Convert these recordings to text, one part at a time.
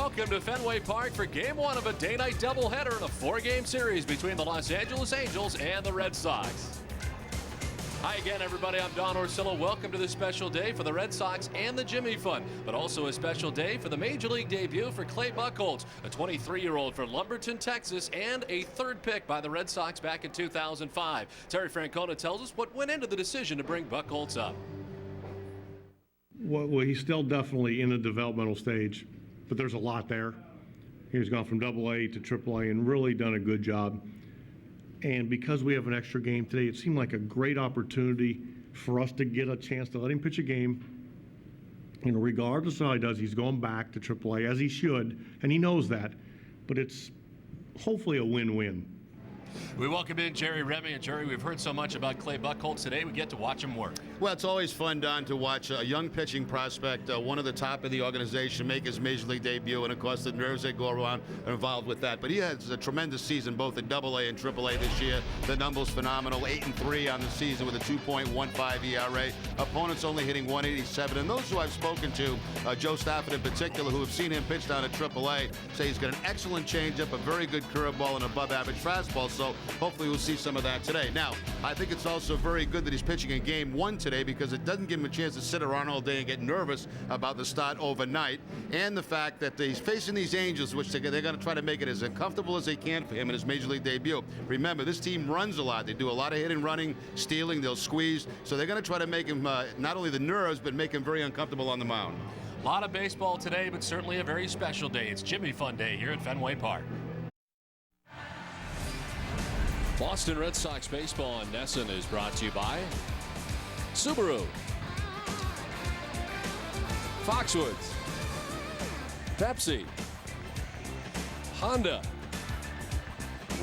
Welcome to Fenway Park for Game 1 of a day-night doubleheader in a 4-game series between the Los Angeles Angels and the Red Sox. Hi again, everybody. I'm Don Orsillo. Welcome to this special day for the Red Sox and the Jimmy Fund, but also a special day for the Major League debut for Clay Buchholz, a 23-year-old from Lumberton, Texas, and a third pick by the Red Sox back in 2005. Terry Francona tells us what went into the decision to bring Buchholz up. Well, he's still definitely in the developmental stage, but there's a lot there. He's gone from AA to AAA and really done a good job. And because we have an extra game today, it seemed like a great opportunity for us to get a chance to let him pitch a game. And regardless of how he does, he's going back to AAA, as he should, and he knows that. But it's hopefully a win-win. We welcome in Jerry Remy. And Jerry, we've heard so much about Clay Buchholz today. We get to watch him work. Well, it's always fun, Don, to watch a young pitching prospect, one of the top of the organization, make his Major League debut, and of course the nerves that go around are involved with that. But he has a tremendous season, both at AA and AAA this year. The numbers phenomenal, 8-3 on the season with a 2.15 ERA. Opponents only hitting 187. And those who I've spoken to, Joe Stafford in particular, who have seen him pitch down at AAA, say he's got an excellent changeup, a very good curveball, and above-average fastball. So hopefully we'll see some of that today. Now, I think it's also very good that he's pitching in Game 1 today, because it doesn't give him a chance to sit around all day and get nervous about the start overnight, and the fact that he's facing these Angels, which they're going to try to make it as comfortable as they can for him in his Major League debut. Remember, this team runs a lot. They do a lot of hitting, running, stealing. They'll squeeze. So they're going to try to make him not only the nerves, but make him very uncomfortable on the mound. A lot of baseball today, but certainly a very special day. It's Jimmy Fund Day here at Fenway Park. Boston Red Sox baseball on NESN is brought to you by Subaru, Foxwoods, Pepsi, Honda,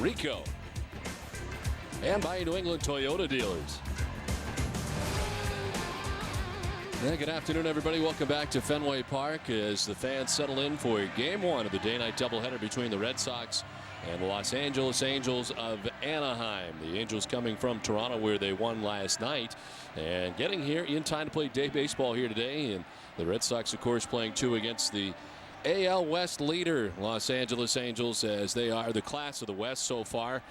Ricoh, and by New England Toyota dealers. Yeah, good afternoon, everybody. Welcome back to Fenway Park as the fans settle in for Game 1 of the day-night doubleheader between the Red Sox and the Los Angeles Angels of Anaheim. The Angels coming from Toronto, where they won last night, and getting here in time to play day baseball here today. And the Red Sox, of course, playing 2 against the AL West leader, Los Angeles Angels, as they are the class of the West so far,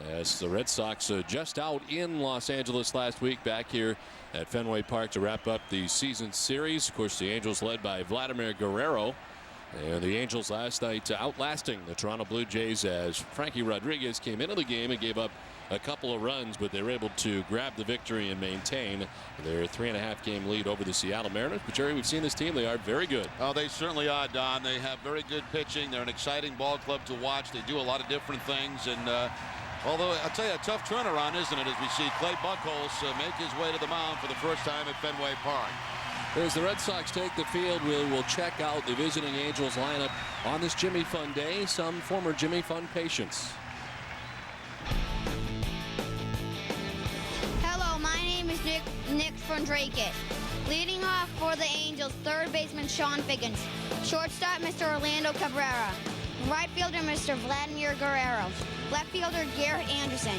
as the Red Sox just out in Los Angeles last week, back here at Fenway Park to wrap up the season series. Of course, the Angels led by Vladimir Guerrero. And the Angels last night outlasting the Toronto Blue Jays, as Frankie Rodriguez came into the game and gave up a couple of runs, but they were able to grab the victory and maintain their 3.5-game lead over the Seattle Mariners. But Jerry, we've seen this team. They are very good. Oh, they certainly are, Don. They have very good pitching. They're an exciting ball club to watch. They do a lot of different things. And although I'll tell you, a tough turnaround, isn't it, as we see Clay Buchholz make his way to the mound for the first time at Fenway Park. As the Red Sox take the field, we'll check out the visiting Angels lineup on this Jimmy Fund Day. Some former Jimmy Fund patients. Hello, my name is Nick Fondrake. Leading off for the Angels, third baseman Sean Figgins. Shortstop, Mr. Orlando Cabrera. Right fielder, Mr. Vladimir Guerrero. Left fielder, Garrett Anderson.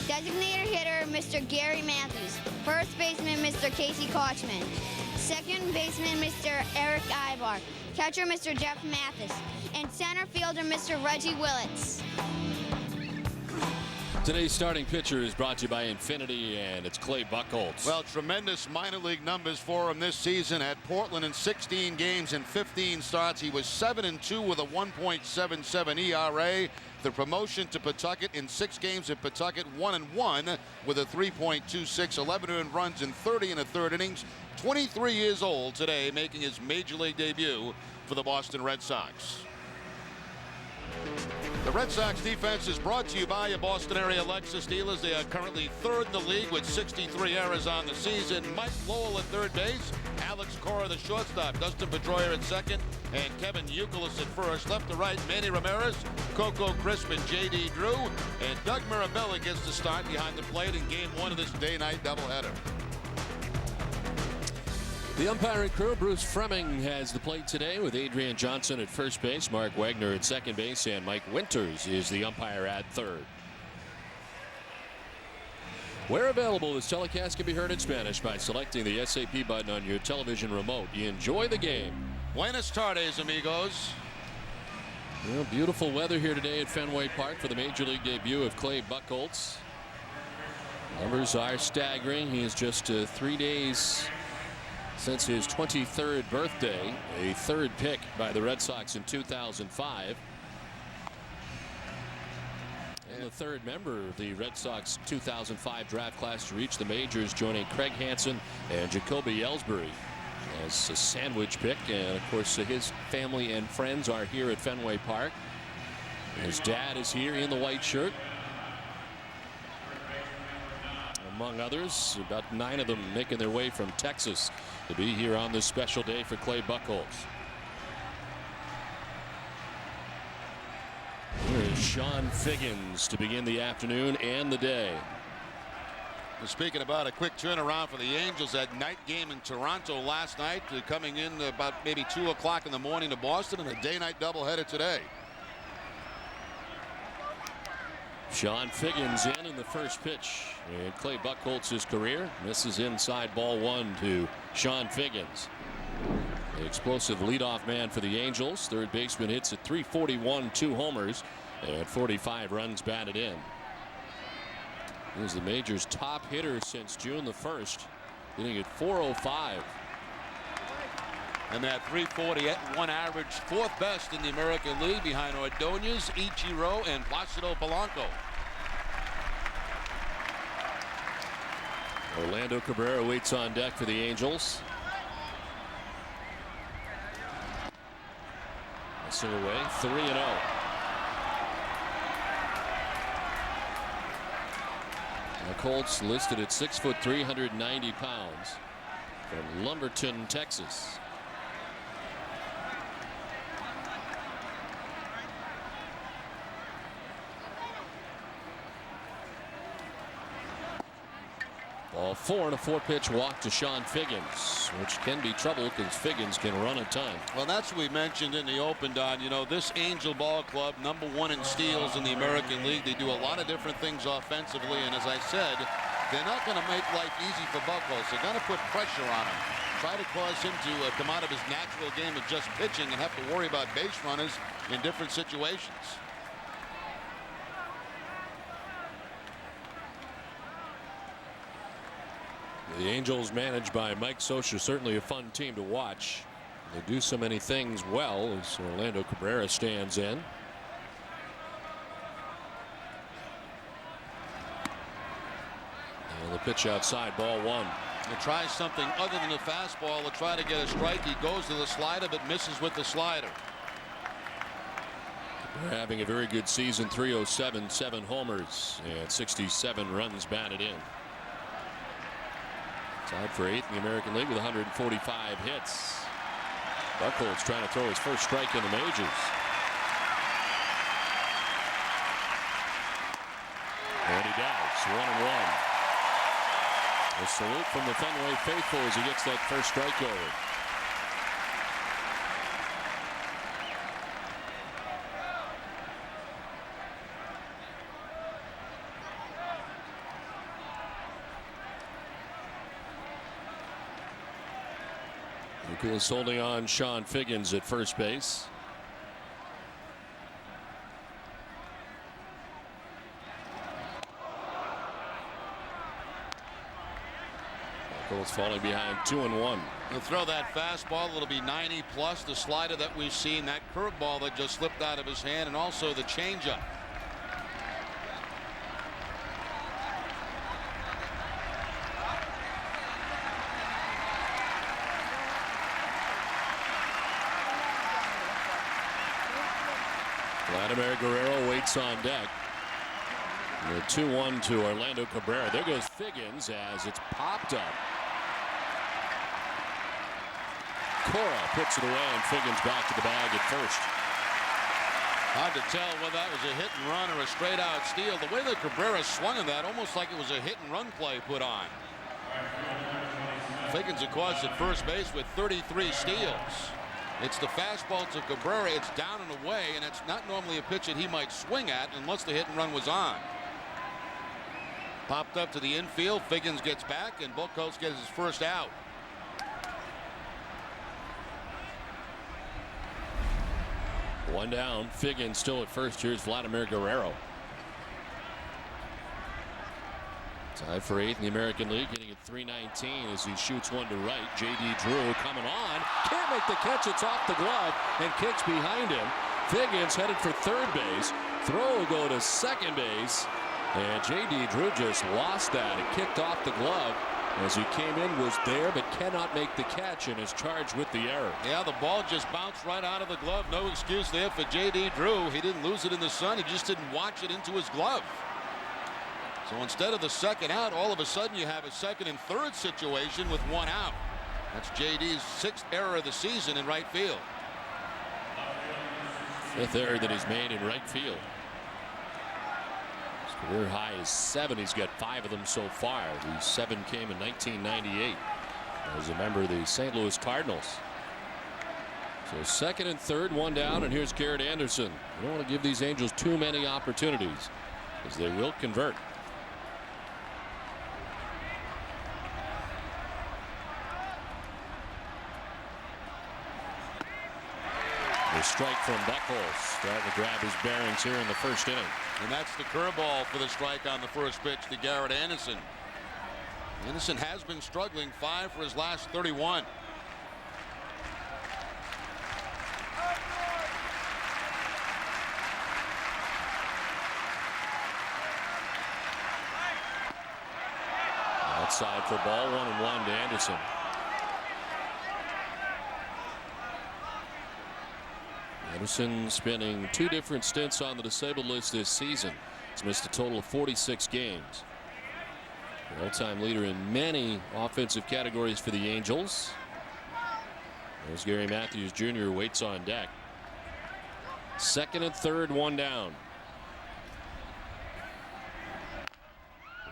Designated hitter, Mr. Gary Matthews. First baseman, Mr. Casey Kochman. Second baseman, Mr. Eric Ibar. Catcher, Mr. Jeff Mathis. And center fielder, Mr. Reggie Willits. Today's starting pitcher is brought to you by Infinity, and it's Clay Buchholz. Well, tremendous minor league numbers for him this season at Portland in 16 games and 15 starts. He was 7-2 with a 1.77 ERA. The promotion to Pawtucket in 6 games at Pawtucket, 1-1 with a 3.26, 11 earned runs in 30 1/3 innings. 23 years old today, making his Major League debut for the Boston Red Sox. The Red Sox defense is brought to you by your Boston area Lexus dealers. They are currently 3rd in the league with 63 errors on the season. Mike Lowell at third base, Alex Cora the shortstop, Dustin Pedroia at second, and Kevin Youkilis at first. Left to right, Manny Ramirez, Coco Crisp, and J.D. Drew, and Doug Mirabella gets the start behind the plate in Game 1 of this day-night doubleheader. The umpiring crew, Bruce Fremming has the plate today with Adrian Johnson at first base, Mark Wagner at second base, and Mike Winters is the umpire at third. Where available, this telecast can be heard in Spanish by selecting the SAP button on your television remote. Enjoy the game. Buenas tardes, amigos. Well, beautiful weather here today at Fenway Park for the Major League debut of Clay Buchholz. Numbers are staggering. He is just 3 days since his 23rd birthday, a third pick by the Red Sox in 2005. And the third member of the Red Sox 2005 draft class to reach the majors, joining Craig Hansen and Jacoby Ellsbury as a sandwich pick. And of course, his family and friends are here at Fenway Park. His dad is here in the white shirt, among others. About 9 of them making their way from Texas to be here on this special day for Clay Buchholz. Here's Sean Figgins to begin the afternoon and the day. Well, speaking about a quick turnaround for the Angels, that night game in Toronto last night, coming in about maybe 2 o'clock in the morning to Boston, and a day-night doubleheader today. Sean Figgins in the first pitch in Clay Buchholz's career. Misses inside, ball 1 to Sean Figgins. The explosive leadoff man for the Angels. Third baseman hits at .341, 2 homers, and 45 runs batted in. He's the major's top hitter since June the 1st, hitting at .405. And that .341 average, 4th best in the American League, behind Ordonez, Ichiro, and Placido Polanco. Orlando Cabrera waits on deck for the Angels. Missing away, 3-0. The Colts listed at 6 foot 390 pounds from Lumberton, Texas. Ball 4 and a 4-pitch walk to Sean Figgins, which can be trouble because Figgins can run a ton. Well, that's what we mentioned in the open, Don. You know, this Angel Ball Club, #1 in steals in the American League. They do a lot of different things offensively, and as I said, they're not going to make life easy for Buchholz. They're going to put pressure on him, try to cause him to come out of his natural game of just pitching and have to worry about base runners in different situations. The Angels, managed by Mike Scioscia, certainly a fun team to watch. They do so many things well as Orlando Cabrera stands in. And the pitch outside, ball 1. He tries something other than the fastball to try to get a strike. He goes to the slider but misses with the slider. They're having a very good season. .307, 7 homers, and 67 runs batted in. Tied for 8th in the American League with 145 hits. Buchholz trying to throw his first strike in the majors. And he does. 1-1. A salute from the Fenway faithful as he gets that first strike over. Is holding on Sean Figgins at first base. Buchholz falling behind 2-1. He'll throw that fastball. It'll be 90 plus. The slider that we've seen, that curveball that just slipped out of his hand, and also the changeup. Vladimir Guerrero waits on deck. The 2-1 to Orlando Cabrera. There goes Figgins as it's popped up. Cora puts it away, and Figgins back to the bag at first. Hard to tell whether that was a hit and run or a straight out steal. The way that Cabrera swung on that, almost like it was a hit and run play put on. Figgins, of course, at first base with 33 steals. It's the fastball to Cabrera. It's down and away, and it's not normally a pitch that he might swing at unless the hit and run was on. Popped up to the infield. Figgins gets back, and Buchholz gets his first out. One down. Figgins still at first. Here's Vladimir Guerrero. Tied for 8th in the American League, hitting at .319 as he shoots one to right. J.D. Drew coming on. Can't make the catch. It's off the glove and kicks behind him. Figgins headed for third base. Throw will go to second base. And J.D. Drew just lost that. It kicked off the glove as he came in, was there, but cannot make the catch and is charged with the error. Yeah, the ball just bounced right out of the glove. No excuse there for J.D. Drew. He didn't lose it in the sun. He just didn't watch it into his glove. So instead of the second out, all of a sudden you have a second and third situation with one out. That's J.D.'s 6th error of the season in right field. 5th error that he's made in right field. His career high is 7. He's got 5 of them so far. The 7 came in 1998 as a member of the St. Louis Cardinals. So second and third, one down, and here's Garrett Anderson. You don't want to give these Angels too many opportunities as they will convert. A strike from Buchholz, starting to grab his bearings here in the first inning. And that's the curveball for the strike on the first pitch to Garrett Anderson. Anderson has been struggling, 5 for his last 31. Outside for ball, 1-1 to Anderson. Anderson spending 2 different stints on the disabled list this season. He's missed a total of 46 games. The all-time leader in many offensive categories for the Angels. There's Gary Matthews Jr. waits on deck. Second and third, one down.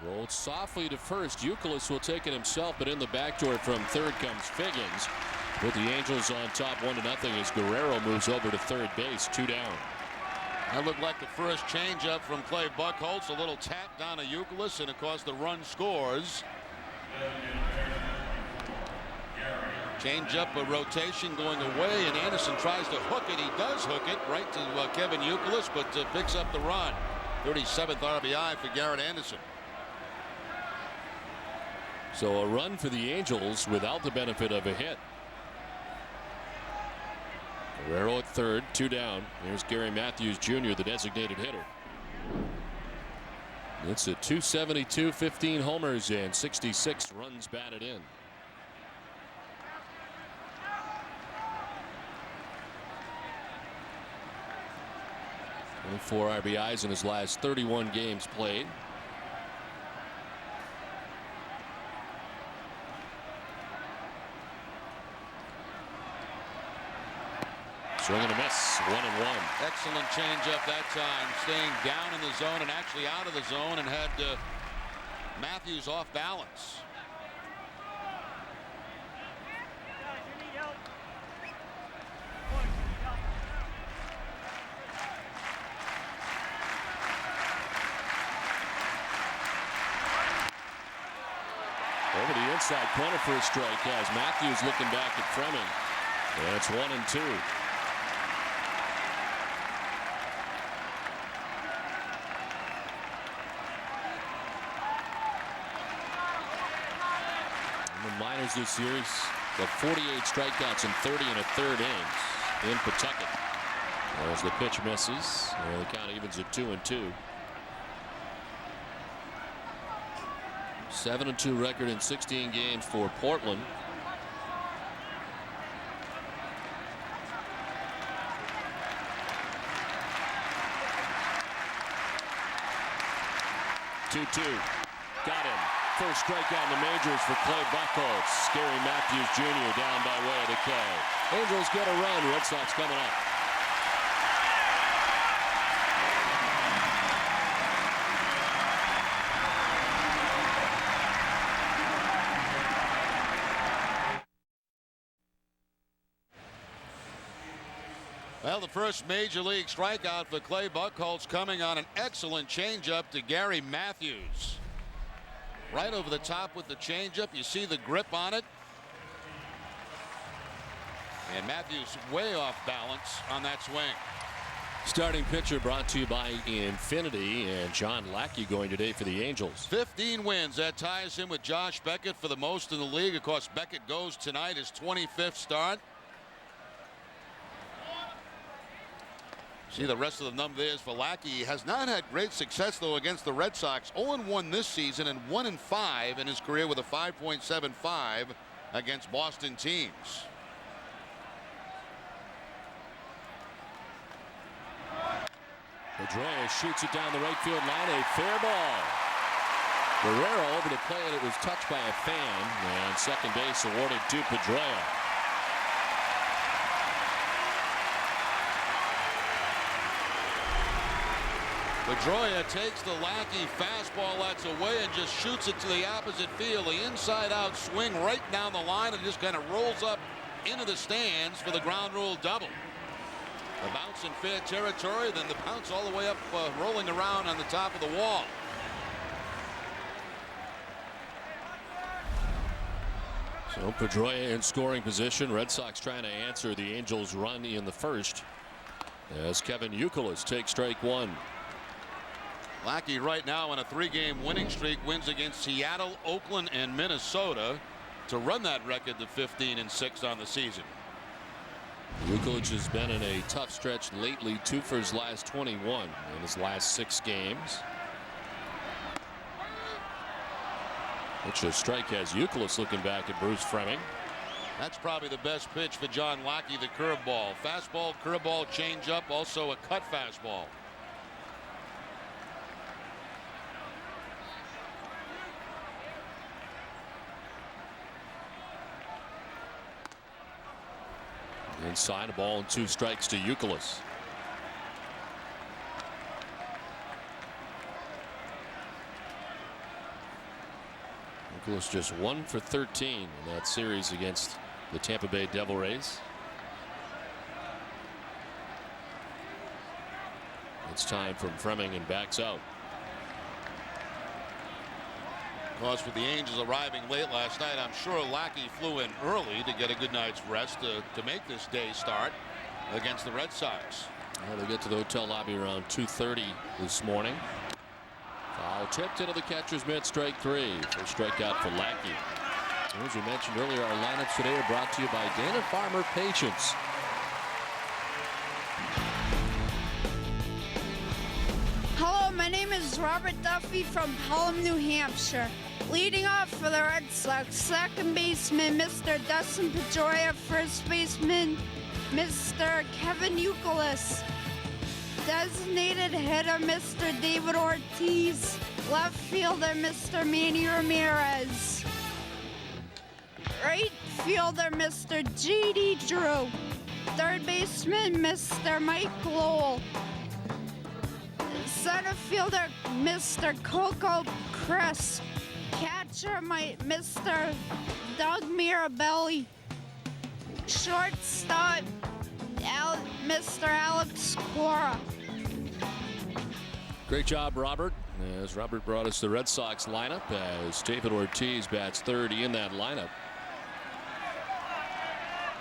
Rolled softly to first. Youkilis will take it himself, but in the backdoor from third comes Figgins. With the Angels on top 1-0 as Guerrero moves over to third base, 2 down. That looked like the first changeup from Clay Buchholz. A little tap down to Youkilis, and of course the run scores. Changeup, a rotation going away, and Anderson tries to hook it. He does hook it right to Kevin Youkilis, but picks up the run. 37th RBI for Garrett Anderson. So a run for the Angels without the benefit of a hit. Guerrero at third, 2 down. Here's Gary Matthews Jr., the designated hitter. It's a .272, 15 homers, and 66 runs batted in. Only 4 RBIs in his last 31 games played. Swing and a miss, 1-1. Excellent changeup that time, staying down in the zone and actually out of the zone, and had Matthews off balance. Over the inside corner for a strike as Matthews looking back at Fleming. And it's 1-2. In the minors this series, got 48 strikeouts and 30 and a third innings in Pawtucket. As the pitch misses, and the count evens at 2-2. 7-2 record in 16 games for Portland. Got him. First strikeout in the majors for Clay Buchholz. Gary Matthews Jr. down by way of the K. Angels get a run. Red Sox coming up. Well, the first major league strikeout for Clay Buchholz coming on an excellent changeup to Gary Matthews. Right over the top with the changeup. You see the grip on it. And Matthews way off balance on that swing. Starting pitcher brought to you by Infinity, and John Lackey going today for the Angels. 15 wins. That ties him with Josh Beckett for the most in the league. Of course, Beckett goes tonight, his 25th start. See the rest of the numbers for Lackey. He has not had great success, though, against the Red Sox. 0-1 this season and 1-5 in his career with a 5.75 against Boston teams. Pedroia shoots it down the right field line. A fair ball. Guerrero over the plate. It was touched by a fan, and second base awarded to Pedroia. Pedroia takes the Lackey fastball that's away and just shoots it to the opposite field. The inside-out swing right down the line and just kind of rolls up into the stands for the ground rule double. The bounce in fair territory, then the bounce all the way up, rolling around on the top of the wall. So Pedroia in scoring position. Red Sox trying to answer the Angels' run in the first as Kevin Youkilis takes strike one. Lackey right now on a 3-game winning streak, wins against Seattle, Oakland, and Minnesota to run that record to 15-6 on the season. Youkilis has been in a tough stretch lately, 2 for his last 21 in his last 6 games. Which a strike has Youkilis looking back at Bruce Fleming. That's probably the best pitch for John Lackey, the curveball. Fastball, curveball, changeup, also a cut fastball. Inside, a ball and 2 strikes to Youkilis. Youkilis just 1 for 13 in that series against the Tampa Bay Devil Rays. It's time from Fleming and backs out. Of course, with the Angels arriving late last night, I'm sure Lackey flew in early to get a good night's rest to make this day start against the Red Sox. Well, they get to the hotel lobby around 2:30 this morning. Foul tipped into the catcher's mitt, strike 3. First strikeout for Lackey. As we mentioned earlier, our lineups today are brought to you by Dana-Farber Patience. Hello, my name is Robert Duffy from Pelham, New Hampshire. Leading off for the Red Sox, second baseman Mr. Dustin Pedroia, first baseman Mr. Kevin Youkilis, designated hitter Mr. David Ortiz, left fielder Mr. Manny Ramirez, right fielder Mr. J.D. Drew, third baseman Mr. Mike Lowell, center fielder Mr. Coco Crisp, catcher Mr. Doug Mirabelli, shortstop Mr. Alex Cora. Great job, Robert. As Robert brought us the Red Sox lineup as David Ortiz bats third in that lineup.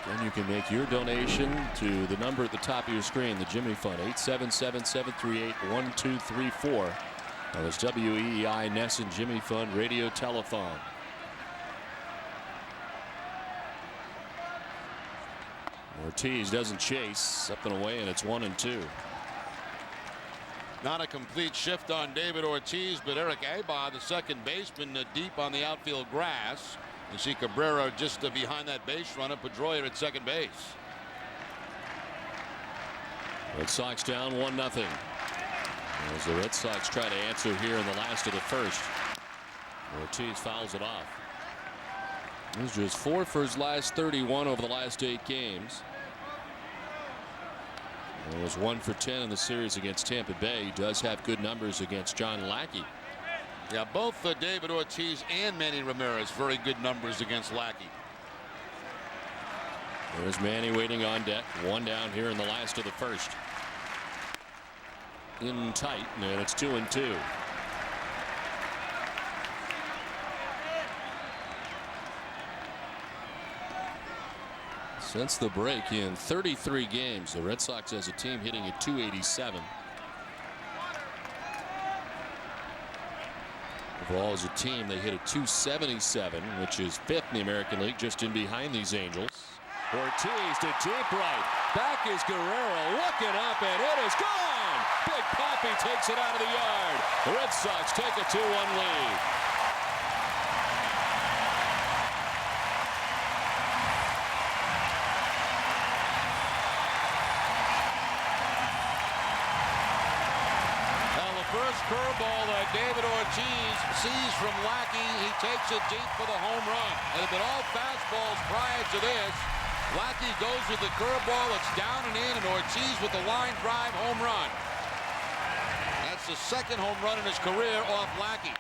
Then you can make your donation to the number at the top of your screen, the Jimmy Fund, 877-738-1234. That was WEEI Nesson Jimmy Fund radio telethon. Ortiz doesn't chase, up and away, and it's 1-2. Not a complete shift on David Ortiz, but Eric Aybar, the second baseman, deep on the outfield grass. You see Cabrera just behind that base runner, Pedroia at second base. Red Sox down 1-0. As the Red Sox try to answer here in the last of the first. Ortiz fouls it off. He's just 4 for his last 31 over the last 8 games. It was 1 for 10 in the series against Tampa Bay. He does have good numbers against John Lackey. Yeah, both David Ortiz and Manny Ramirez, very good numbers against Lackey. There's Manny waiting on deck. 1 down here in the last of the first. In tight, and it's 2-2. Since the break in 33 games, the Red Sox as a team hitting at .287. Overall as a team they hit at .277, which is 5th in the American League, just in behind these Angels. Ortiz to deep right. Back is Guerrero looking up, and it is gone. Big Papi takes it out of the yard. The Red Sox take a 2-1 lead. First curveball that David Ortiz sees from Lackey. He takes it deep for the home run. It had been all fastballs prior to this. Lackey goes with the curveball. It's down and in, and Ortiz with the line drive home run. That's the second home run in his career off Lackey.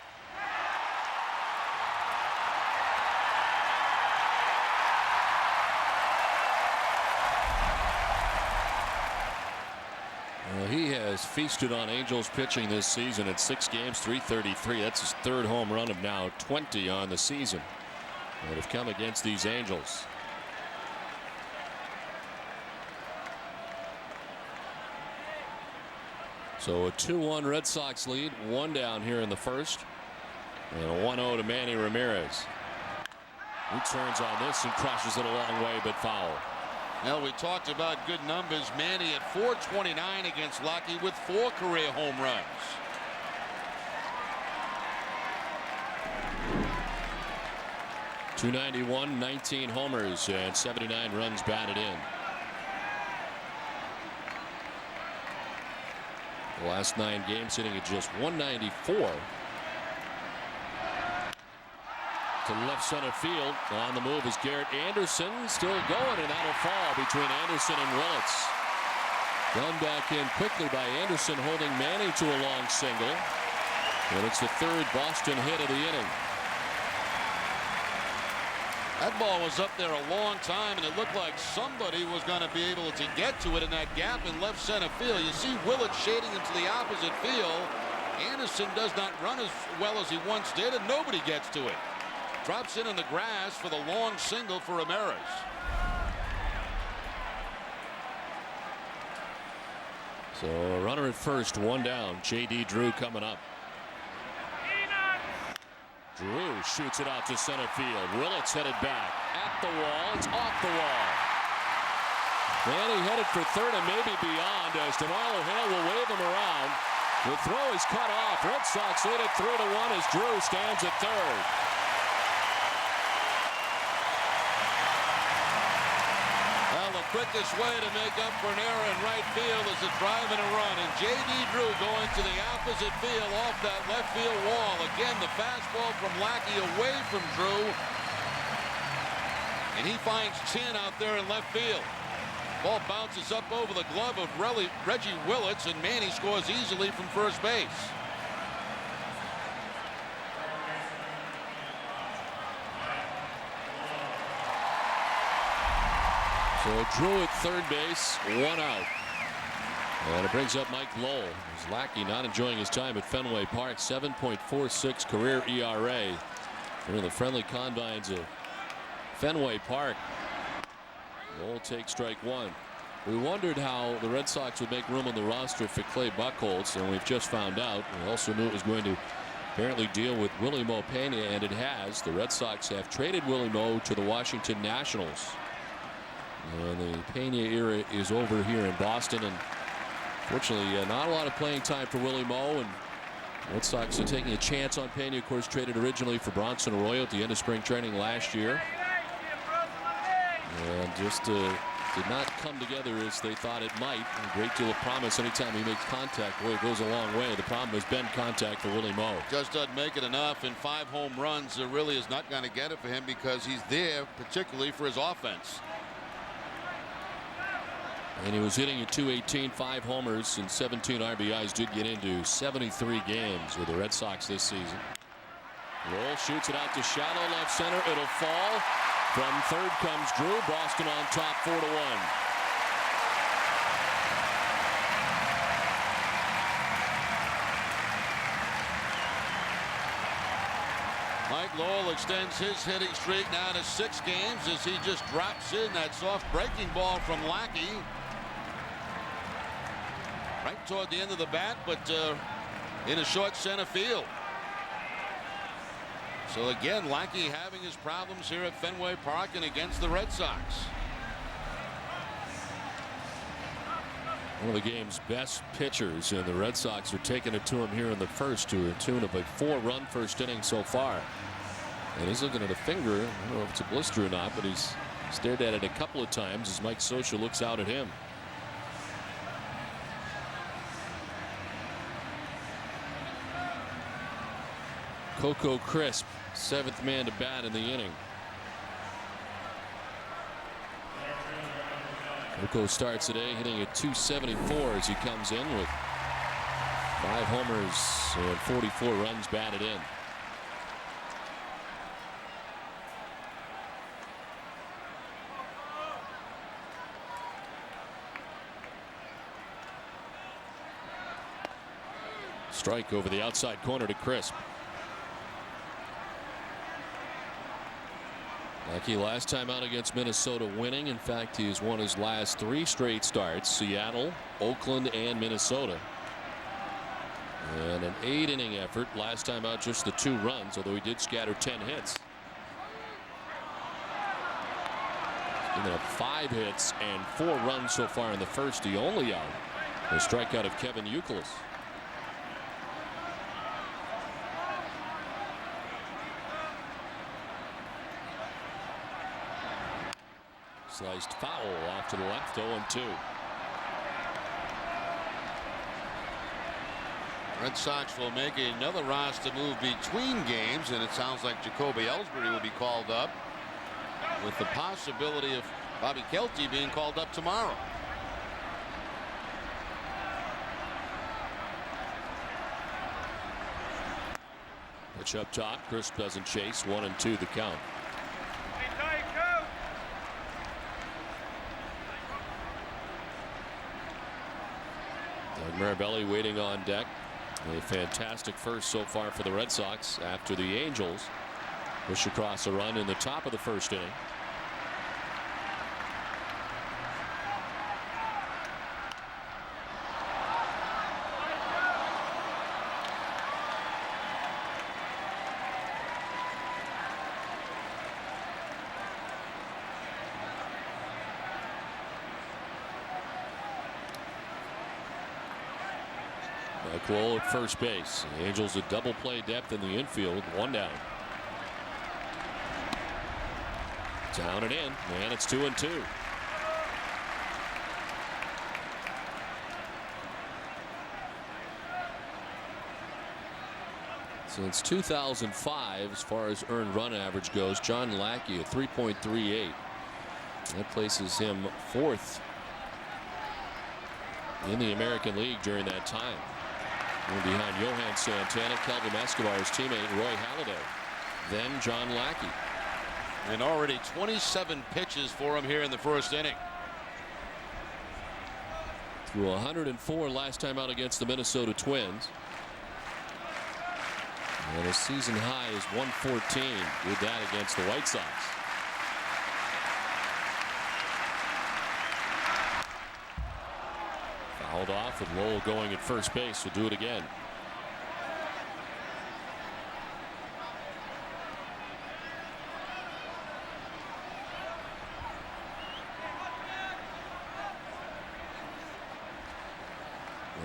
Well, he has feasted on Angels pitching this season at 6 games, 333. That's his 3rd home run of now 20 on the season that have come against these Angels. So a 2-1 Red Sox lead, 1 down here in the first, and a 1-0 to Manny Ramirez. He turns on this and crushes it a long way, but foul. Well, we talked about good numbers. Manny at .429 against Lackey with 4 career home runs. .291, 19 homers, and 79 runs batted in. The last 9 games hitting at just .194. To left center field. On the move is Garrett Anderson, still going, and that'll fall between Anderson and Willits. Run back in quickly by Anderson, holding Manny to a long single. And it's the 3rd Boston hit of the inning. That ball was up there a long time, and it looked like somebody was going to be able to get to it in that gap in left center field. You see Willits shading into the opposite field. Anderson does not run as well as he once did, and nobody gets to it. Drops in the grass for the long single for Ramirez. So a runner at first, 1 down. J.D. Drew coming up. Drew shoots it out to center field. Willits headed back at the wall. It's off the wall. Manny headed for third and maybe beyond as DeMarlo Hale will wave him around. The throw is cut off. Red Sox lead it 3-1 as Drew stands at third. Quickest way to make up for an error in right field is a drive and a run, and J.D. Drew going to the opposite field off that left field wall. Again, the fastball from Lackey away from Drew, and he finds Chin out there in left field. Ball bounces up over the glove of Reggie Willits, and Manny scores easily from first base. So Drew at third base, 1 out. And it brings up Mike Lowell. As Lackey not enjoying his time at Fenway Park. 7.46 career ERA. They're the friendly confines of Fenway Park. Lowell takes strike 1. We wondered how the Red Sox would make room on the roster for Clay Buchholz, and we've just found out. We also knew it was going to apparently deal with Willie Mo Pena, and it has. The Red Sox have traded Willie Mo to the Washington Nationals. And the Pena era is over here in Boston, and fortunately not a lot of playing time for Willie Mo, and Red Sox are taking a chance on Pena. Of course, traded originally for Bronson Arroyo at the end of spring training last year, and just did not come together as they thought it might. A great deal of promise anytime he makes contact. Boy, it goes a long way. The problem has been contact for Willie Mo. Just doesn't make it enough, and 5 home runs really is not going to get it for him because he's there particularly for his offense. And he was hitting at .218, 5 homers and 17 RBIs. Did get into 73 games with the Red Sox this season. Lowell shoots it out to shallow left center. It'll fall. From third comes Drew. Boston on top, 4-1. Mike Lowell extends his hitting streak now to 6 games as he just drops in that soft breaking ball from Lackey. Right toward the end of the bat, but in a short center field. So again, Lackey having his problems here at Fenway Park and against the Red Sox. One of the game's best pitchers, and the Red Sox are taking it to him here in the first to a tune of a 4-run first inning so far. And he's looking at a finger. I don't know if it's a blister or not, but he's stared at it a couple of times as Mike Scioscia looks out at him. Coco Crisp, 7th man to bat in the inning. Coco starts today hitting at .274 as he comes in with 5 homers and 44 runs batted in. Strike over the outside corner to Crisp. Lackey last time out against Minnesota winning. In fact, he has won his last 3 straight starts: Seattle, Oakland, and Minnesota. And an 8-inning effort. Last time out just the 2 runs, although he did scatter 10 hits. He's given up 5 hits and 4 runs so far in the first. The only out, a strikeout of Kevin Youkilis. Sliced foul off to the left, 0-2. Red Sox will make another roster move between games, and it sounds like Jacoby Ellsbury will be called up, with the possibility of Bobby Kelty being called up tomorrow. Pitch up top. Crisp doesn't chase. 1-2 the count. Doug Mirabelli waiting on deck. A fantastic first so far for the Red Sox after the Angels push across a run in the top of the first inning. Mike Lowell at first base. The Angels a double play depth in the infield. 1 down. Down and in, and it's 2-2. Since 2005, as far as earned run average goes, John Lackey at 3.38. That places him 4th in the American League during that time. And behind Johan Santana, Kelvin Escobar's teammate Roy Halladay, then John Lackey. And already 27 pitches for him here in the first inning. Threw 104 last time out against the Minnesota Twins. And his season high is 114. Did that against the White Sox. Fouled off with Lowell going at first base. Will do it again.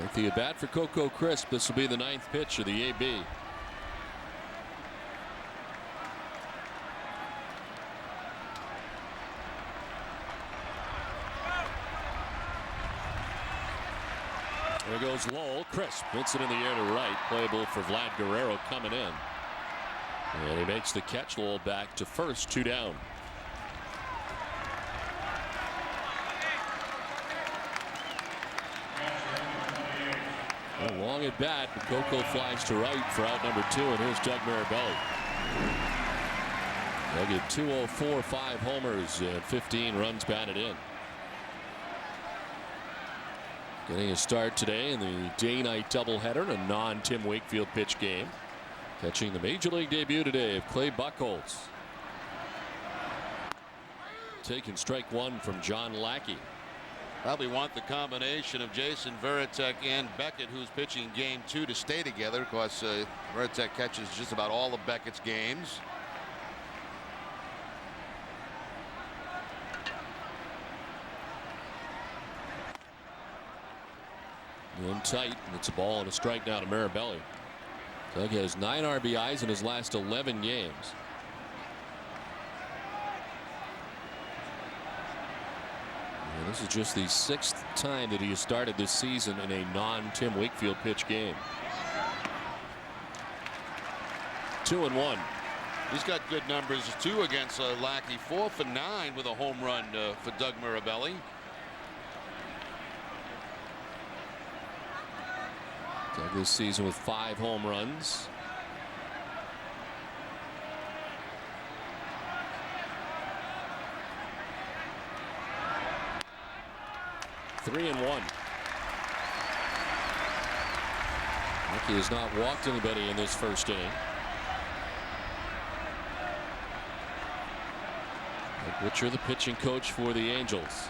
With the at bat for Coco Crisp, this will be the 9th pitch of the AB. There goes Lowell. Crisp hits it in the air to right. Playable for Vlad Guerrero coming in. And he makes the catch. Lowell back to first. 2 down. A long at bat, but Coco flies to right for out number 2, and here's Doug Mirabelli. They'll get 204, 5 homers, and 15 runs batted in. Getting a start today in the day-night doubleheader in a non-Tim Wakefield pitch game. Catching the major league debut today of Clay Buchholz. Taking strike one from John Lackey. Probably want the combination of Jason Varitek and Beckett, who's pitching game 2, to stay together. Of course, Varitek catches just about all of Beckett's games. In tight, and it's a ball and a strike now to Mirabelli. Doug has 9 RBIs in his last 11 games. And this is just the 6th time that he has started this season in a non-Tim Wakefield pitch game. 2-1. He's got good numbers too against Lackey. 4 for 9 with a home run for Doug Mirabelli. Doug this season with 5 home runs. Three and 1. Lackey has not walked anybody in this first inning. Mike Butcher, the pitching coach for the Angels.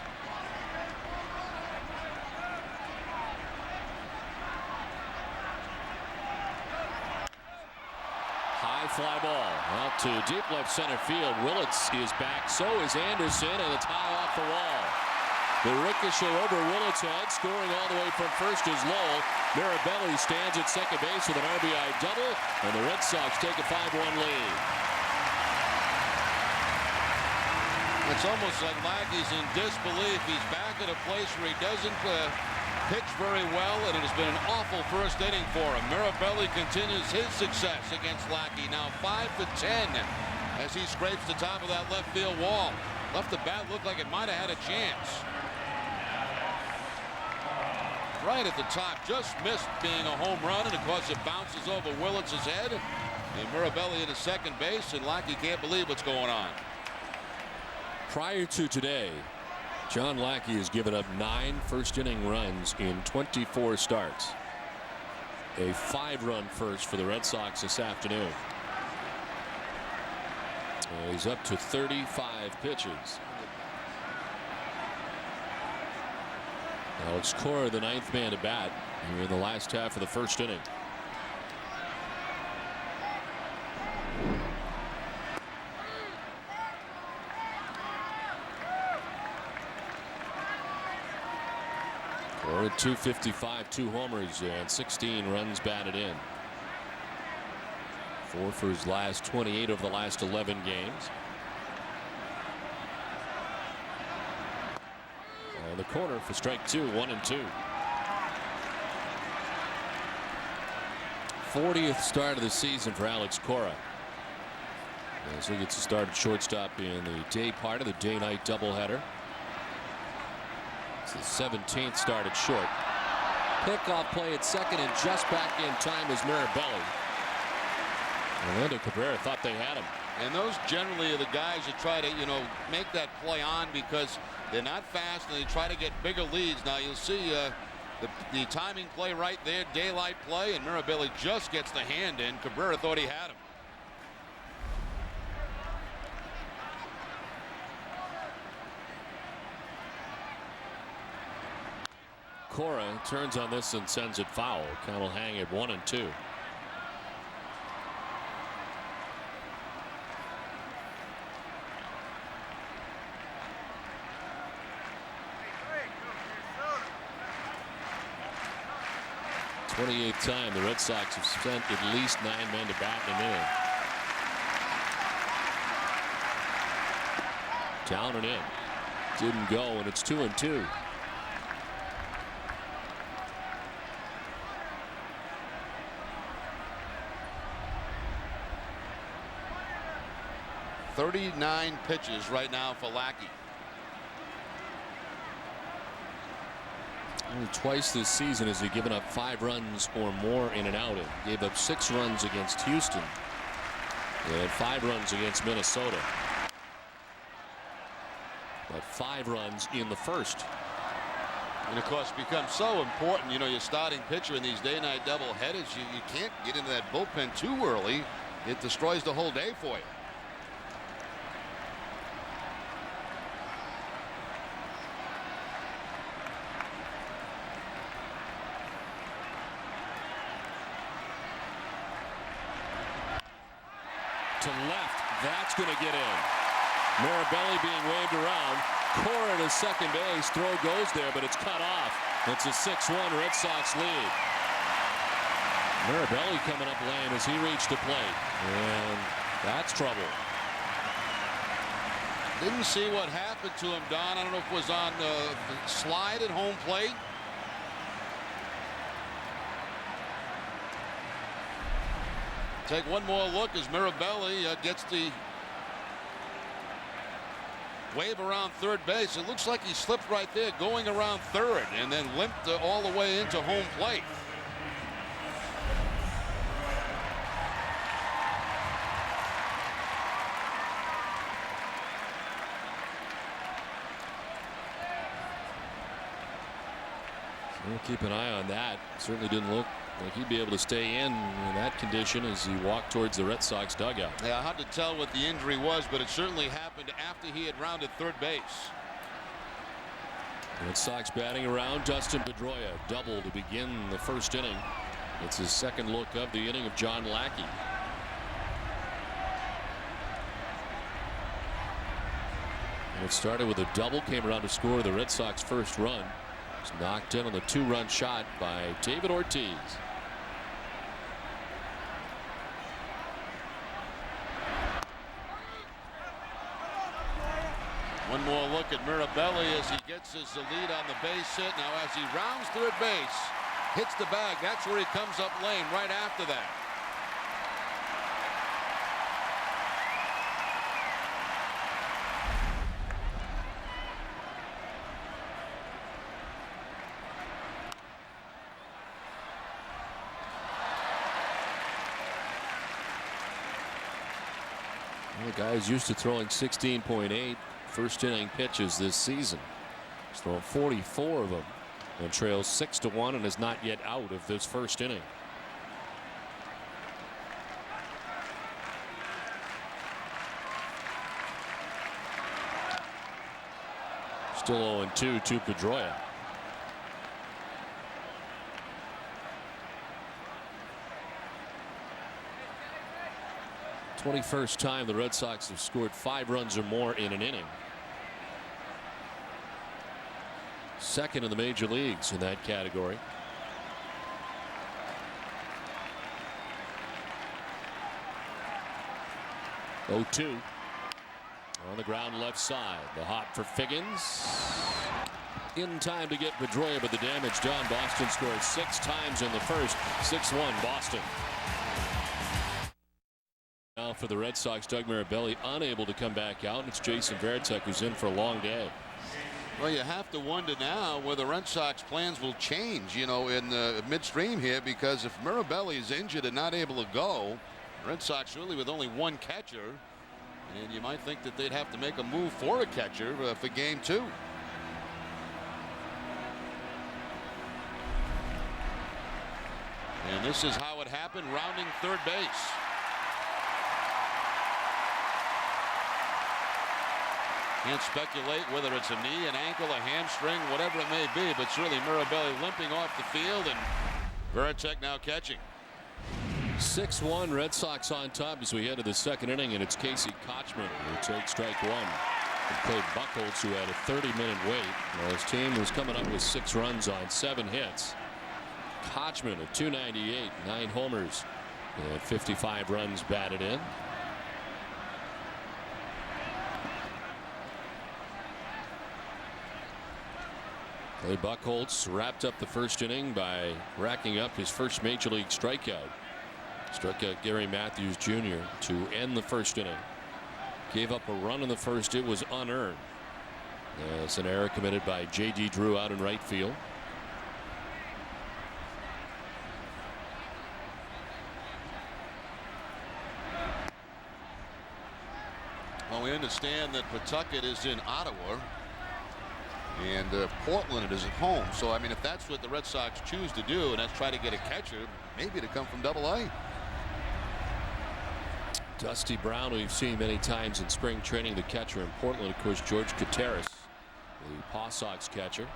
High fly ball out to deep left center field. Willits is back. So is Anderson, and it's high off the wall. The ricochet over Willits' head. Scoring all the way from first is Lowell. Mirabelli stands at second base with an RBI double, and the Red Sox take a 5-1 lead. It's almost like Lackey's in disbelief. He's back at a place where he doesn't pitch very well, and it has been an awful first inning for him. Mirabelli continues his success against Lackey, now 5 for 10 as he scrapes the top of that left field wall. Left the bat looked like it might have had a chance. Right at the top, just missed being a home run, and of course it bounces over Willits' head, and Mirabelli into second base, and Lackey can't believe what's going on. Prior to today, John Lackey has given up 9 first-inning runs in 24 starts. A 5-run first for the Red Sox this afternoon. He's up to 35 pitches. Alex Cora, the 9th man to bat here in the last half of the first inning. Cora at .255, 2 homers and 16 runs batted in. 4 for his last 28 of the last 11 games. The corner for strike 2, 1-2. 40th start of the season for Alex Cora, as he gets a start at shortstop in the day part of the day-night doubleheader. It's the 17th start at short. Pickoff play at second, and just back in time is Mirabelli. Orlando Cabrera thought they had him. And those generally are the guys that try to, make that play on, because they're not fast and they try to get bigger leads. Now you'll see the timing play right there, daylight play, and Mirabelli just gets the hand in. Cabrera thought he had him. Cora turns on this and sends it foul. Count will hang at 1-2. The 28th time the Red Sox have sent at least 9 men to bat in an inning. Down and in. Didn't go, and it's 2-2. .39 pitches right now for Lackey. Only twice this season has he given up 5 runs or more in an outing. Gave up 6 runs against Houston and 5 runs against Minnesota. But 5 runs in the first. And of course, becomes so important. You know, your starting pitcher in these day-night doubleheaders, you can't get into that bullpen too early. It destroys the whole day for you. To left, that's going to get in. Mirabelli being waved around. Cora to second base. Throw goes there, but it's cut off. It's a 6-1 Red Sox lead. Mirabelli coming up lane as he reached the plate. And that's trouble. Didn't see what happened to him, Don. I don't know if it was on the slide at home plate. Take one more look as Mirabelli gets the wave around third base. It looks like he slipped right there going around third and then limped all the way into home plate. We'll keep an eye on that. Certainly didn't look like he'd be able to stay in that condition as he walked towards the Red Sox dugout. Yeah, hard to tell what the injury was, but it certainly happened after he had rounded third base. Red Sox batting around. Dustin Pedroia double to begin the first inning. It's his second look of the inning of John Lackey. And it started with a double, came around to score the Red Sox first run. It's knocked in on the 2-run shot by David Ortiz. One more look at Mirabelli as he gets his lead on the base hit. Now as he rounds third base, hits the bag, that's where he comes up lane right after that. The guy is used to throwing 16.8 first inning pitches this season. He's thrown 44 of them and trails 6-1 and is not yet out of this first inning. Still 0-2 to Pedroia. The 21st time the Red Sox have scored 5 runs or more in an inning. Second in the major leagues in that category. Oh, 2 on the ground left side. The hop for Figgins. In time to get Pedroia, but the damage done. Boston scored 6 times in the first. 6-1 Boston. Now for the Red Sox, Doug Mirabelli unable to come back out. And it's Jason Varitek who's in for a long day. Well, you have to wonder now where the Red Sox plans will change, you know, in the midstream here, because if Mirabelli is injured and not able to go, Red Sox really with only one catcher, and you might think that they'd have to make a move for a catcher for game 2. And this is how it happened, rounding third base. Can't speculate whether it's a knee, an ankle, a hamstring, whatever it may be, but surely Mirabelli limping off the field and Varitek now catching. 6-1 Red Sox on top as we head to the second inning, and it's Casey Kotchman who takes strike 1. And Clay Buchholz, who had a 30-minute wait. Well, his team was coming up with 6 runs on 7 hits. Kotchman at .298, 9 homers, and 55 runs batted in. Clay Buchholz wrapped up the first inning by racking up his first major league strikeout. Struck out Gary Matthews Jr. to end the first inning. Gave up a run in the first. It was unearned. It's an error committed by J.D. Drew out in right field. Well, we understand that Pawtucket is in Ottawa. And Portland is at home. So, I mean, if that's what the Red Sox choose to do, and that's try to get a catcher, maybe to come from Double-A. Dusty Brown, we've seen many times in spring training, the catcher in Portland. Of course, George Gutierrez, the Paw Sox catcher.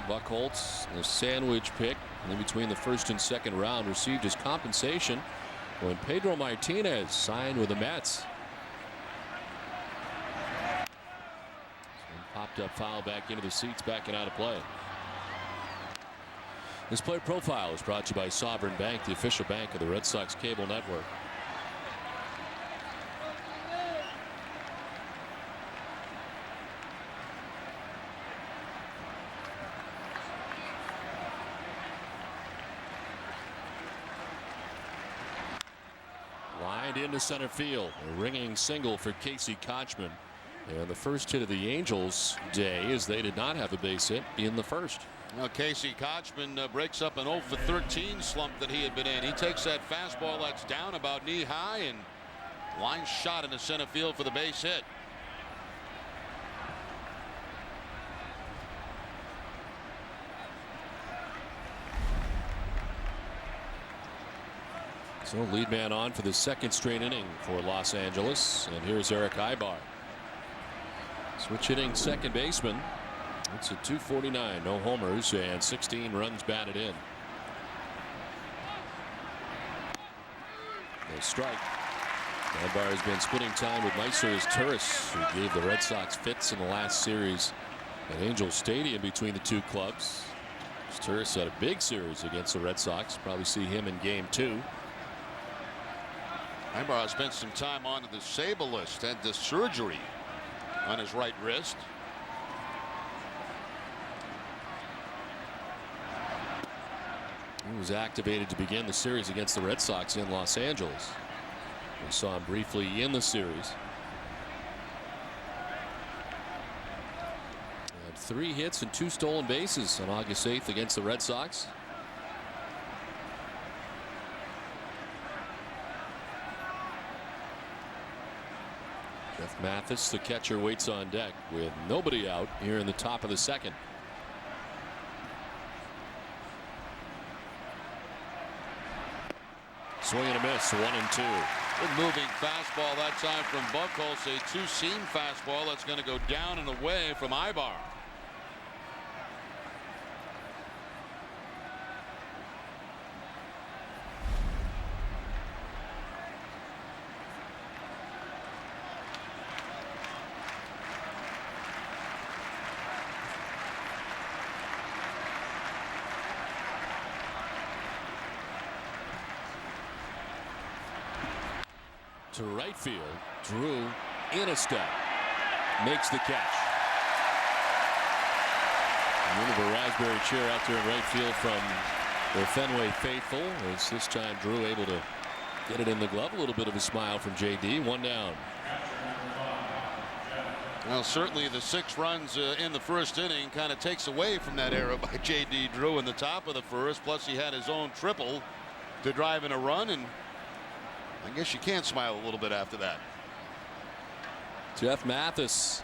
Buchholz, the sandwich pick in between the first and second round, received his compensation when Pedro Martinez signed with the Mets. Popped up foul back into the seats, backing out of play. This play profile is brought to you by Sovereign Bank, the official bank of the Red Sox cable network. Lined into center field, a ringing single for Casey Kotchman. And the first hit of the Angels day is they did not have a base hit in the first. Now Casey Kotchman breaks up an 0 for 13 slump that he had been in. He takes that fastball that's down about knee high and line shot into center field for the base hit. So lead man on for the second straight inning for Los Angeles. And here's Eric Aybar. Switch hitting second baseman. It's a .249, no homers, and 16 runs batted in. No strike. Aybar has been splitting time with Meiser Turris, who gave the Red Sox fits in the last series at Angel Stadium between the two clubs. Turris had a big series against the Red Sox. Probably see him in game 2. Aybar spent some time on the disabled list, had the surgery on his right wrist. He was activated to begin the series against the Red Sox in Los Angeles. We saw him briefly in the series. Had 3 hits and 2 stolen bases on August 8th against the Red Sox. Jeff Mathis, the catcher, waits on deck with nobody out here in the top of the second. Swing and a miss, 1-2. Good moving fastball that time from Buchholz, a two-seam fastball that's going to go down and away from Aybar. To right field, Drew in a step, makes the catch. A bit of a raspberry cheer out there in right field from the Fenway faithful, as this time Drew able to get it in the glove. A little bit of a smile from JD. 1 down. Well, certainly the 6 runs in the first inning kind of takes away from that error by JD Drew in the top of the first. Plus he had his own triple to drive in a run, and I guess you can smile a little bit after that. Jeff Mathis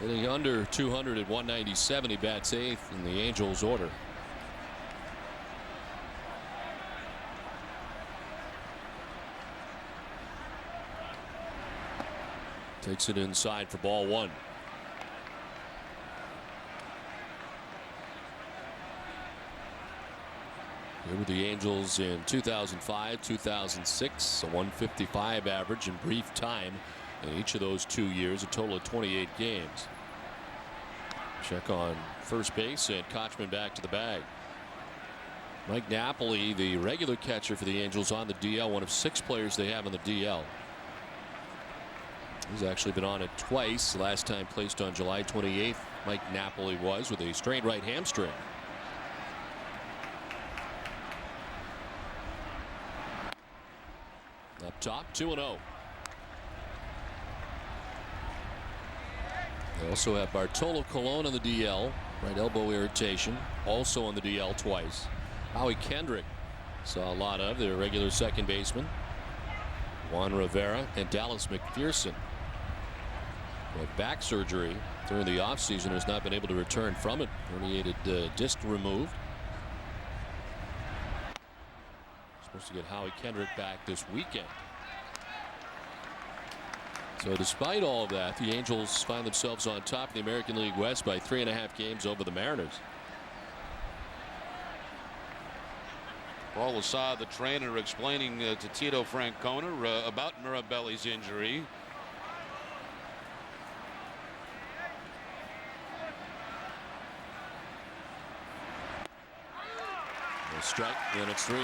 hitting under 200 at 197. He bats 8th in the Angels order. Takes it inside for ball 1. Here were the Angels in 2005, 2006, a 155 average in brief time in each of those 2 years, a total of 28 games. Check on first base, and Kotchman back to the bag. Mike Napoli, the regular catcher for the Angels, on the DL, one of 6 players they have on the DL. He's actually been on it twice. Last time placed on July 28th. Mike Napoli was with a strained right hamstring. Up top, 2-0. They also have Bartolo Colon on the DL, right elbow irritation, also on the DL twice. Howie Kendrick saw a lot of, their regular second baseman. Juan Rivera and Dallas McPherson. With back surgery during the offseason, has not been able to return from it. Herniated disc removed. Supposed to get Howie Kendrick back this weekend. So despite all of that, the Angels find themselves on top of the American League West by 3.5 games over the Mariners. Paul Assad, the trainer, explaining to Tito Francona about Mirabelli's injury. A strike, and it's 3-1.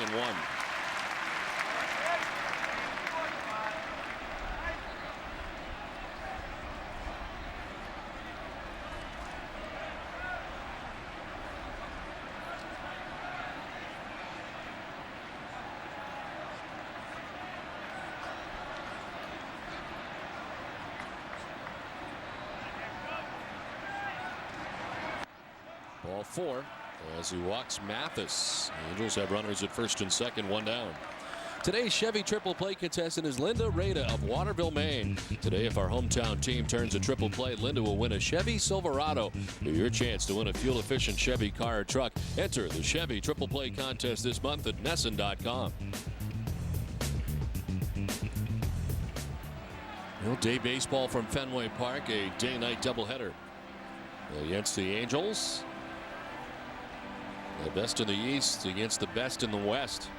Ball 4 as he walks Mathis. The Angels have runners at first and second, 1 down. Today's Chevy triple play contestant is Linda Rada of Waterville, Maine. Today, if our hometown team turns a triple play, Linda will win a Chevy Silverado. For your chance to win a fuel-efficient Chevy car or truck, enter the Chevy triple play contest this month at NESN.com. Well, day baseball from Fenway Park, a day-night doubleheader against the Angels. The best in the East against the best in the West.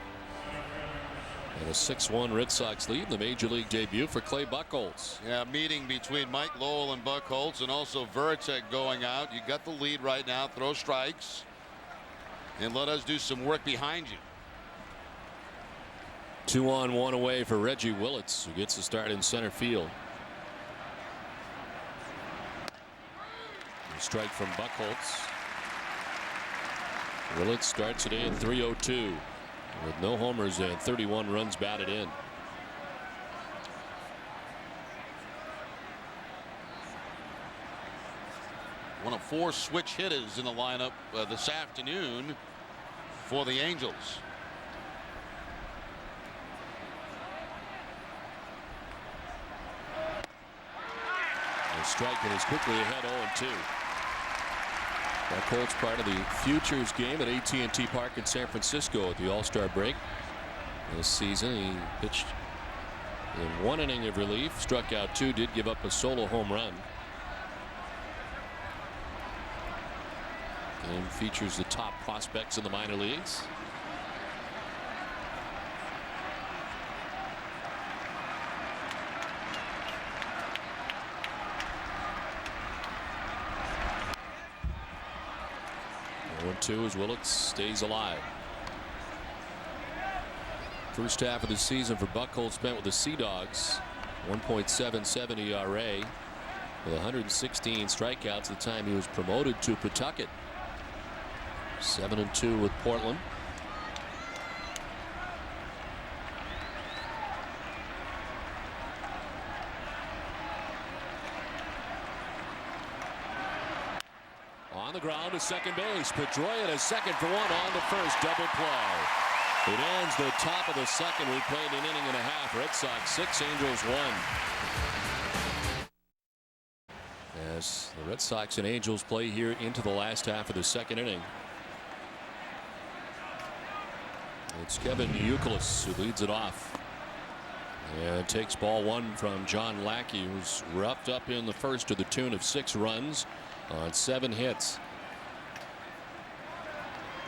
And a 6-1 Red Sox lead in the Major League debut for Clay Buchholz. Yeah, meeting between Mike Lowell and Buchholz, and also Veritek going out. You got the lead right now. Throw strikes and let us do some work behind you. 2 on, 1 away for Reggie Willits, who gets the start in center field. A strike from Buchholz. Willits starts today at 302 with no homers and 31 runs batted in. One of 4 switch hitters in the lineup this afternoon for the Angels. A strike and is quickly ahead 0-2. Buchholz part of the Futures game at AT&T Park in San Francisco at the All-Star break. This season he pitched in 1 inning of relief, struck out 2, did give up a solo home run. Game features the top prospects in the minor leagues. Two as Willits stays alive. First half of the season for Buchholz spent with the Sea Dogs. 1.77 ERA with 116 strikeouts at the time he was promoted to Pawtucket. 7-2 with Portland. On the ground to second base. Pedroia to second for 1, on to first. Double play. It ends the top of the second. We played an inning and a half. Red Sox 6, Angels 1. As the Red Sox and Angels play here into the last half of the second inning. It's Kevin Youkilis who leads it off. And takes ball 1 from John Lackey, who's roughed up in the first to the tune of 6 runs on 7 hits.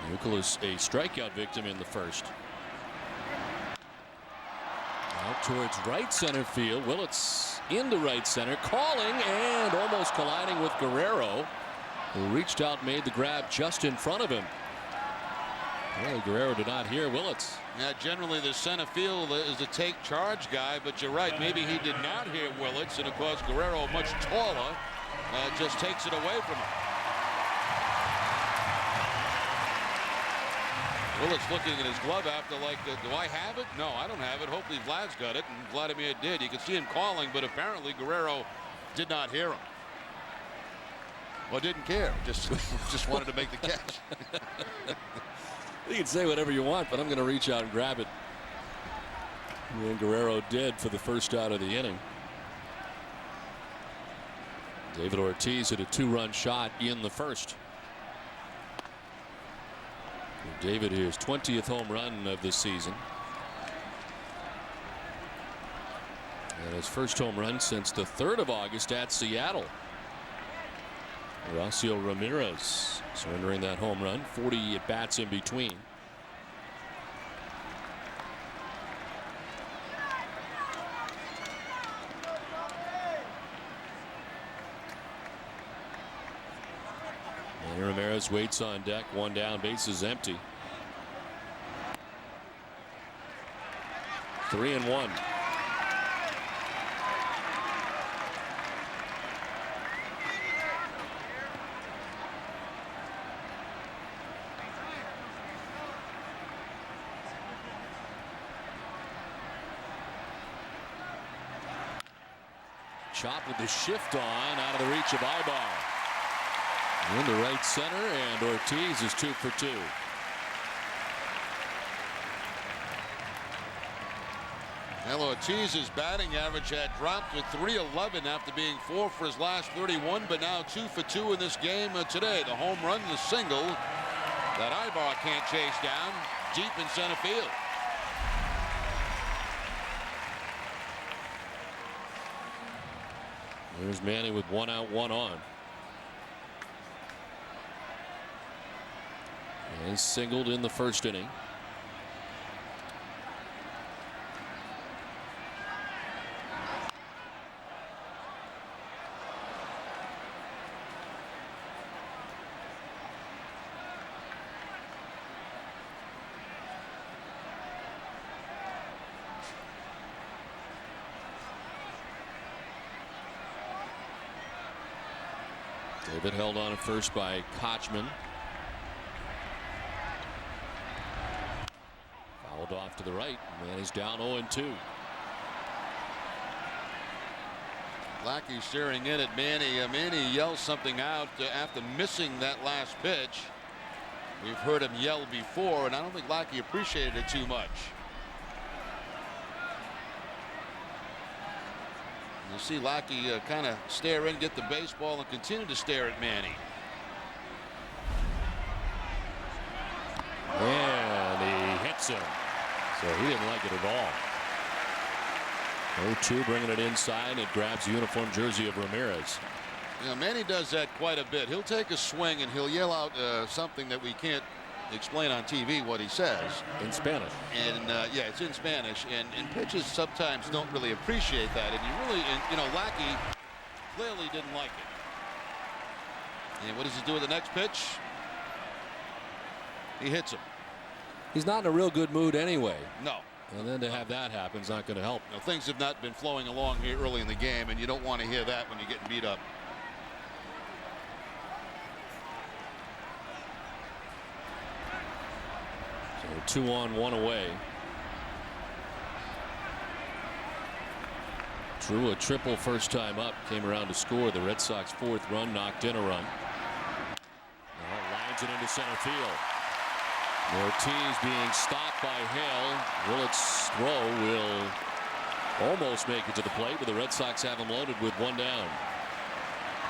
Youkilis a strikeout victim in the first. Out towards right center field. Willits into right center, calling and almost colliding with Guerrero, who reached out, made the grab just in front of him. Well, Guerrero did not hear Willits. Yeah, generally the center field is the take charge guy, but you're right, maybe he did not hear Willits, and of course Guerrero, much taller, just takes it away from him. Willits looking at his glove after, like, do I have it? No, I don't have it. Hopefully Vlad's got it, and Vladimir did. You can see him calling, but apparently Guerrero did not hear him. Or didn't care. Just wanted to make the catch. You can say whatever you want, but I'm going to reach out and grab it. And Guerrero did for the first out of the inning. David Ortiz hit a 2-run shot in the first. David, his 20th home run of this season. And his first home run since the 3rd of August at Seattle. Horacio Ramirez surrendering that home run. 40 at bats in between. And Ramirez waits on deck. 1 down, bases empty. 3-1. Chop with the shift on, out of the reach of Ibar. In the right center, and Ortiz is 2 for 2. Well, Ortiz's batting average had dropped to .311 after being 4 for his last 31, but now 2 for 2 in this game today. The home run, the single that Ibar can't chase down, deep in center field. There's Manny with 1 out, 1 on. And singled in the first inning. David held on at first by Kochman. Fouled off to the right. Man is down 0-2. Lackey staring in at Manny. Manny yells something out after missing that last pitch. We've heard him yell before, and I don't think Lackey appreciated it too much. You see Lackey kind of stare in, get the baseball, and continue to stare at Manny. And he hits him. So he didn't like it at all. 0-2, bringing it inside. It grabs the uniform jersey of Ramirez. You know, Manny does that quite a bit. He'll take a swing and he'll yell out something that we can't explain on TV what he says. In Spanish. And yeah, it's in Spanish. And pitchers sometimes don't really appreciate that. And you know, Lackey clearly didn't like it. And what does he do with the next pitch? He hits him. He's not in a real good mood anyway. No. And then to have that happen is not going to help. You know, things have not been flowing along here early in the game, and you don't want to hear that when you're getting beat up. So 2 on, 1 away. Drew a triple first time up, came around to score. The Red Sox 4th run, knocked in a run. Now lines it into center field. Ortiz being stopped by Hale. Willett's throw will almost make it to the plate, but the Red Sox have him loaded with 1 down.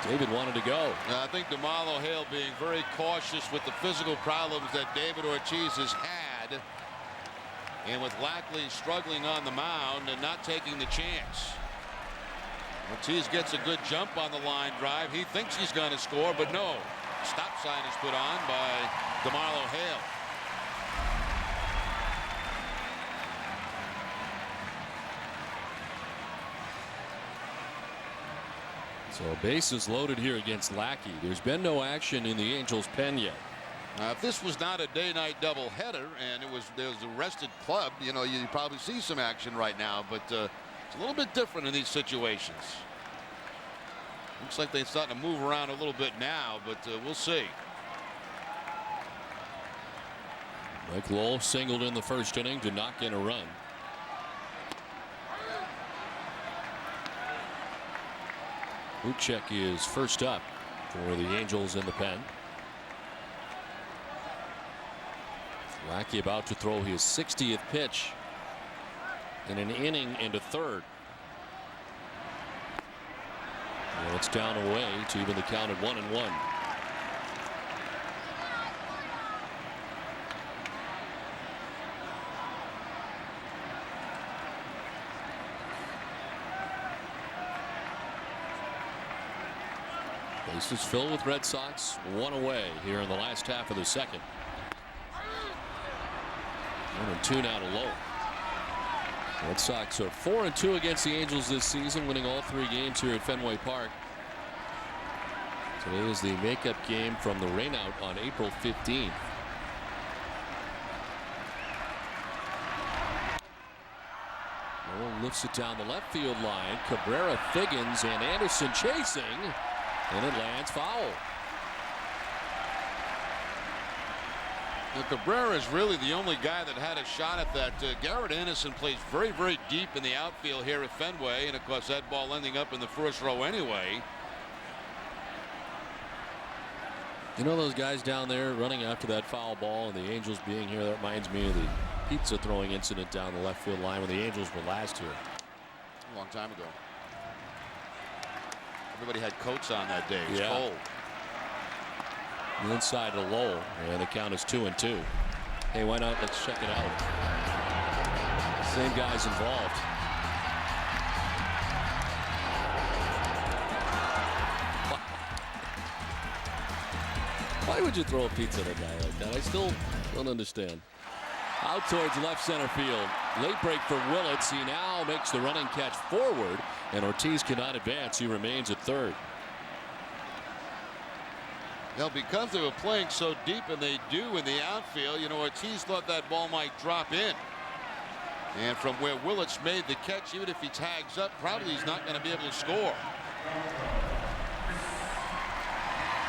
David wanted to go. I think DeMarlo Hale being very cautious with the physical problems that David Ortiz has had, and with Lackley struggling on the mound and not taking the chance. Ortiz gets a good jump on the line drive. He thinks he's going to score, but no. Stop sign is put on by DeMarlo Hale. So bases loaded here against Lackey. There's been no action in the Angels pen yet. If this was not a day-night doubleheader and there was a rested club, you know, you probably see some action right now, but it's a little bit different in these situations. Looks like they're starting to move around a little bit now, but we'll see. Mike Lowell singled in the first inning to knock in a run. Buchek is first up for the Angels in the pen. Lackey about to throw his 60th pitch in an inning into third. And it's down away to even the count at 1-1. Bases filled with Red Sox, one away here in the last half of the second. 1-2 now to Lowe. Red Sox are 4-2 against the Angels this season, winning all 3 games here at Fenway Park. Today is the makeup game from the rainout on April 15th. Lowe lifts it down the left field line. Cabrera, Figgins, and Anderson chasing, and it lands foul. Cabrera is really the only guy that had a shot at that. Garrett Anderson plays very, very deep in the outfield here at Fenway, and of course that ball ending up in the first row anyway. You know those guys down there running after that foul ball and the Angels being here, that reminds me of the pizza throwing incident down the left field line when the Angels were last here. A long time ago. Everybody had coats on that day. It was Yeah. cold. The inside to Lowell, and the count is 2-2. Hey, why not? Let's check it out. Same guys involved. Why would you throw a pizza at a guy like that? I still don't understand. Out towards left center field. Late break for Willits. He now makes the running catch forward, and Ortiz cannot advance. He remains at third. Now, because they were playing so deep, and they do in the outfield, you know, Ortiz thought that ball might drop in. And from where Willits made the catch, even if he tags up, probably he's not going to be able to score.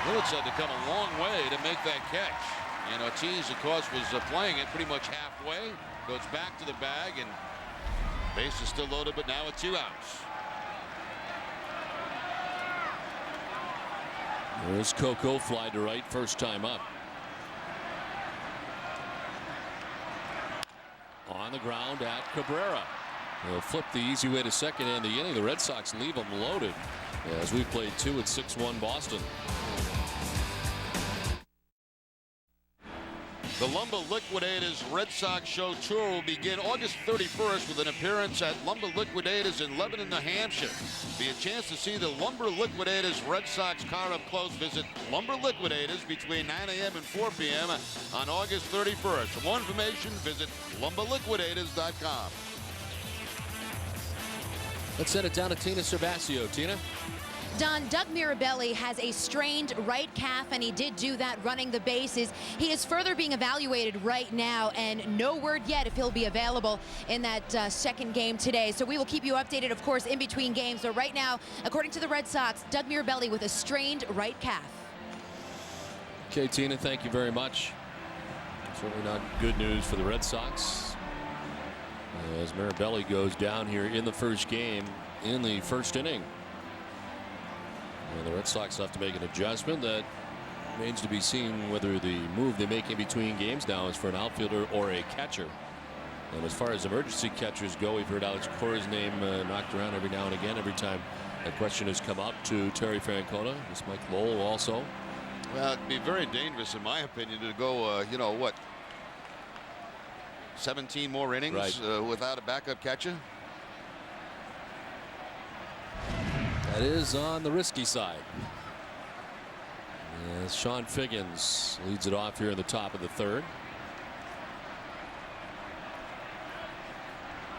Willits had to come a long way to make that catch. And Ortiz, of course, was playing it pretty much halfway. Goes back to the bag, and base is still loaded, but now with 2 outs. There's Coco, fly to right, first time up. On the ground at Cabrera. They'll flip the easy way to second and the inning. The Red Sox leave them loaded as we played 2 at 6-1 Boston. The Lumber Liquidators Red Sox show tour will begin August 31st with an appearance at Lumber Liquidators in Lebanon, New Hampshire. Be a chance to see the Lumber Liquidators Red Sox car up close. Visit Lumber Liquidators between 9 a.m. and 4 p.m. on August 31st. For more information, visit lumberliquidators.com. Let's send it down to Tina Cervasio. Tina? Don, Doug Mirabelli has a strained right calf, and he did do that running the bases. He is further being evaluated right now, and no word yet if he'll be available in that second game today. So we will keep you updated, of course, in between games. So right now, according to the Red Sox, Doug Mirabelli with a strained right calf. Okay, Tina, thank you very much. Certainly not good news for the Red Sox, as Mirabelli goes down here in the first game in the first inning. And the Red Sox have to make an adjustment. That remains to be seen whether the move they make in between games now is for an outfielder or a catcher. And as far as emergency catchers go, we've heard Alex Cora's name knocked around every now and again, every time a question has come up to Terry Francona. This Mike Lowell also. Well, it'd be very dangerous, in my opinion, to go, you know, what, 17 more innings without a backup catcher? That is on the risky side. As Sean Figgins leads it off here in the top of the third.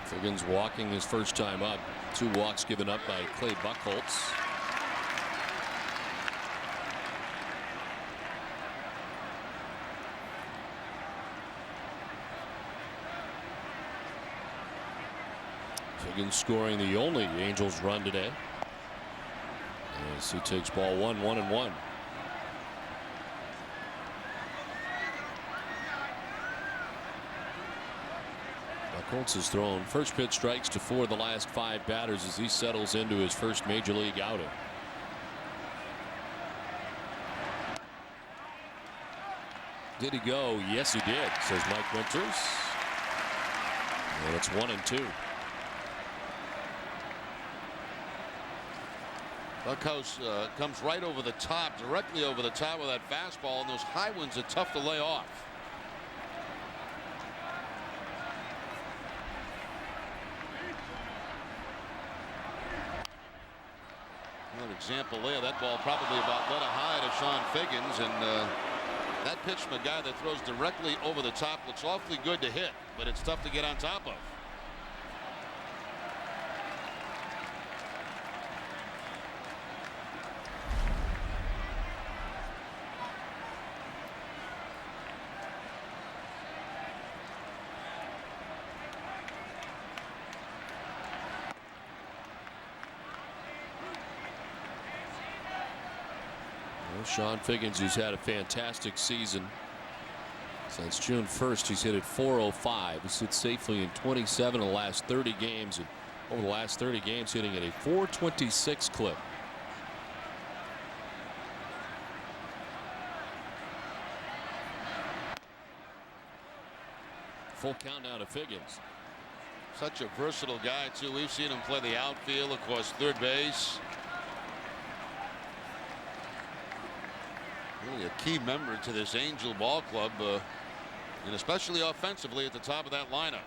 Figgins walking his first time up. 2 walks given up by Clay Buchholz. Figgins scoring the only Angels run today. As he takes ball 1-1-1. Buchholz has thrown first pitch strikes to 4 of the last 5 batters as he settles into his first major league outing. Did he go? Yes, he did, says Mike Winters. And it's 1-2. Buckhouse comes right over the top, directly over the top with that fastball, and those high ones are tough to lay off. Another example there. That ball probably about let a high to Sean Figgins, and that pitch from a guy that throws directly over the top looks awfully good to hit, but it's tough to get on top of. Sean Figgins, who's had a fantastic season. Since June 1st, he's hit at .405. He's hit safely in 27 of the last 30 games. And over the last 30 games, hitting at a .426 clip. Full count now to Figgins. Such a versatile guy, too. We've seen him play the outfield, of course, third base. Really a key member to this Angel ball club, and especially offensively at the top of that lineup.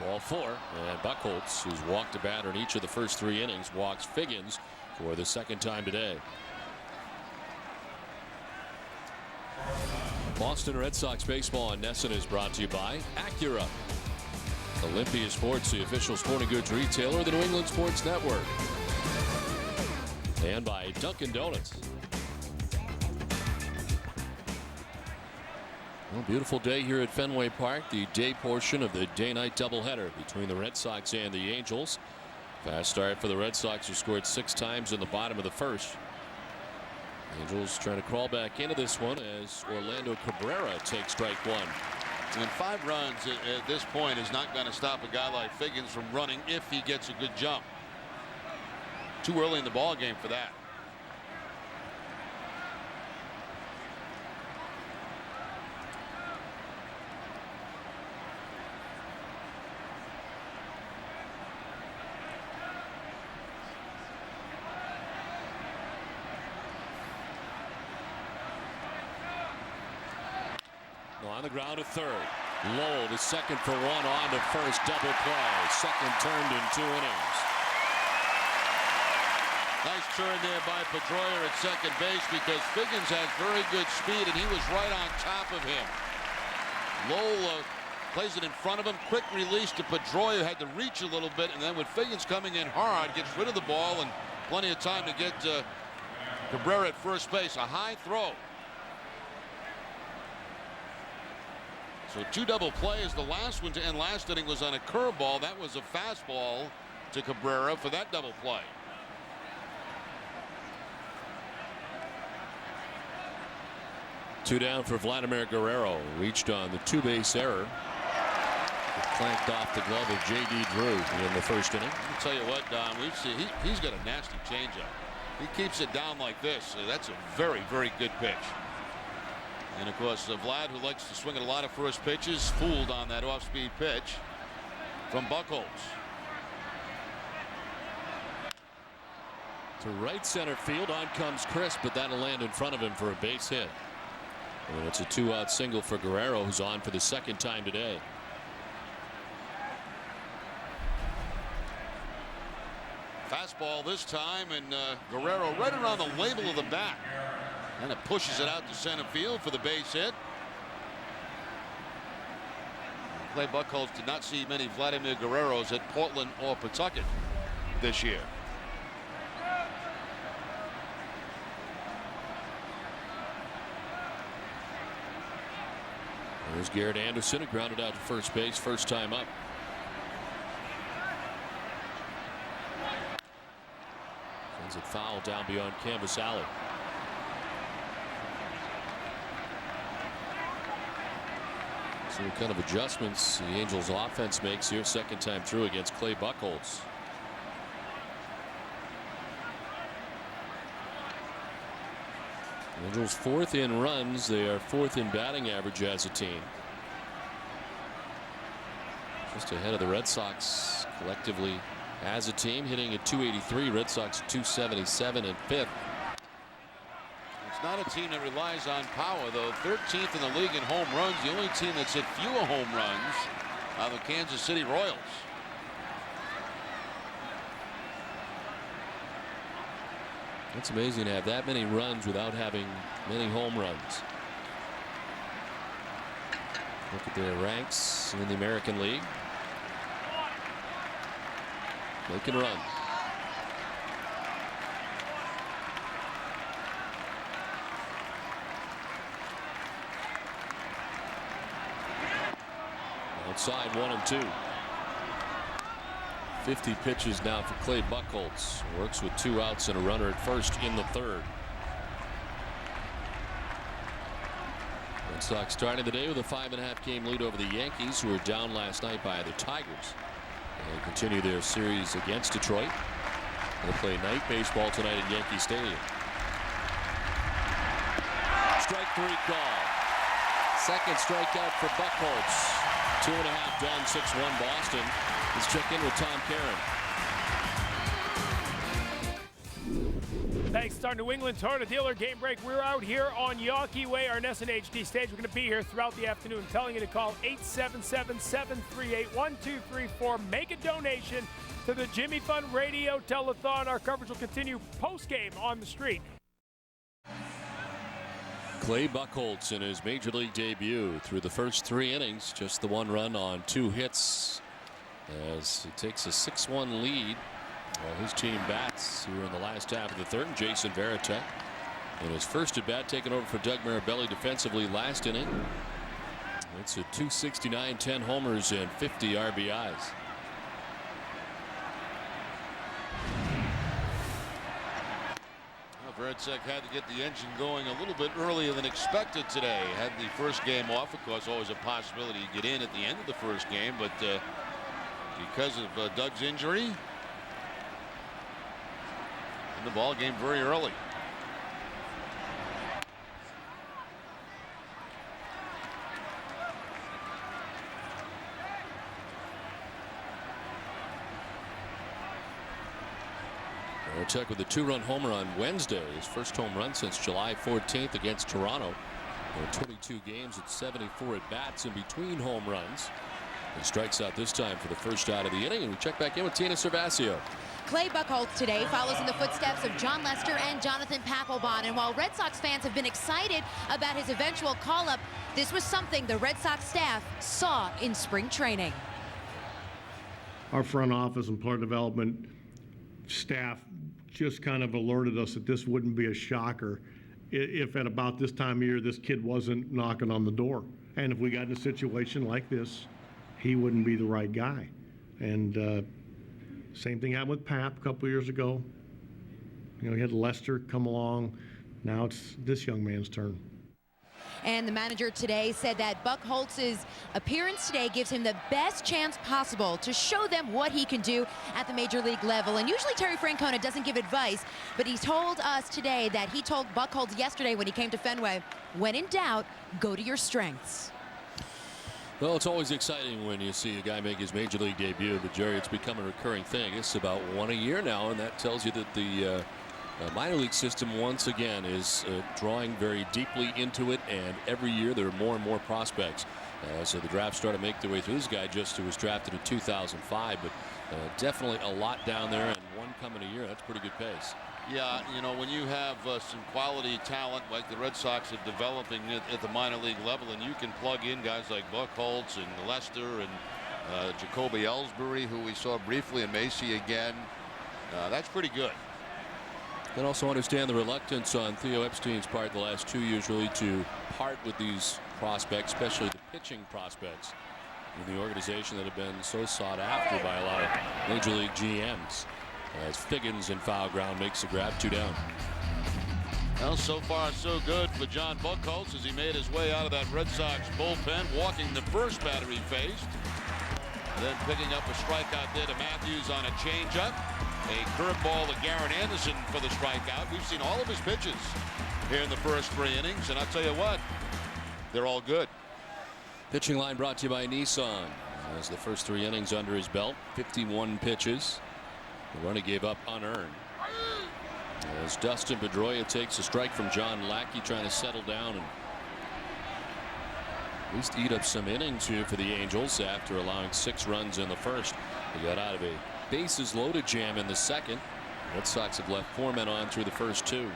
Ball 4, and Buchholz, who's walked a batter in each of the first 3 innings, walks Figgins for the second time today. Boston Red Sox baseball on NESN is brought to you by Acura, Olympia Sports, the official sporting goods retailer of the New England Sports Network, and by Dunkin' Donuts. Well, beautiful day here at Fenway Park, the day portion of the day-night doubleheader between the Red Sox and the Angels. Fast start for the Red Sox, who scored 6 times in the bottom of the first. Angels trying to crawl back into this one as Orlando Cabrera takes strike 1. And 5 runs at this point is not going to stop a guy like Figgins from running if he gets a good jump. Too early in the ball game for that. On the ground to third. Lowell to second for 1, on to first, double play. Second turned in 2 innings. Nice turn there by Pedroia at second base, because Figgins has very good speed and he was right on top of him. Lowell plays it in front of him. Quick release to Pedroia, had to reach a little bit, and then with Figgins coming in hard, gets rid of the ball and plenty of time to get Cabrera at first base. A high throw. So 2 double plays. The last one to end last inning was on a curveball. That was a fastball to Cabrera for that double play. Two down for Vladimir Guerrero. Reached on the 2-base error. Clanked off the glove of J.D. Drew in the first inning. I'll tell you what, Don, we've seen he's got a nasty changeup. He keeps it down like this. That's a very, very good pitch. And of course, Vlad, who likes to swing at a lot of first pitches, fooled on that off-speed pitch from Buchholz. To right center field, on comes Chris, but that'll land in front of him for a base hit. And it's a 2-out single for Guerrero, who's on for the second time today. Fastball this time, and Guerrero right around the label of the bat. And it pushes it out to center field for the base hit. Clay Buchholz did not see many Vladimir Guerreros at Portland or Pawtucket this year. There's Garrett Anderson, who grounded out to first base, first time up. Sends it foul down beyond Canvas Alley. See what kind of adjustments the Angels offense makes here, second time through against Clay Buchholz. Angels 4th in runs. They are 4th in batting average as a team. Just ahead of the Red Sox collectively as a team, hitting at .283. Red Sox 277 in 5th. It's not a team that relies on power, though. 13th in the league in home runs. The only team that's hit fewer home runs are the Kansas City Royals. It's amazing to have that many runs without having many home runs. Look at their ranks in the American League. They can run. Outside 1-2. 50 pitches now for Clay Buchholz. Works with 2 outs and a runner at first in the 3rd. Red Sox starting the day with a 5.5 game lead over the Yankees, who were down last night by the Tigers. They continue their series against Detroit. They'll play night baseball tonight at Yankee Stadium. Strike 3 call. Second strikeout for Buchholz. 2.5 done, 6-1 Boston. Let's check in with Tom Caron. Thanks to our New England Toyota dealer game break. We're out here on Yawkey Way, our NESN HD stage. We're going to be here throughout the afternoon, telling you to call 877-738-1234. Make a donation to the Jimmy Fund Radio Telethon. Our coverage will continue post-game on the street. Clay Buchholz in his major league debut through the first 3 innings, just the 1 run on 2 hits, as he takes a 6-1 lead while his team bats here in the last half of the 3rd. Jason Varitek in his first at bat, taking over for Doug Mirabelli defensively last inning. It's a .269, 10 homers and 50 RBIs. Varitek had to get the engine going a little bit earlier than expected today. Had the first game off. Of course, always a possibility to get in at the end of the first game, but because of Doug's injury, in the ball game very early. Varitek with a 2-run homer on Wednesday, his first home run since July 14th against Toronto. 22 games at 74 at bats in between home runs. He strikes out this time for the first out of the inning, and we check back in with Tina Cervasio. Clay Buchholz today follows in the footsteps of John Lester and Jonathan Papelbon. And while Red Sox fans have been excited about his eventual call-up, this was something the Red Sox staff saw in spring training. Our front office and player development staff just kind of alerted us that this wouldn't be a shocker if at about this time of year this kid wasn't knocking on the door. And if we got in a situation like this, he wouldn't be the right guy. And same thing happened with Pap a couple years ago. You know, he had Lester come along. Now it's this young man's turn. And the manager today said that Buchholz's appearance today gives him the best chance possible to show them what he can do at the major league level. And usually Terry Francona doesn't give advice, but he told us today that he told Buchholz yesterday when he came to Fenway, when in doubt, go to your strengths. Well, it's always exciting when you see a guy make his major league debut, but Jerry, it's become a recurring thing. It's about 1 a year now, and that tells you that the minor league system once again is drawing very deeply into it, and every year there are more and more prospects. So the draft started to make their way through. This guy just was drafted in 2005, but definitely a lot down there, and 1 coming a year. That's pretty good pace. Yeah, you know, when you have some quality talent like the Red Sox are developing at the minor league level, and you can plug in guys like Buchholz and Lester and Jacoby Ellsbury, who we saw briefly, and Macy again, that's pretty good. And also understand the reluctance on Theo Epstein's part the last 2 years really to part with these prospects, especially the pitching prospects in the organization that have been so sought after by a lot of major league GMs. As Figgins in foul ground makes the grab, 2 down. Well, so far so good for John Buchholz as he made his way out of that Red Sox bullpen, walking the first batter he faced. Then picking up a strikeout there to Matthews on a changeup. A curveball to Garrett Anderson for the strikeout. We've seen all of his pitches here in the first 3 innings, and I'll tell you what, they're all good. Pitching line brought to you by Nissan. As the first 3 innings under his belt, 51 pitches. The run he gave up unearned. As Dustin Pedroia takes a strike from John Lackey, trying to settle down and at least eat up some innings here for the Angels after allowing 6 runs in the first. They got out of a bases loaded jam in the second. The Red Sox have left 4 men on through the first 2.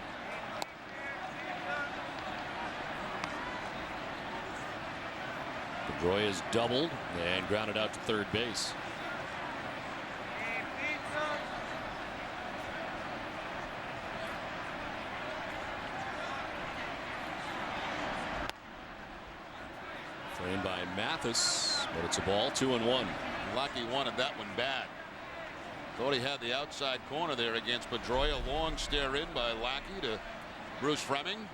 Pedroia's doubled and grounded out to third base. Framed by Mathis, but it's a ball, 2-1. Lackey wanted that one bad. Thought he had the outside corner there against Pedroia. Long stare in by Lackey to Bruce Fleming.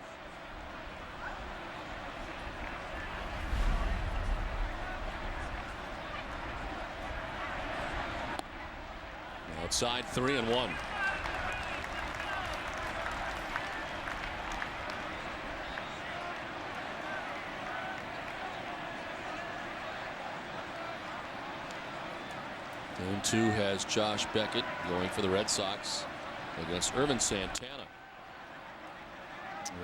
Outside, 3-1. Game 2 has Josh Beckett going for the Red Sox against Ervin Santana.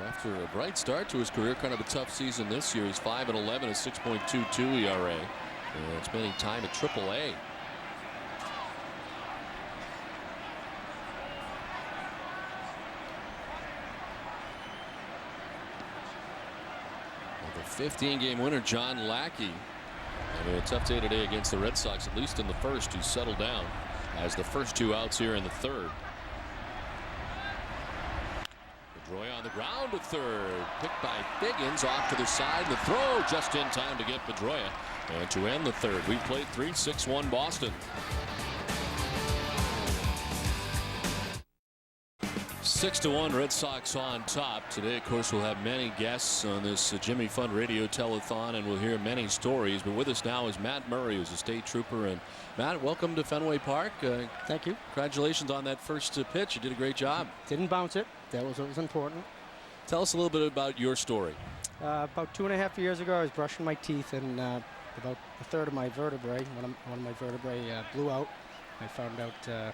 After a bright start to his career, kind of a tough season this year. He's 5-11, a 6.22 ERA. And spending time at AAA. The 15-game winner, John Lackey. A tough day today against the Red Sox, at least in the first, who settled down as the first 2 outs here in the third. Pedroia on the ground to third, picked by Biggins off to the side. The throw just in time to get Pedroia, and to end the third. We played 3-6-1 Boston. 6-1 Red Sox on top. Today, of course, we'll have many guests on this Jimmy Fund Radio Telethon, and we'll hear many stories. But with us now is Matt Murray, who's a state trooper. And Matt, welcome to Fenway Park. Thank you. Congratulations on that first pitch. You did a great job. Didn't bounce it. That was what was important. Tell us a little bit about your story. About 2.5 years ago, I was brushing my teeth, and about a third of my vertebrae, one of my vertebrae, blew out. I found out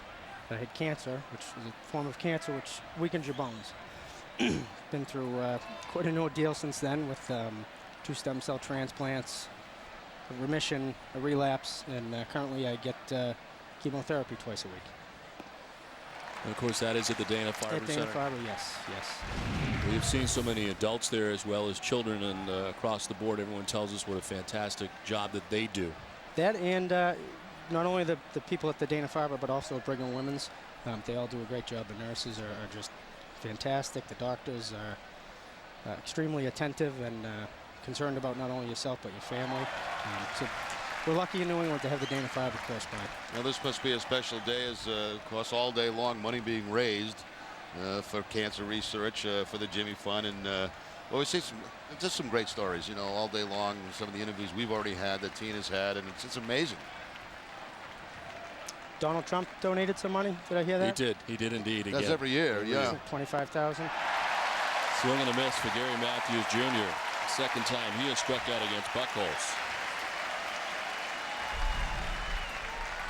I had cancer, which is a form of cancer which weakens your bones. Been through quite an ordeal since then with 2 stem cell transplants, a remission, a relapse, and currently I get chemotherapy twice a week. And of course, that is at the Dana-Farber Center. Dana-Farber, yes. We've seen so many adults there as well as children, and across the board, everyone tells us what a fantastic job that they do. That and not only the people at the Dana-Farber, but also at Brigham Women's. They all do a great job. The nurses are just fantastic. The doctors are extremely attentive and concerned about not only yourself but your family. So we're lucky in New England to have the Dana-Farber close by. Well, this must be a special day, as of course all day long money being raised for cancer research for the Jimmy Fund, and well, we see some great stories, you know, all day long. Some of the interviews we've already had, that Tina's had, and it's amazing. Donald Trump donated some money. Did I hear that? He did indeed. That's every year, yeah. 25,000. Swing and a miss for Gary Matthews Jr. Second time he has struck out against Buchholz.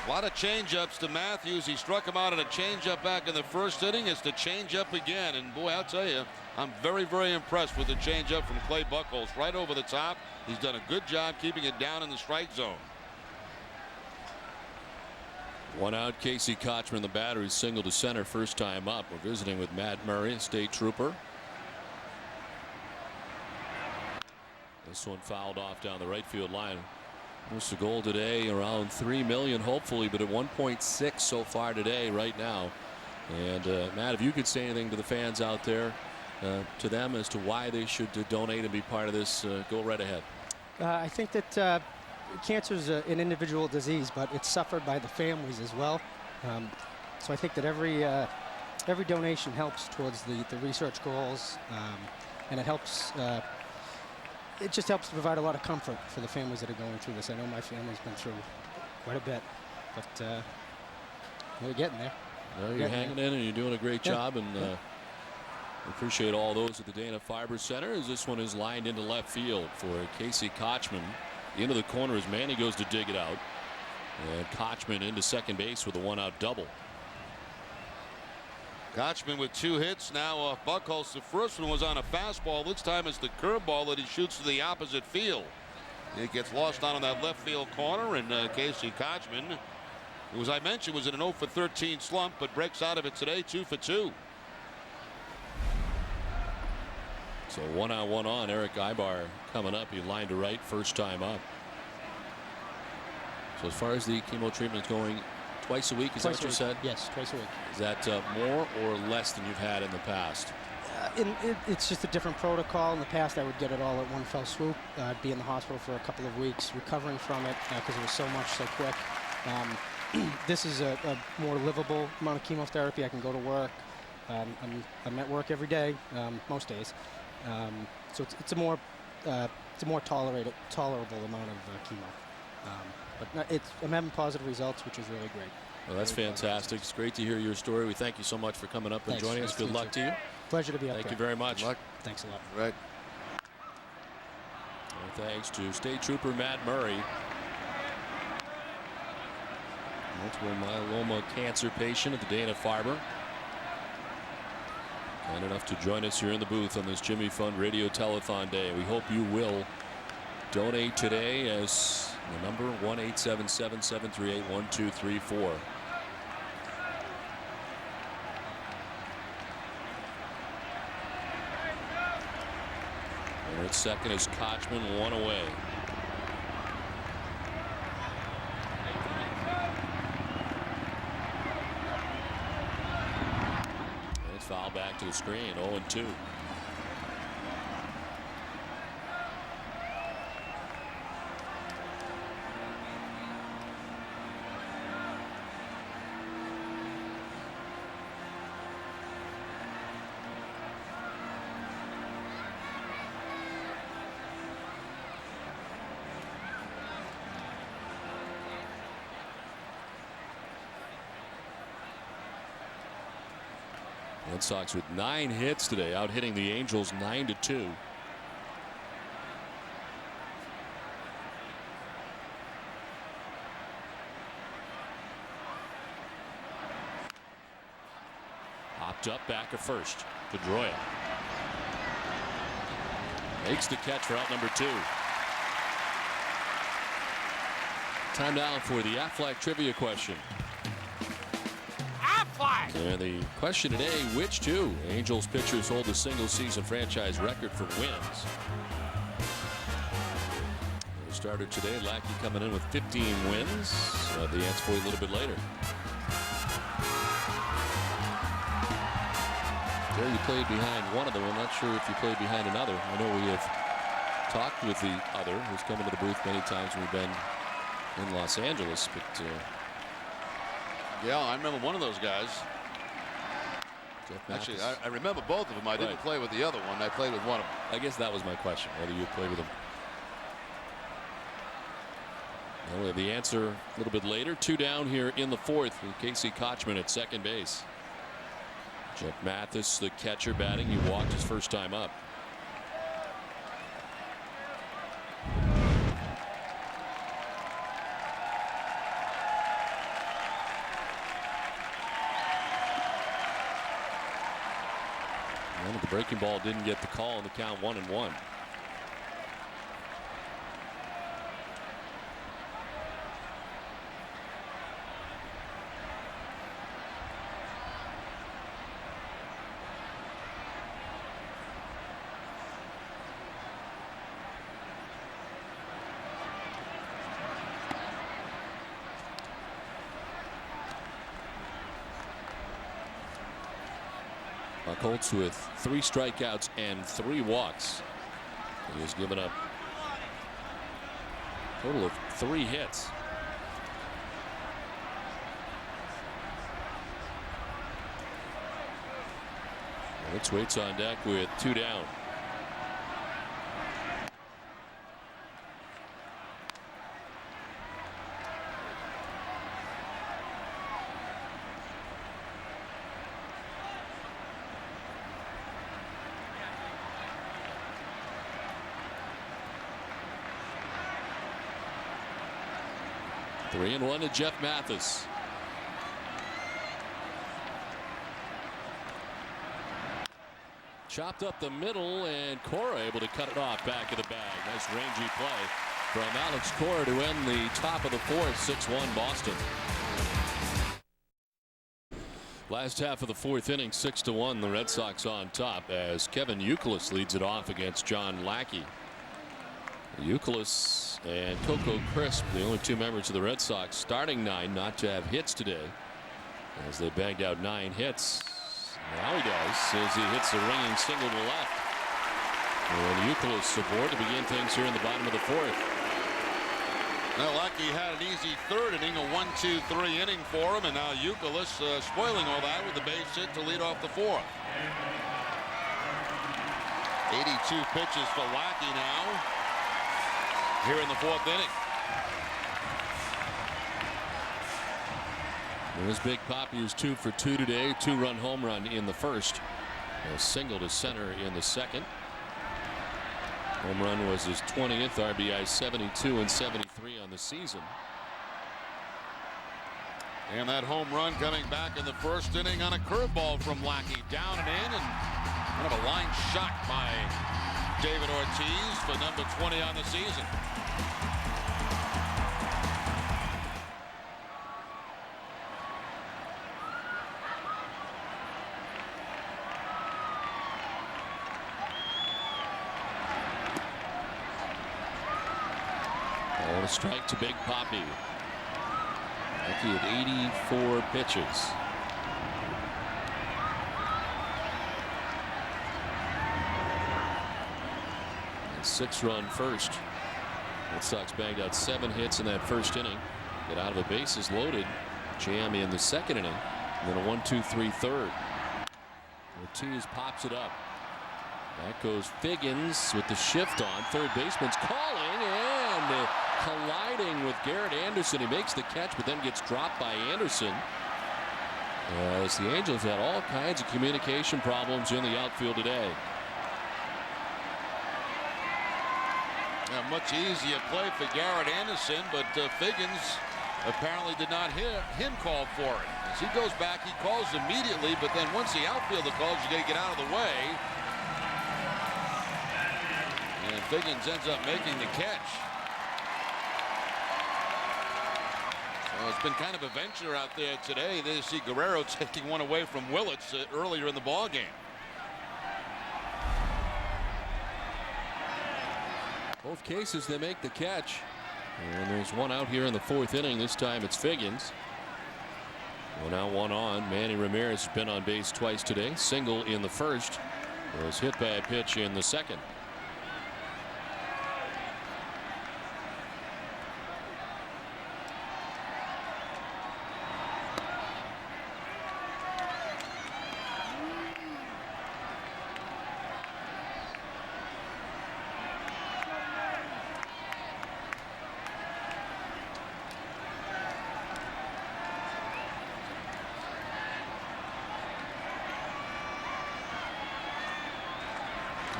A lot of change-ups to Matthews. He struck him out on a change-up back in the first inning. It's the change-up again, and boy, I'll tell you, I'm very, very impressed with the change-up from Clay Buchholz. Right over the top. He's done a good job keeping it down in the strike zone. 1 out, Casey Kochman, the batter, who singled to center first time up. We're visiting with Matt Murray, a state trooper. This one fouled off down the right field line. What's the goal today? Around $3 million, hopefully, but at 1.6 so far today, right now. And Matt, if you could say anything to the fans out there, to them as to why they should donate and be part of this, go right ahead. I think that cancer is an individual disease, but it's suffered by the families as well. So I think that every donation helps towards the research goals, and it helps. It just helps to provide a lot of comfort for the families that are going through this. I know my family's been through quite a bit, but we're getting there. Well, you're hanging in and you're doing a great job, and we appreciate all those at the Dana Fiber Center as this one is lined into left field for Casey Kochman. Into the corner as Manny goes to dig it out. And Kochman into second base with a one-out double. Kochman with 2 hits now off Buchholz. The first one was on a fastball. This time it's the curveball that he shoots to the opposite field. It gets lost on that left field corner, and Casey Kochman, who, as I mentioned, was in an 0 for 13 slump, but breaks out of it today, 2 for 2. So 1 out, 1 on. Eric Ibar coming up. He lined to right first time up. So as far as the chemo treatment is going, twice a week, is that what you said? Yes, twice a week. Is that more or less than you've had in the past? It's just a different protocol. In the past, I would get it all at one fell swoop. I'd be in the hospital for a couple of weeks recovering from it because it was so much so quick. This is a more livable amount of chemotherapy. I can go to work. I'm at work every day, most days. So it's a more tolerable amount of chemo. But I'm having positive results, which is really great. Well, that's fantastic. It's great to hear your story. We thank you so much for coming up and joining us. Good luck to you. Pleasure to be up Thank there. you very much. Good luck. Thanks a lot. Right. And thanks to State Trooper Matt Murray, multiple myeloma cancer patient at the Dana-Farber. Kind enough to join us here in the booth on this Jimmy Fund Radio Telethon Day. We hope you will donate today as the number 1-877-738-1234. And at second is Kochman, 1 away. And it's foul back to the screen, 0-2. Red Sox with 9 hits today, out hitting the Angels 9-2. Hopped up back at first. Pedroia makes the catch for out number 2. Time now for the Aflac trivia question. And the question today, which 2 Angels pitchers hold the single season franchise record for wins? The starter today, Lackey coming in with 15 wins. The answer for you a little bit later. There you played behind one of them. I'm not sure if you played behind another. I know we have talked with the other who's come into the booth many times when we've been in Los Angeles, but Yeah, I remember one of those guys. Actually, I remember both of them. I didn't play with the other one. I played with one of them. I guess that was my question, whether you played with them. Well, we'll have the answer a little bit later. 2 down here in the 4th with Casey Kochman at second base. Jeff Mathis, the catcher, batting. He walked his first time up. Well, the breaking ball didn't get the call on the count, 1-1. Colts with 3 strikeouts and 3 walks. He has given up a total of 3 hits. Let's waits on deck with 2 down. 3-1 to Jeff Mathis. Chopped up the middle, and Cora able to cut it off back of the bag. Nice rangy play from Alex Cora to end the top of the fourth. 6-1 Boston. Last half of the fourth inning, 6-1, the Red Sox on top as Kevin Youkilis leads it off against John Lackey. Youkilis and Coco Crisp, the only two members of the Red Sox starting nine not to have hits today, as they bagged out 9 hits. Now he does as he hits a ringing single to left. And Youkilis aboard to begin things here in the bottom of the fourth. Now Lackey had an easy third inning, a 1-2-3 inning for him, and now Youkilis spoiling all that with a base hit to lead off the fourth. 82 pitches for Lackey now here in the fourth inning. There's Big Papi, who's 2 for 2 today. 2-run home run in the first. A single to center in the second. Home run was his 20th, RBI 72 and 73 on the season. And that home run coming back in the first inning on a curveball from Lackey. Down and in, and kind of a line shot by David Ortiz for number 20 on the season. A strike to Big Papi. Lackey at 84 pitches. And 6-run first. Red Sox bagged out 7 hits in that first inning. Get out of the bases loaded. Jam in the second inning. And then a 1-2-3 third. Ortiz pops it up. Back goes Figgins with the shift on. Third baseman's calling and colliding with Garrett Anderson. He makes the catch but then gets dropped by Anderson. As the Angels had all kinds of communication problems in the outfield today. A much easier play for Garrett Anderson, but Figgins apparently did not hear him call for it. As he goes back, he calls immediately, but then once the outfielder calls, you got to get out of the way. And Figgins ends up making the catch. So it's been kind of a venture out there today. There you see Guerrero taking one away from Willits earlier in the ball game. Both cases they make the catch. And there's one out here in the fourth inning. This time it's Figgins. Well, now one on. Manny Ramirez has been on base twice today. Single in the first. Was hit by a pitch in the second.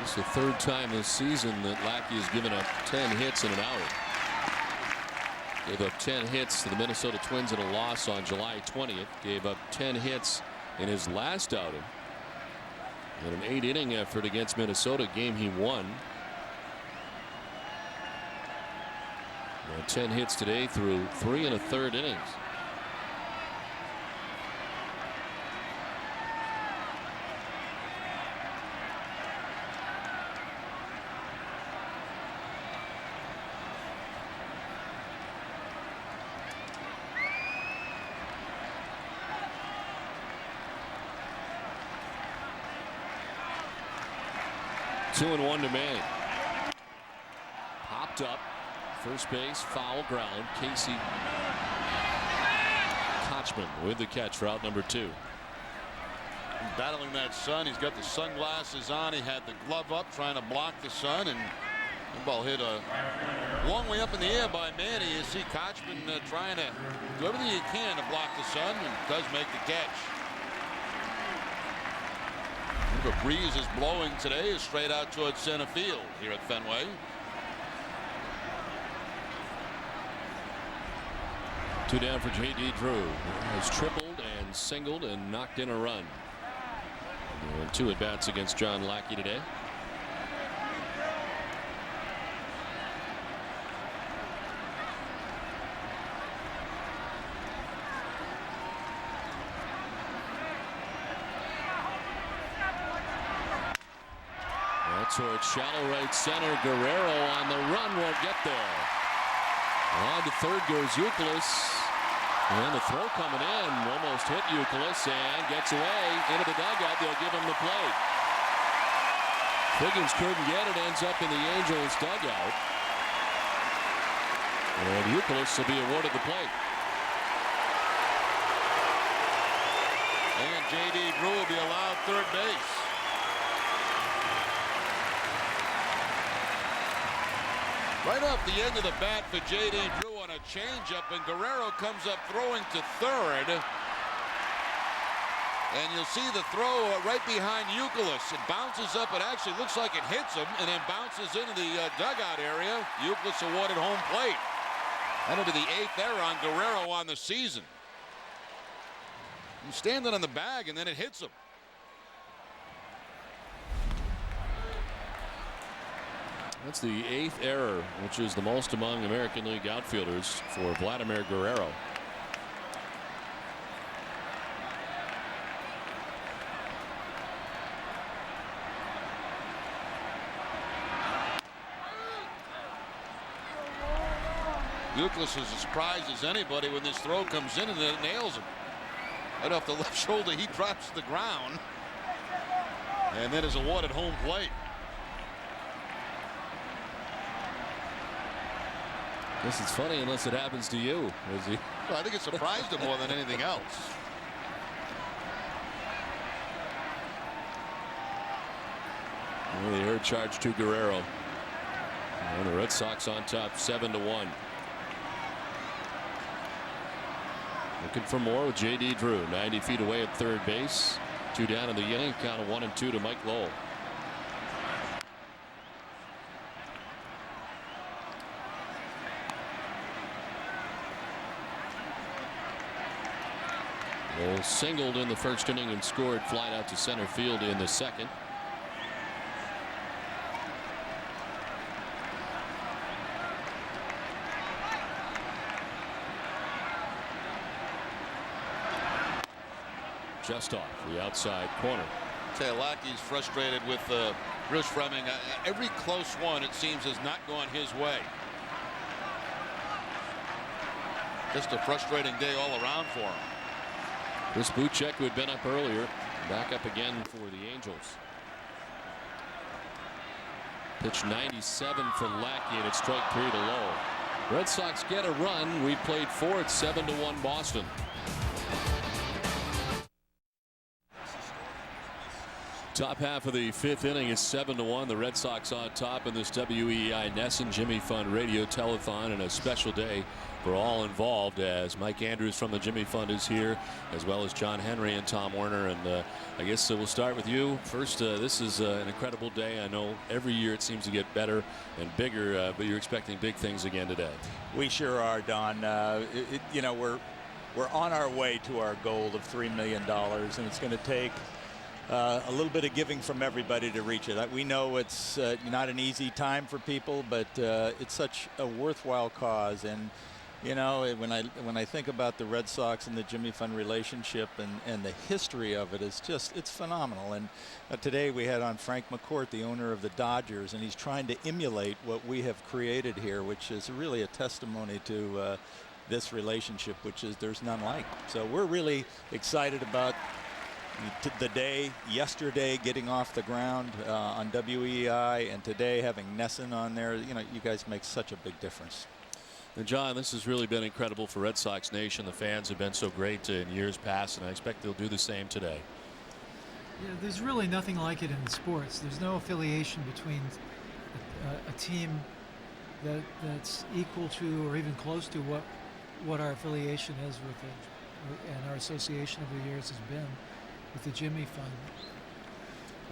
It's the third time this season that Lackey has given up 10 hits and an out. Gave up 10 hits to the Minnesota Twins in a loss on July 20th. Gave up 10 hits in his last outing. In an 8-inning effort against Minnesota, game he won. And 10 hits today through 3 1/3 innings. Two and one to Manning. Popped up. First base, foul ground. Casey Kochman with the catch for out number 2. Battling that sun. He's got the sunglasses on. He had the glove up trying to block the sun, and the ball hit a long way up in the air by Manny. You see Kochman trying to do everything he can to block the sun, and does make the catch. The breeze is blowing today, is straight out towards center field here at Fenway. Two down for J.D. Drew. Has tripled and singled and knocked in a run. And 2 at-bats against John Lackey today. Towards shallow right center. Guerrero on the run, won't get there. On to third goes Youkilis. And the throw coming in, almost hit Youkilis and gets away into the dugout. They'll give him the plate. Figgins couldn't get it, ends up in the Angels dugout. And Youkilis will be awarded the plate. And J.D. Drew will be allowed third base. Right off the end of the bat for J.D. Drew on a changeup, and Guerrero comes up throwing to third. And you'll see the throw right behind Youkilis. It bounces up. It actually looks like it hits him and then bounces into the dugout area. Youkilis awarded home plate. That'll be the 8th error on Guerrero on the season. He's standing on the bag and then it hits him. That's the 8th error, which is the most among American League outfielders for Vladimir Guerrero. Youkilis is as surprised as anybody when this throw comes in and then it nails him. Right off the left shoulder, he drops to the ground and then is awarded home plate. This is funny unless it happens to you. Well, I think it surprised him more than anything else. Well, the earth charge to Guerrero. And the Red Sox on top 7-1. Looking for more with J.D. Drew. 90 feet away at third base. 2 down in the inning. Count of 1-2 to Mike Lowell. Lowell singled in the first inning and scored flying out to center field in the second. Just off the outside corner. Lackey's frustrated with Bruce Fleming. Every close one, it seems, has not gone his way. Just a frustrating day all around for him. Chris Buchek, who had been up earlier, back up again for the Angels. Pitch 97 for Lackey, and it's strike 3 to Lowell. Red Sox get a run. We played 4 at 7-1 Boston. Top half of the 5th inning is 7-1. The Red Sox on top in this WEEI NESN Jimmy Fund Radio Telethon, and a special day for all involved as Mike Andrews from the Jimmy Fund is here, as well as John Henry and Tom Werner. And I guess we'll start with you first. This is an incredible day. I know every year it seems to get better and bigger, but you're expecting big things again today. We sure are, Don. You know, we're on our way to our goal of $3 million, and it's going to take a little bit of giving from everybody to reach it. We know it's not an easy time for people, but it's such a worthwhile cause. And you know, when I think about the Red Sox and the Jimmy Fund relationship and the history of it, it's phenomenal. And today we had on Frank McCourt, the owner of the Dodgers, and he's trying to emulate what we have created here, which is really a testimony to this relationship, which is there's none like. So we're really excited about the day yesterday getting off the ground on WEEI, and today having NESN on there. You know, you guys make such a big difference. And John, this has really been incredible for Red Sox Nation. The fans have been so great in years past, and I expect they'll do the same today. Yeah, there's really nothing like it in sports. There's no affiliation between a team that's equal to or even close to what our affiliation is with it, and our association over the years has been with the Jimmy Fund.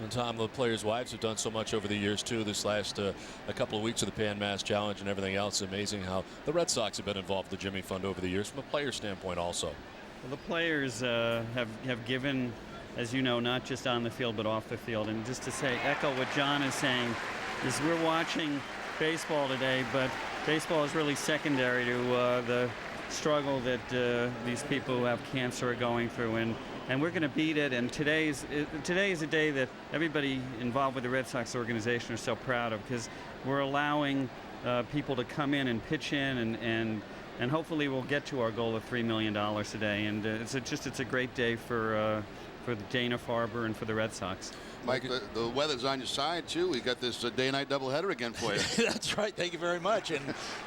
And Tom, the players' wives have done so much over the years too. This last a couple of weeks of the Pan Mass Challenge and everything else. Amazing how the Red Sox have been involved with the Jimmy Fund over the years from a player standpoint also. Well, the players have given, as you know, not just on the field but off the field. And just to say, echo what John is saying, is we're watching baseball today, but baseball is really secondary to the struggle that these people who have cancer are going through. And we're going to beat it. And today is a day that everybody involved with the Red Sox organization are so proud of, because we're allowing people to come in and pitch in, and hopefully we'll get to our goal of $3 million today. And it's a great day for Dana-Farber and for the Red Sox. Mike, the weather's on your side, too. We got this day-night doubleheader again for you. That's right. Thank you very much. And,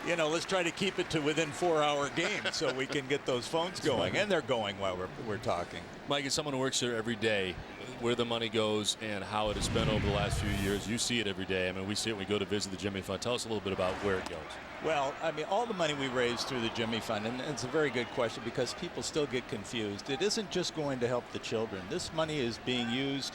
you know, let's try to keep it to within 4-hour games so we can get those phones going. And they're going while we're talking. Mike, as someone who works here every day, where the money goes and how it has been over the last few years, you see it every day. I mean, we see it when we go to visit the Jimmy Fund. Tell us a little bit about where it goes. Well, I mean, all the money we raise through the Jimmy Fund, and it's a very good question because people still get confused. It isn't just going to help the children. This money is being used.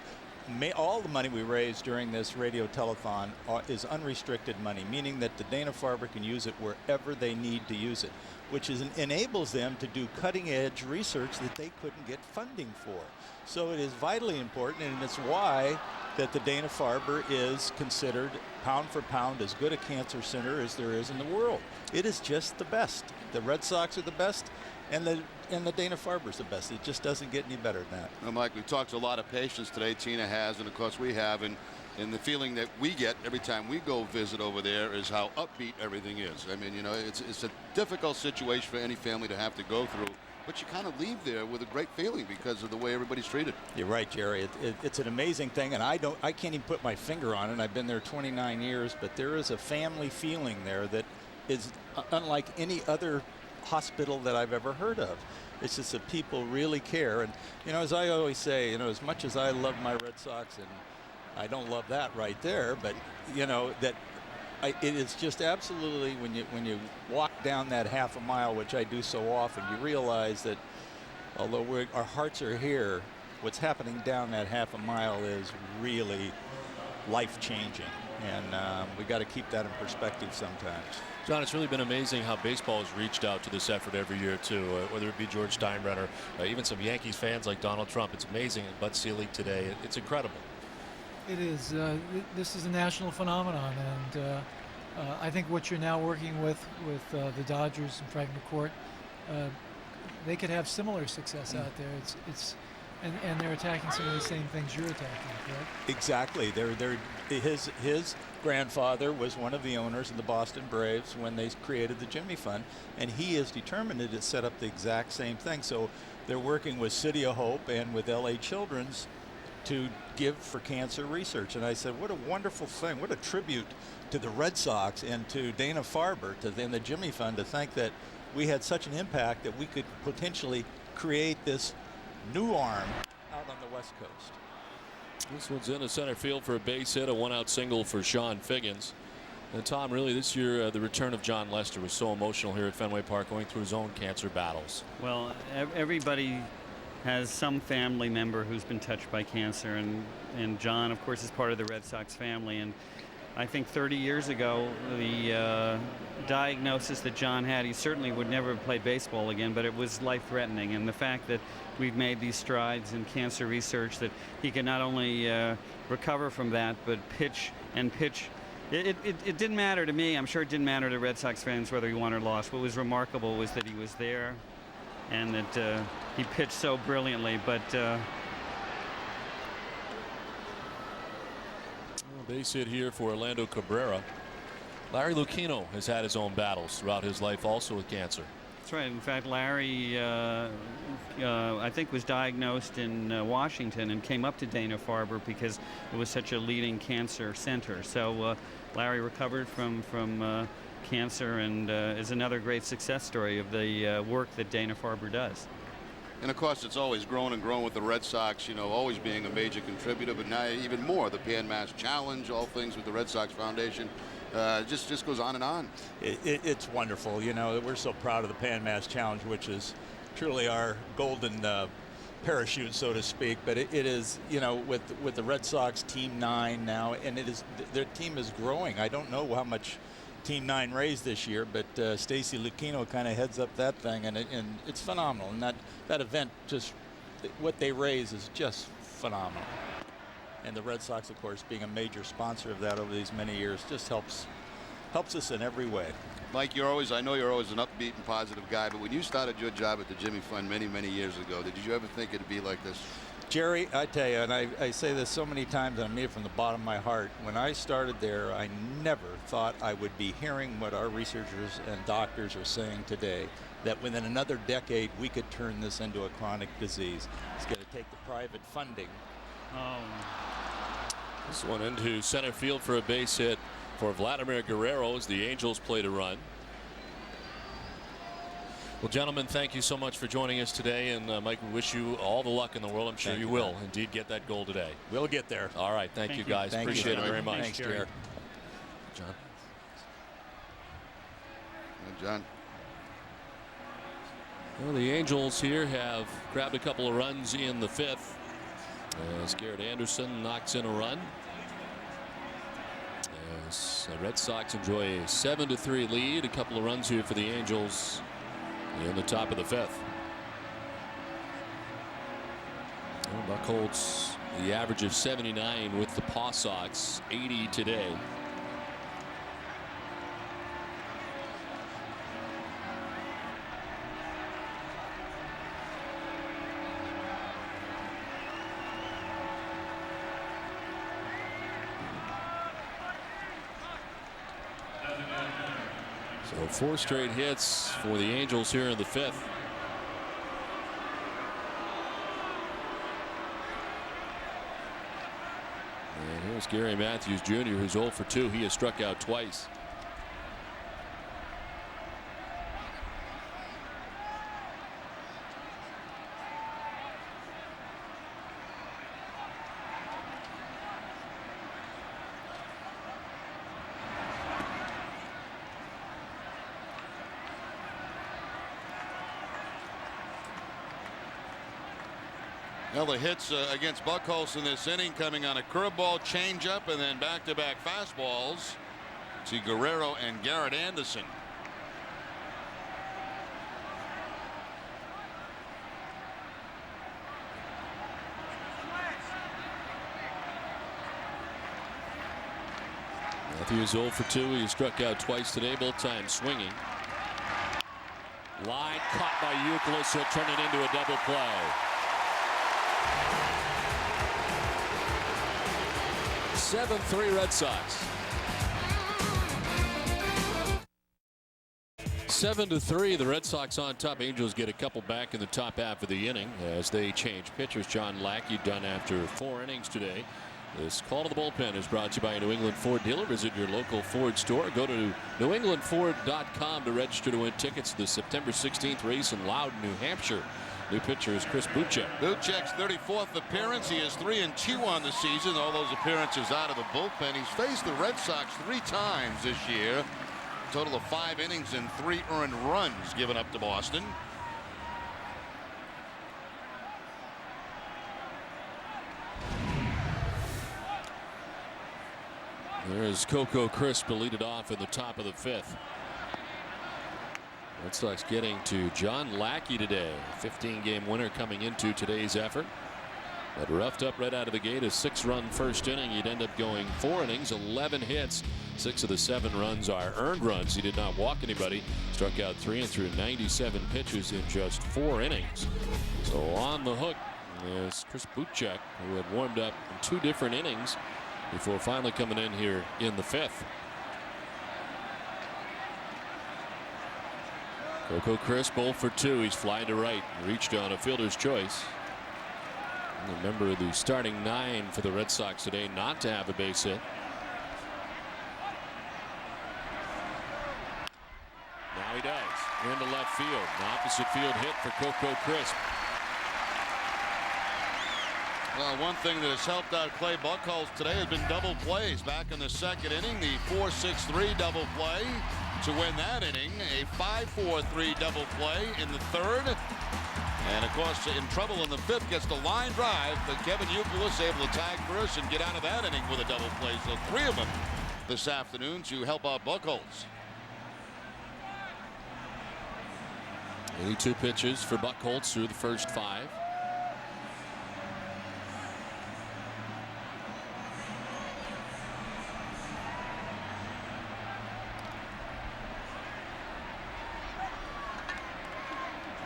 All the money we raise during this radio telethon is unrestricted money, meaning that the Dana-Farber can use it wherever they need to use it, which enables them to do cutting-edge research that they couldn't get funding for. So it is vitally important, and it's why that the Dana-Farber is considered pound for pound as good a cancer center as there is in the world. It is just the best. The Red Sox are the best, and the Dana-Farber's the best. It just doesn't get any better than that. Well, Mike, we've talked to a lot of patients today. Tina has, and of course we have, and the feeling that we get every time we go visit over there is how upbeat everything is. I mean, you know, it's a difficult situation for any family to have to go through, but you kind of leave there with a great feeling because of the way everybody's treated. You're right, Jerry. It's an amazing thing, and I can't even put my finger on it. I've been there 29 years, but there is a family feeling there that is unlike any other hospital that I've ever heard of. It's just that people really care. And, you know, as I always say, you know, as much as I love my Red Sox, and I don't love that right there, but, you know, that it is just absolutely, when you walk down that half a mile, which I do so often, you realize that although our hearts are here, what's happening down that half a mile is really life-changing. And we got to keep that in perspective sometimes. John, it's really been amazing how baseball has reached out to this effort every year, too, whether it be George Steinbrenner, even some Yankees fans like Donald Trump. It's amazing. Bud Selig today. It's incredible. It is. This is a national phenomenon, and I think what you're now working with the Dodgers and Frank McCourt, they could have similar success out there. And they're attacking some of the same things you're attacking, correct? Exactly. His grandfather was one of the owners of the Boston Braves when they created the Jimmy Fund, and he is determined to set up the exact same thing. So they're working with City of Hope and with LA Children's to give for cancer research. And I said, what a wonderful thing. What a tribute to the Red Sox and to Dana-Farber and the Jimmy Fund to think that we had such an impact that we could potentially create this new arm out on the West Coast. This one's in the center field for a base hit, a one-out single for Sean Figgins. And Tom, really this year the return of John Lester was so emotional here at Fenway Park, going through his own cancer battles. Well, everybody has some family member who's been touched by cancer, and John, of course, is part of the Red Sox family. And I think 30 years ago, the diagnosis that John had, he certainly would never have played baseball again, but it was life-threatening. And the fact that we've made these strides in cancer research, that he can not only recover from that, but pitch. It didn't matter to me. I'm sure it didn't matter to Red Sox fans whether he won or lost. What was remarkable was that he was there and that he pitched so brilliantly. But base hit here for Orlando Cabrera. Larry Lucchino has had his own battles throughout his life, also with cancer. That's right. In fact, Larry, I think, was diagnosed in Washington and came up to Dana-Farber because it was such a leading cancer center. So Larry recovered from cancer and is another great success story of the work that Dana-Farber does. And of course, it's always grown and grown with the Red Sox, you know, always being a major contributor, but now even more, the Pan Mass Challenge, all things with the Red Sox Foundation, just goes on and on. It's wonderful. You know, we're so proud of the Pan Mass Challenge, which is truly our golden parachute, so to speak, but it is, with the Red Sox Team 9 now, and their team is growing. I don't know how much Team 9 raised this year, but Stacy Lucchino kind of heads up that thing, and it's phenomenal. And that event, just what they raise is just phenomenal. And the Red Sox, of course, being a major sponsor of that over these many years, just helps us in every way. Mike, I know you're always an upbeat and positive guy, but when you started your job at the Jimmy Fund many, many years ago, did you ever think it'd be like this? Jerry, I tell you, and I say this so many times, and I mean it from the bottom of my heart, when I started there, I never thought I would be hearing what our researchers and doctors are saying today, that within another decade, we could turn this into a chronic disease. It's going to take the private funding. This one into center field for a base hit for Vladimir Guerrero as the Angels play to run. Well, gentlemen, thank you so much for joining us today. And Mike, we wish you all the luck in the world. I'm sure you will indeed get that goal today. We'll get there. All right. Thank you, guys. Appreciate it very much. Thanks, Jerry. John. John. Well, the Angels here have grabbed a couple of runs in the fifth as Garrett Anderson knocks in a run. As the Red Sox enjoy a 7-3 lead. A couple of runs here for the Angels in the top of the fifth. Well, Buchholz, the average of 79 with the Paw Sox, 80 today. So 4 straight hits for the Angels here in the fifth. And here's Gary Matthews Jr., who's 0 for 2. He has struck out twice. Well, the hits against Buchholz in this inning coming on a curveball, changeup, and then back-to-back fastballs to Guerrero and Garrett Anderson. Matthews 0 for 2. He struck out twice today, both times swinging. Line caught by Youkilis. He'll turn it into a double play. 7-3 Red Sox. 7-3, the Red Sox on top. Angels get a couple back in the top half of the inning as they change pitchers. John Lackey done after 4 innings today. This call to the bullpen is brought to you by a New England Ford dealer. Visit your local Ford store. Go to newenglandford.com to register to win tickets to the September 16th race in Loudon, New Hampshire. New pitcher is Chris Buchek. Buchek's 34th appearance. He is 3-2 on the season. All those appearances out of the bullpen. He's faced the Red Sox 3 times this year. Total of 5 innings and 3 earned runs given up to Boston. There's Coco Crisp to lead it off in the top of the fifth. Red Sox getting to John Lackey today. 15-game winner coming into today's effort. But roughed up right out of the gate. A 6-run first inning. He'd end up going 4 innings, 11 hits. 6 of the 7 runs are earned runs. He did not walk anybody. Struck out 3 and threw 97 pitches in just 4 innings. So on the hook is Chris Buchek, who had warmed up in 2 different innings before finally coming in here in the fifth. Coco Crisp 0 for 2. He's flying to right. Reached on a fielder's choice. And a member of the starting 9 for the Red Sox today not to have a base hit. Now he does. Into left field. An opposite field hit for Coco Crisp. Well, one thing that has helped out Clay Buchholz today has been double plays. Back in the second inning, the 4-6-3 double play to win that inning. A 5-4-3 double play in the third. And of course, in trouble in the 5th, gets the line drive, but Kevin Youkilis able to tag first and get out of that inning with a double play. So 3 of them this afternoon to help out Buchholz. 82 pitches for Buchholz through the first 5.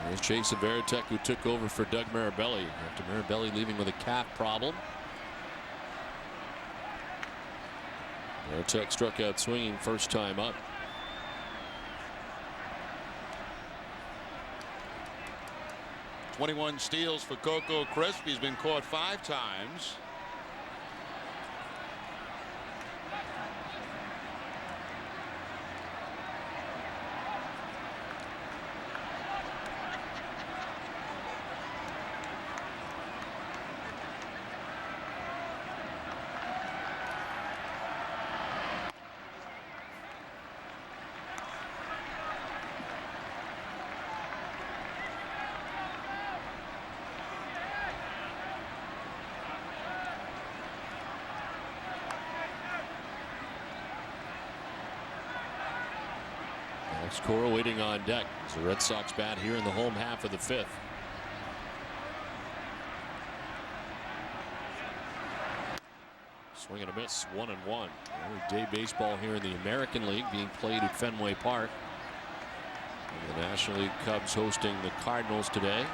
There's Jason Varitek, who took over for Doug Mirabelli after Mirabelli leaving with a calf problem. Varitek struck out swinging first time up. .21 steals for Coco Crisp. He's been caught 5 times. Alex Cora waiting on deck as the Red Sox bat here in the home half of the 5th. Swing and a miss, 1-1. Day baseball here in the American League being played at Fenway Park. And the National League Cubs hosting the Cardinals today.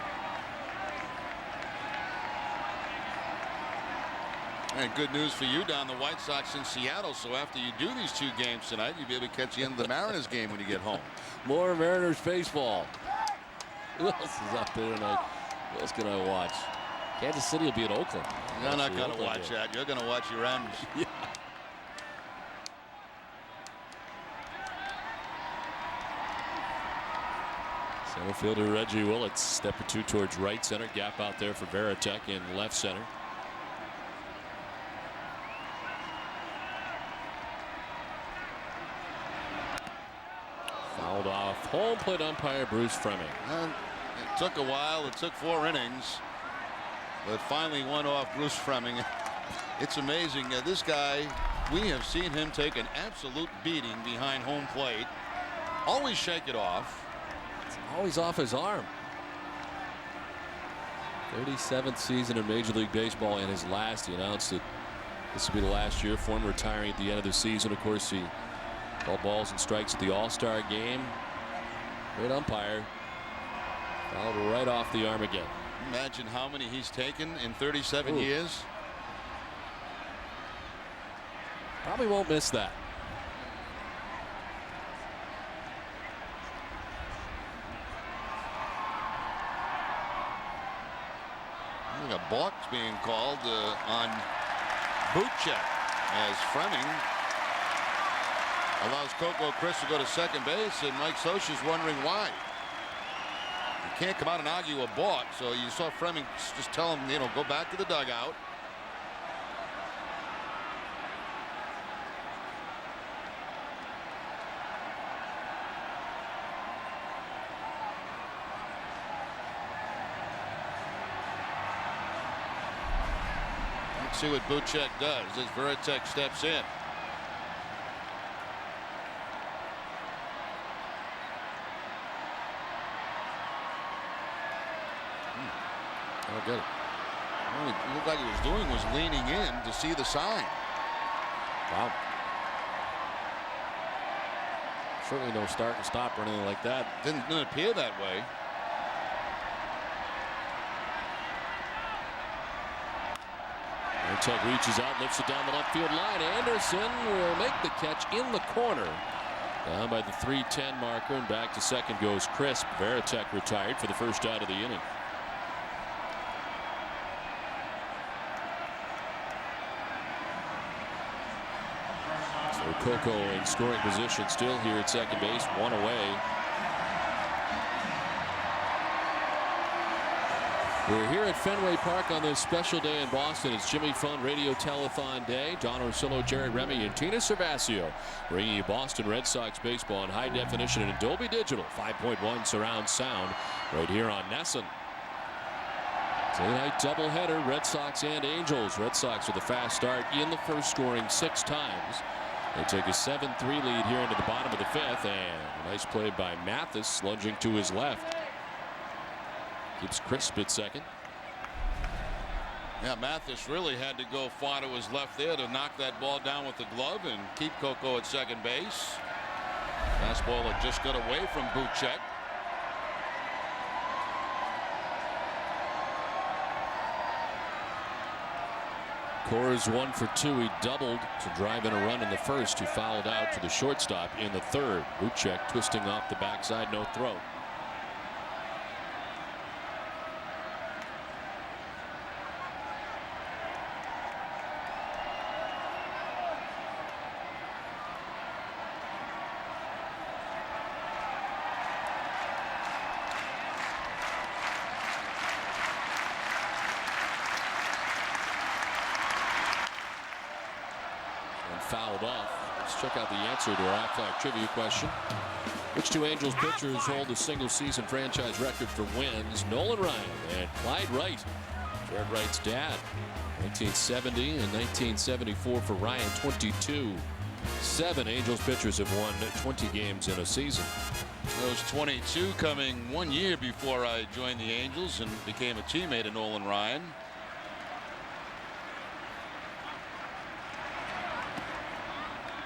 And good news for you, Don. The White Sox in Seattle. So after you do these 2 games tonight, you'll be able to catch the end of the Mariners game when you get home. More Mariners baseball. Who else is up there tonight? Who else can I watch? Kansas City will be at Oakland. You're not going to watch that. You're going to watch your M's. Yeah. Center fielder Reggie Willits, step or 2 towards right center. Gap out there for Varitek in left center. Fouled off. Home plate umpire Bruce Fleming. It took a while. It took 4 innings. But finally went off Bruce Fleming. It's amazing. This guy, we have seen him take an absolute beating behind home plate. Always shake it off. It's always off his arm. 37th season in Major League Baseball, and his last. He announced that this will be the last year for him, retiring at the end of the season. Of course, he called balls and strikes at the All-Star game. Great umpire. Fouled right off the arm again. Imagine how many he's taken in 37 years. Probably won't miss that. I think a balk's being called on Buchek as Fleming allows Coco Crisp to go to second base, and Mike Scioscia's wondering why. You can't come out and argue a balk, so you saw Fleming just tell him, go back to the dugout. Let's see what Buchek does as Varitek steps in. Oh, good. All it looked like he was doing was leaning in to see the sign. Wow. Certainly no start and stop or anything like that. Didn't appear that way. Varitek reaches out, lifts it down the left field line. Anderson will make the catch in the corner. Down by the 3:10 marker, and back to second goes Crisp. Varitek retired for the first out of the inning. So Coco in scoring position still here at second base, 1 away. We're here at Fenway Park on this special day in Boston. It's Jimmy Fund Radio Telethon Day. Don Orsillo, Jerry Remy, and Tina Cervasio bringing you Boston Red Sox baseball in high definition and in Dolby Digital 5.1 surround sound right here on NESN. Tonight doubleheader, Red Sox and Angels. Red Sox with a fast start in the first, scoring 6 times. They take a 7-3 lead here into the bottom of the 5th, and a nice play by Mathis, lunging to his left. Keeps Crisp at second. Yeah, Mathis really had to go far to his left there to knock that ball down with the glove and keep Coco at second base. Fastball that just got away from Buchek. Cora's 1 for 2. He doubled to drive in a run in the first. He fouled out to the shortstop in the third. Buchek twisting off the backside, no throw. Fouled off. Let's check out the answer to our Aflac trivia question. Which 2 Angels pitchers hold the single-season franchise record for wins? Nolan Ryan and Clyde Wright. Jared Wright's dad. 1970 and 1974 for Ryan. 22. 7 Angels pitchers have won 20 games in a season. Those 22 coming 1 year before I joined the Angels and became a teammate of Nolan Ryan.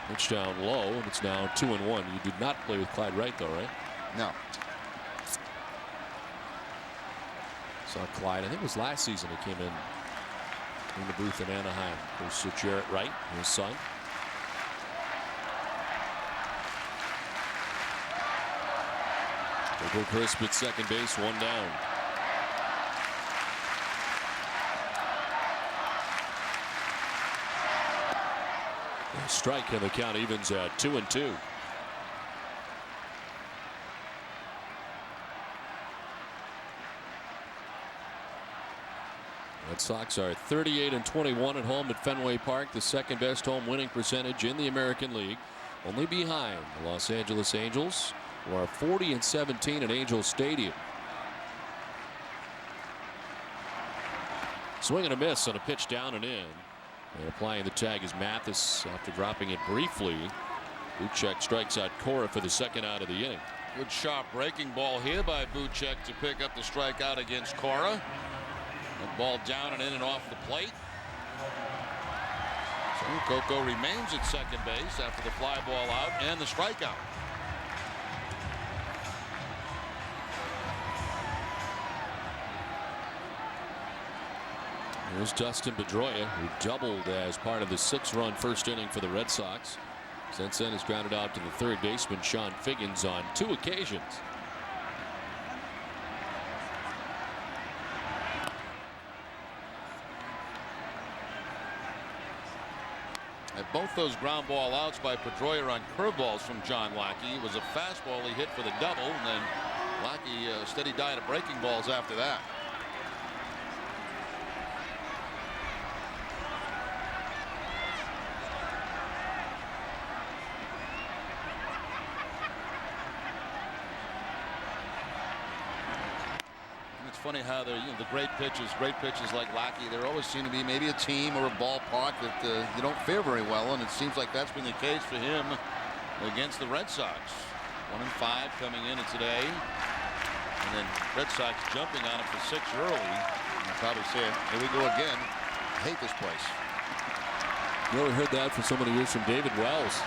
Pitch down low, and it's now 2-1. You did not play with Clyde Wright, though, right? No. Saw Clyde, I think it was last season he came in the booth in Anaheim. There's Jarrett Wright, his son. Coco Crisp at second base, 1 down. Strike, and the count evens at 2-2. Red Sox are 38-21 at home at Fenway Park, the second best home winning percentage in the American League, only behind the Los Angeles Angels, who are 40-17 at Angels Stadium. Swing and a miss on a pitch down and in. And applying the tag is Mathis after dropping it briefly. Buchek strikes out Cora for the second out of the inning. Good sharp breaking ball here by Buchek to pick up the strikeout against Cora. That ball down and in and off the plate. So Coco remains at second base after the fly ball out and the strikeout. Here's Dustin Pedroia, who doubled as part of the 6-run first inning for the Red Sox. Since then, has grounded out to the third baseman Sean Figgins on 2 occasions. And both those ground ball outs by Pedroia on curveballs from John Lackey. It was a fastball he hit for the double, and then Lackey steady diet of breaking balls after that. Funny how they're, the great pitchers like Lackey, there always seem to be maybe a team or a ballpark that you don't fare very well, and it seems like that's been the case for him against the Red Sox. 1-5 coming in today, and then Red Sox jumping on it for 6 early. You probably say, here we go again. I hate this place. You only heard that for so many years from David Wells,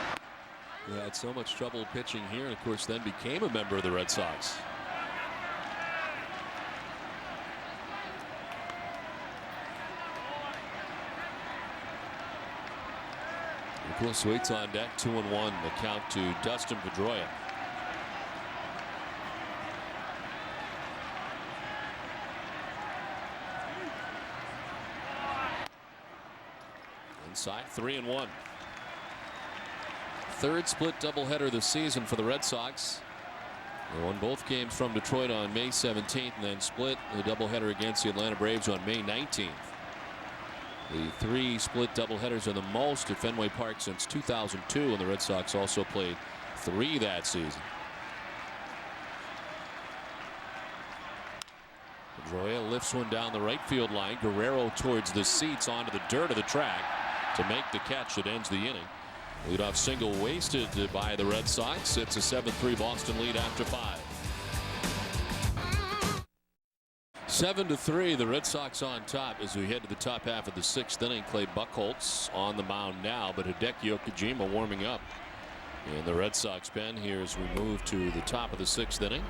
who had so much trouble pitching here, and of course then became a member of the Red Sox. Nicholas Waits on deck, 2-1. The count to Dustin Pedroia. Inside, 3-1. Third split doubleheader of the season for the Red Sox. They won both games from Detroit on May 17th and then split the doubleheader against the Atlanta Braves on May 19th. The 3 split doubleheaders are the most at Fenway Park since 2002, and the Red Sox also played 3 that season. Pedroia lifts one down the right field line. Guerrero towards the seats onto the dirt of the track to make the catch that ends the inning. Leadoff single wasted by the Red Sox. It's a 7-3 Boston lead after 5. 7-3, the Red Sox on top as we head to the top half of the 6th inning. Clay Buchholz on the mound now, but Hideki Okajima warming up in the Red Sox pen here as we move to the top of the 6th inning.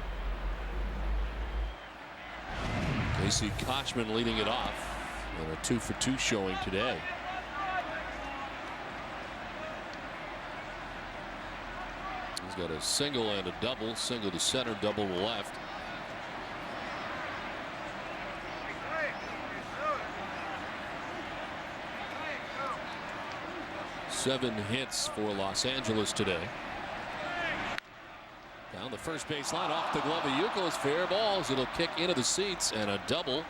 Casey Kochman leading it off, and a 2-for-2 showing today. He's got a single and a double. Single to center, double to left. Seven hits for Los Angeles today. Down the first base line, off the glove of Youkilis. Fair balls. It'll kick into the seats, and a double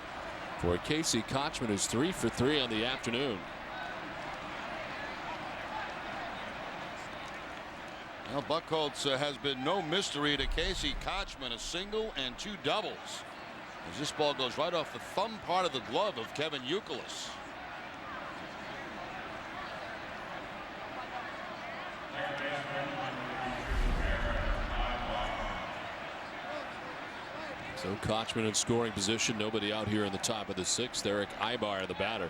for Casey Kochman, who's 3 for 3 on the afternoon. Well, Buchholz has been no mystery to Casey Kochman. A single and 2 doubles. As this ball goes right off the thumb part of the glove of Kevin Youkilis. So Kochman in scoring position. Nobody out here in the top of the 6th. Eric Ibar, the batter.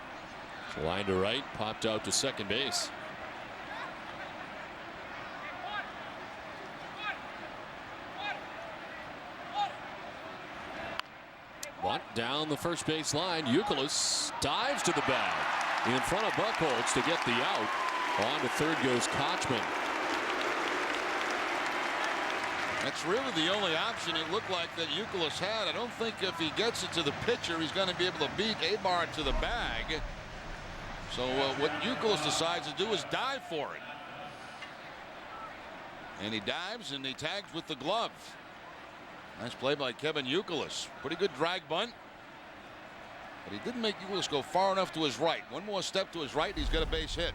Line to right, popped out to second base. Bunt down the first base line. Youkilis dives to the bag in front of Buchholz to get the out. On to third goes Kochman. That's really the only option it looked like that Youkilis had. I don't think if he gets it to the pitcher, he's going to be able to beat Ibar to the bag. So what Youkilis decides to do is dive for it. And he dives and he tags with the glove. Nice play by Kevin Youkilis. Pretty good drag bunt. But he didn't make Youkilis go far enough to his right. One more step to his right, he's got a base hit.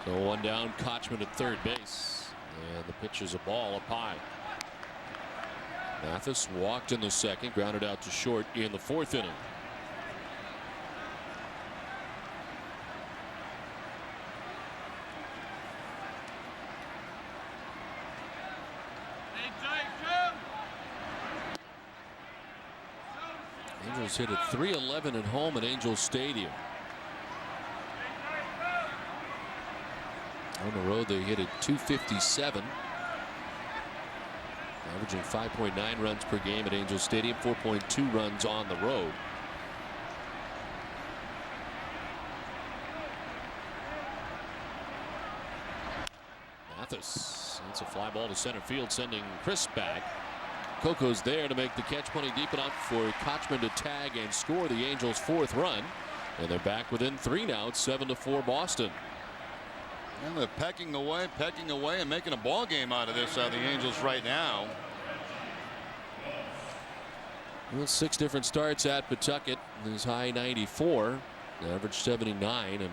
So one down, Kochman at third base, and the pitch is a ball up high. Mathis walked in the second, grounded out to short in the 4th inning. Angels hit at .311 at home at Angels Stadium. On the road, they hit at .257, averaging 5.9 runs per game at Angels Stadium, 4.2 runs on the road. Mathis, it's a fly ball to center field, sending Chris back. Coco's there to make the catch, plenty deep enough for Kochman to tag and score the Angels' 4th run, and they're back within 3 now. It's 7-4 Boston. And they're pecking away, and making a ball game out of this, the Angels right now. Well, 6 different starts at Pawtucket. His high 94, average 79, and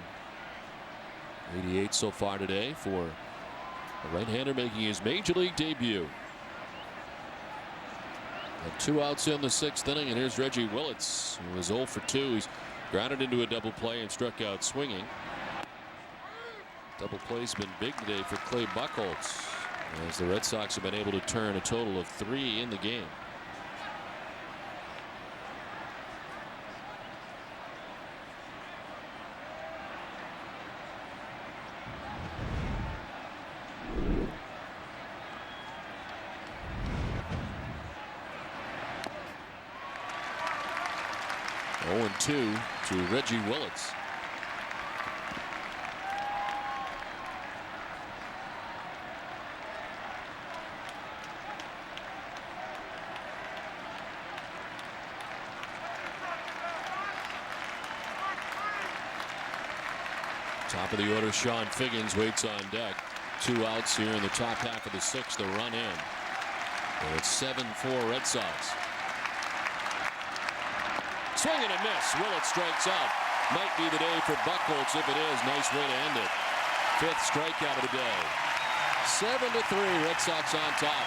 88 so far today for a right-hander making his major league debut. And 2 outs in the 6th inning, and here's Reggie Willits, who was 0 for 2. He's grounded into a double play and struck out swinging. Double play's been big today for Clay Buchholz, as the Red Sox have been able to turn a total of 3 in the game. Oh, 2 to Reggie Willits. Top of the order, Sean Figgins waits on deck. 2 outs here in the top half of the 6th. The run in. And it's 7-4 Red Sox. Swing and a miss. Willits strikes out. Might be the day for Buchholz. If it is, nice way to end it. 5th strikeout of the day. 7-3 Red Sox on top.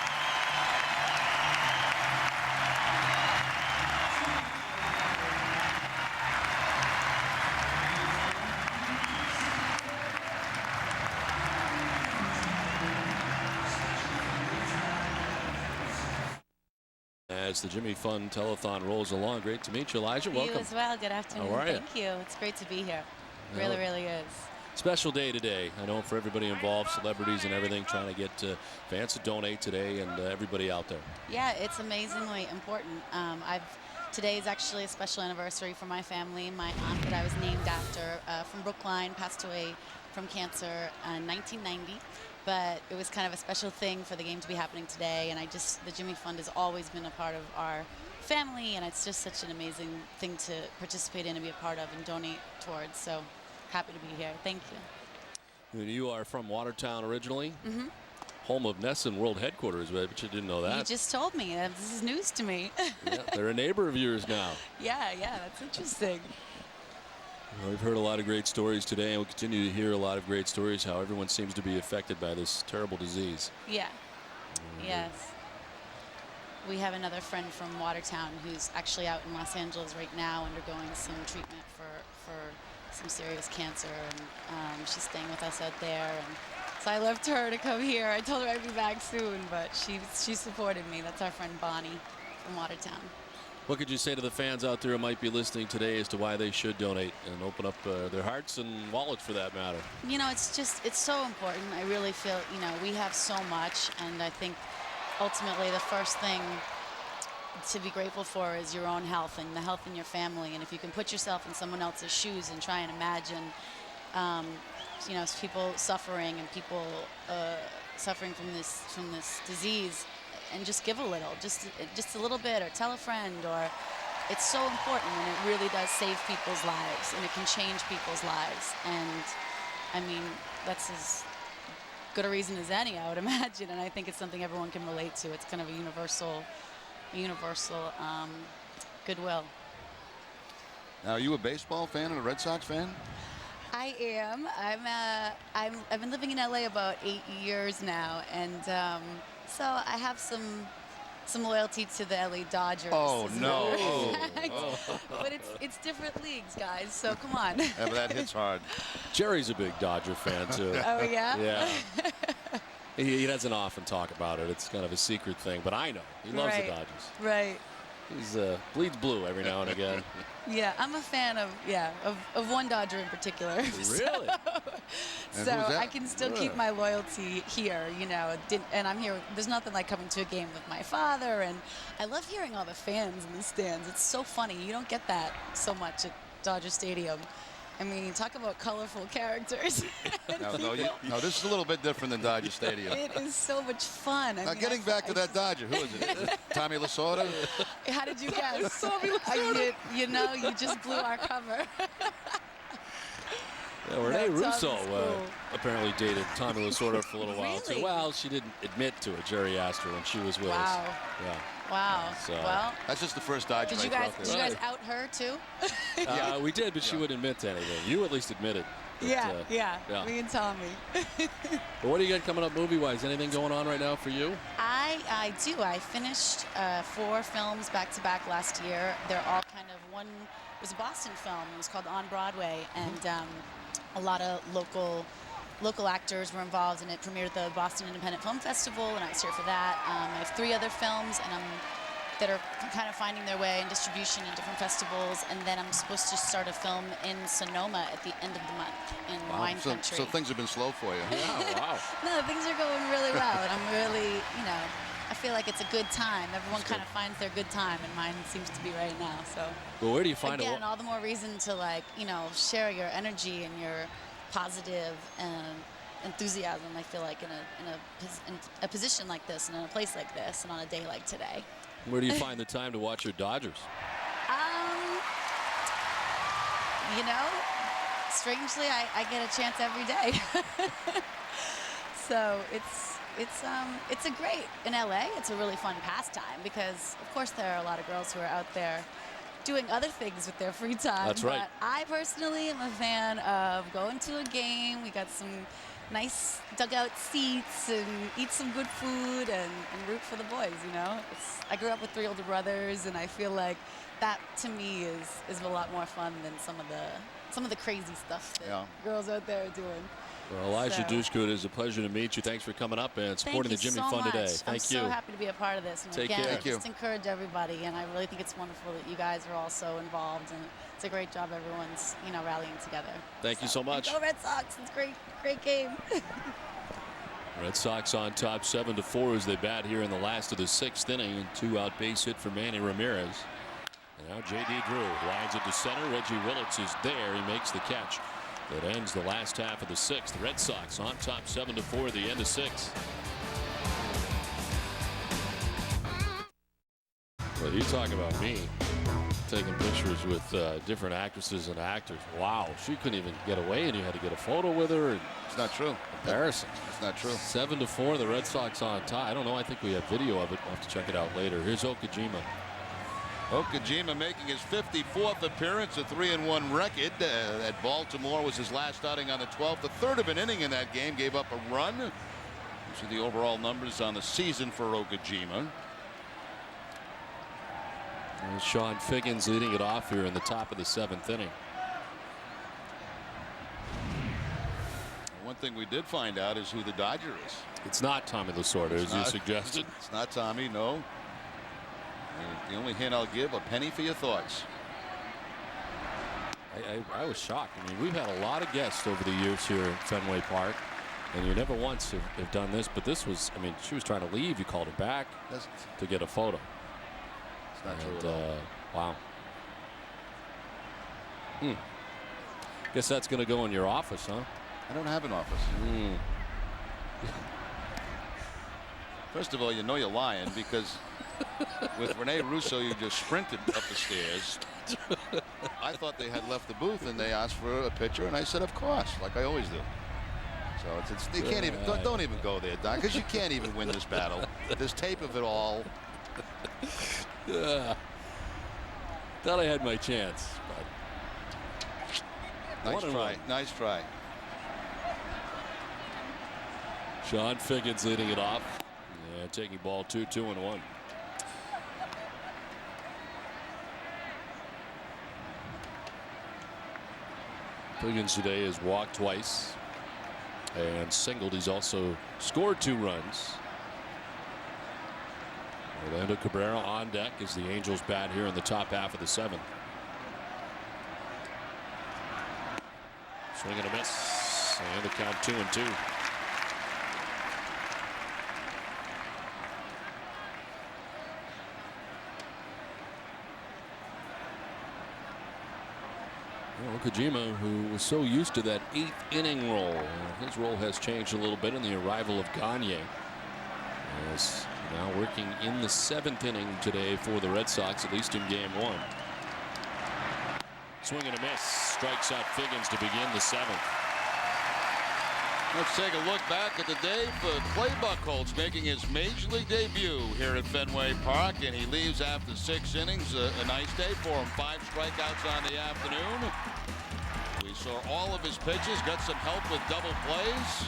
as the Jimmy Fund Telethon rolls along. Great to meet you, Elijah. Welcome. You as well. Good afternoon. How are you? Thank you. It's great to be here. Yeah. Really, really is. Special day today. I know for everybody involved, celebrities and everything, trying to get fans to donate today, and everybody out there. Yeah, it's amazingly important. Today is actually a special anniversary for my family. My aunt that I was named after from Brookline passed away from cancer in 1990. But it was kind of a special thing for the game to be happening today, and the Jimmy Fund has always been a part of our family, and it's just such an amazing thing to participate in and be a part of and donate towards. So happy to be here. Thank you. And you are from Watertown originally, Mm-hmm. home of Nesson World Headquarters, but you didn't know that. You just told me. This is news to me. Yeah, they're a neighbor of yours now. Yeah, that's interesting. Well, we've heard a lot of great stories today, and we'll continue to hear a lot of great stories how everyone seems to be affected by this terrible disease. Yeah. Yes. We have another friend from Watertown who's actually out in Los Angeles right now undergoing some treatment for some serious cancer, and she's staying with us out there. And so I left her to come here. I told her I'd be back soon, but she supported me. That's our friend Bonnie from Watertown. What could you say to the fans out there who might be listening today as to why they should donate and open up their hearts and wallets for that matter? You know, it's so important. I really feel, we have so much, and I think ultimately the first thing to be grateful for is your own health and the health in your family. And if you can put yourself in someone else's shoes and try and imagine, people suffering and people suffering from this disease, and just give a little, just a little bit, or tell a friend, or it's so important, and it really does save people's lives, and it can change people's lives. And I mean, that's as good a reason as any, I would imagine, and I think it's something everyone can relate to. It's kind of a universal goodwill. Now, are you a baseball fan and a Red Sox fan? I am. I've been living in LA about 8 years now, and so I have some loyalty to the LA Dodgers. Oh no! But it's different leagues, guys. So come on. Yeah, but that hits hard. Jerry's a big Dodger fan too. Oh yeah. Yeah. He doesn't often talk about it. It's kind of a secret thing, but I know he loves the Dodgers. Right. He's bleeds blue every now and again. Yeah, I'm a fan of one Dodger in particular. Really? So I can still keep my loyalty here, and I'm here. There's nothing like coming to a game with my father, and I love hearing all the fans in the stands. It's so funny. You don't get that so much at Dodger Stadium. I mean, talk about colorful characters. No, this is a little bit different than Dodger Stadium. It is so much fun. Now, getting back to that Dodger, who is it? Tommy Lasorda? How did you guess? You just blew our cover. Yeah, Renee Russo apparently dated Tommy Lasorda for a little while too. Really? Well, she didn't admit to it. Jerry asked her when she was with us. Wow. Yeah. Wow. So, well, that's just the first Dodger. Did you guys out her too? Yeah, we did, but she wouldn't admit to anything. You at least admitted. That, yeah. Me and Tommy. But what do you got coming up movie-wise? Anything going on right now for you? I do. I finished 4 films back-to-back last year. They're all kind of one. It was a Boston film. It was called On Broadway, and a lot of local actors were involved, and it premiered at the Boston Independent Film Festival, and I was here for that. I have 3 other films, and that are kind of finding their way in distribution in different festivals, and then I'm supposed to start a film in Sonoma at the end of the month in wine country. So things have been slow for you. Yeah, wow. No, things are going really well, and I'm really, I feel like it's a good time. Everyone kind of finds their good time, and mine seems to be right now. So. Well, where do you find it? Again, all the more reason to share your energy and your positive enthusiasm. I feel like in a position like this, and in a place like this, and on a day like today. Where do you find the time to watch your Dodgers? Strangely, I get a chance every day. So it's a great, in LA, it's a really fun pastime because, of course, there are a lot of girls who are out there doing other things with their free time. That's right. But I personally am a fan of going to a game. We got some nice dugout seats and eat some good food and root for the boys, I grew up with 3 older brothers, and I feel like that to me is a lot more fun than some of the crazy stuff that girls out there are doing. Well, Elijah So- Dushku, it is a pleasure to meet you. Thanks for coming up and supporting the Jimmy Fund today. I'm Thank you. so happy to be a part of this. And Take again, care. I just encourage everybody, and I really think it's wonderful that you guys are also involved, and it's a great job everyone's, rallying together. Thank you so much. Go Red Sox! It's great, great game. Red Sox on top 7-4 as they bat here in the last of the 6th inning. And 2-out base hit for Manny Ramirez. And now J.D. Drew lines it to center. Reggie Willits is there. He makes the catch. That ends the last half of the 6th. Red Sox on top 7-4 at the end of 6. Well, you talk about me taking pictures with different actresses and actors. Wow, she couldn't even get away, and you had to get a photo with her. It's not true. Embarrassing. It's not true. 7-4, the Red Sox on top. I don't know. I think we have video of it. We'll have to check it out later. Here's Okajima. Okajima making his 54th appearance, a 3-1 record. At Baltimore was his last outing on the 12th. The third of an inning in that game, gave up a run. These are the overall numbers on the season for Okajima. And Sean Figgins leading it off here in the top of the 7th inning. One thing we did find out is who the Dodger is. It's not Tommy Lasorda, as you suggested. It's not Tommy, no. The only hint I'll give, a penny for your thoughts. I was shocked. I mean, we've had a lot of guests over the years here at Fenway Park, and you never once have done this. But this was, I mean, she was trying to leave. You called her back to get a photo. It's not true at all. Wow. Guess that's going to go in your office, huh? I don't have an office. First of all, you know you're lying because with Rene Russo, you just sprinted up the stairs. I thought they had left the booth and they asked for a picture, and I said, of course, like I always do. So they can't even don't even go there, Don, because you can't even win this battle. There's tape of it all. Thought I had my chance, but Nice try. Nice try. Sean Figgins leading it off. Yeah, taking ball 2-1. Figgins today has walked twice and singled. He's also scored 2 runs. Orlando Cabrera on deck as the Angels bat here in the top half of the 7th. Swing and a miss, and the count 2-2. Okajima, who was so used to that 8th inning role, his role has changed a little bit in the arrival of Gagne. Is now working in the 7th inning today for the Red Sox, at least in game 1. Swing and a miss, strikes out Figgins to begin the 7th. Let's take a look back at the day for Clay Buchholz making his major league debut here at Fenway Park, and he leaves after 6 innings. A nice day for him. 5 strikeouts on the afternoon. We saw all of his pitches, got some help with double plays.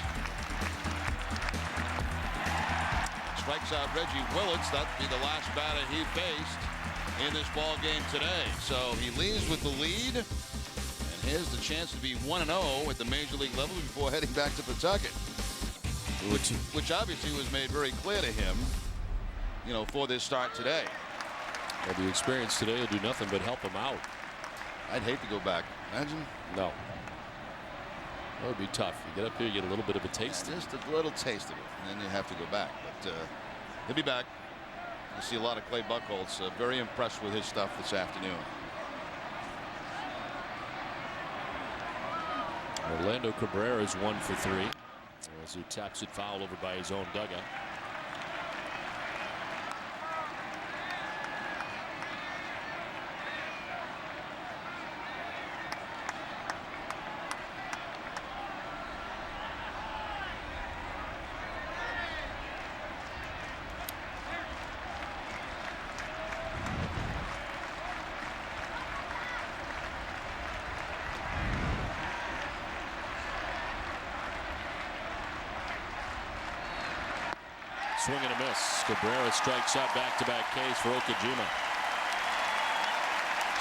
Strikes out Reggie Willits. That'd be the last batter he faced in this ball game today. So he leaves with the lead. Here's the chance to be 1-0 at the major league level before heading back to Pawtucket, which obviously was made very clear to him, for this start today. Well, the experience today will do nothing but help him out. I'd hate to go back. Imagine. No. That would be tough. You get up here, you get a little bit of a taste. Just a little taste of it, and then you have to go back. But he'll be back. You see a lot of Clay Buchholz. Very impressed with his stuff this afternoon. Orlando Cabrera is 1 for 3 as he taps it foul over by his own dugout. Swing and a miss. Cabrera strikes out back-to-back Ks for Okajima.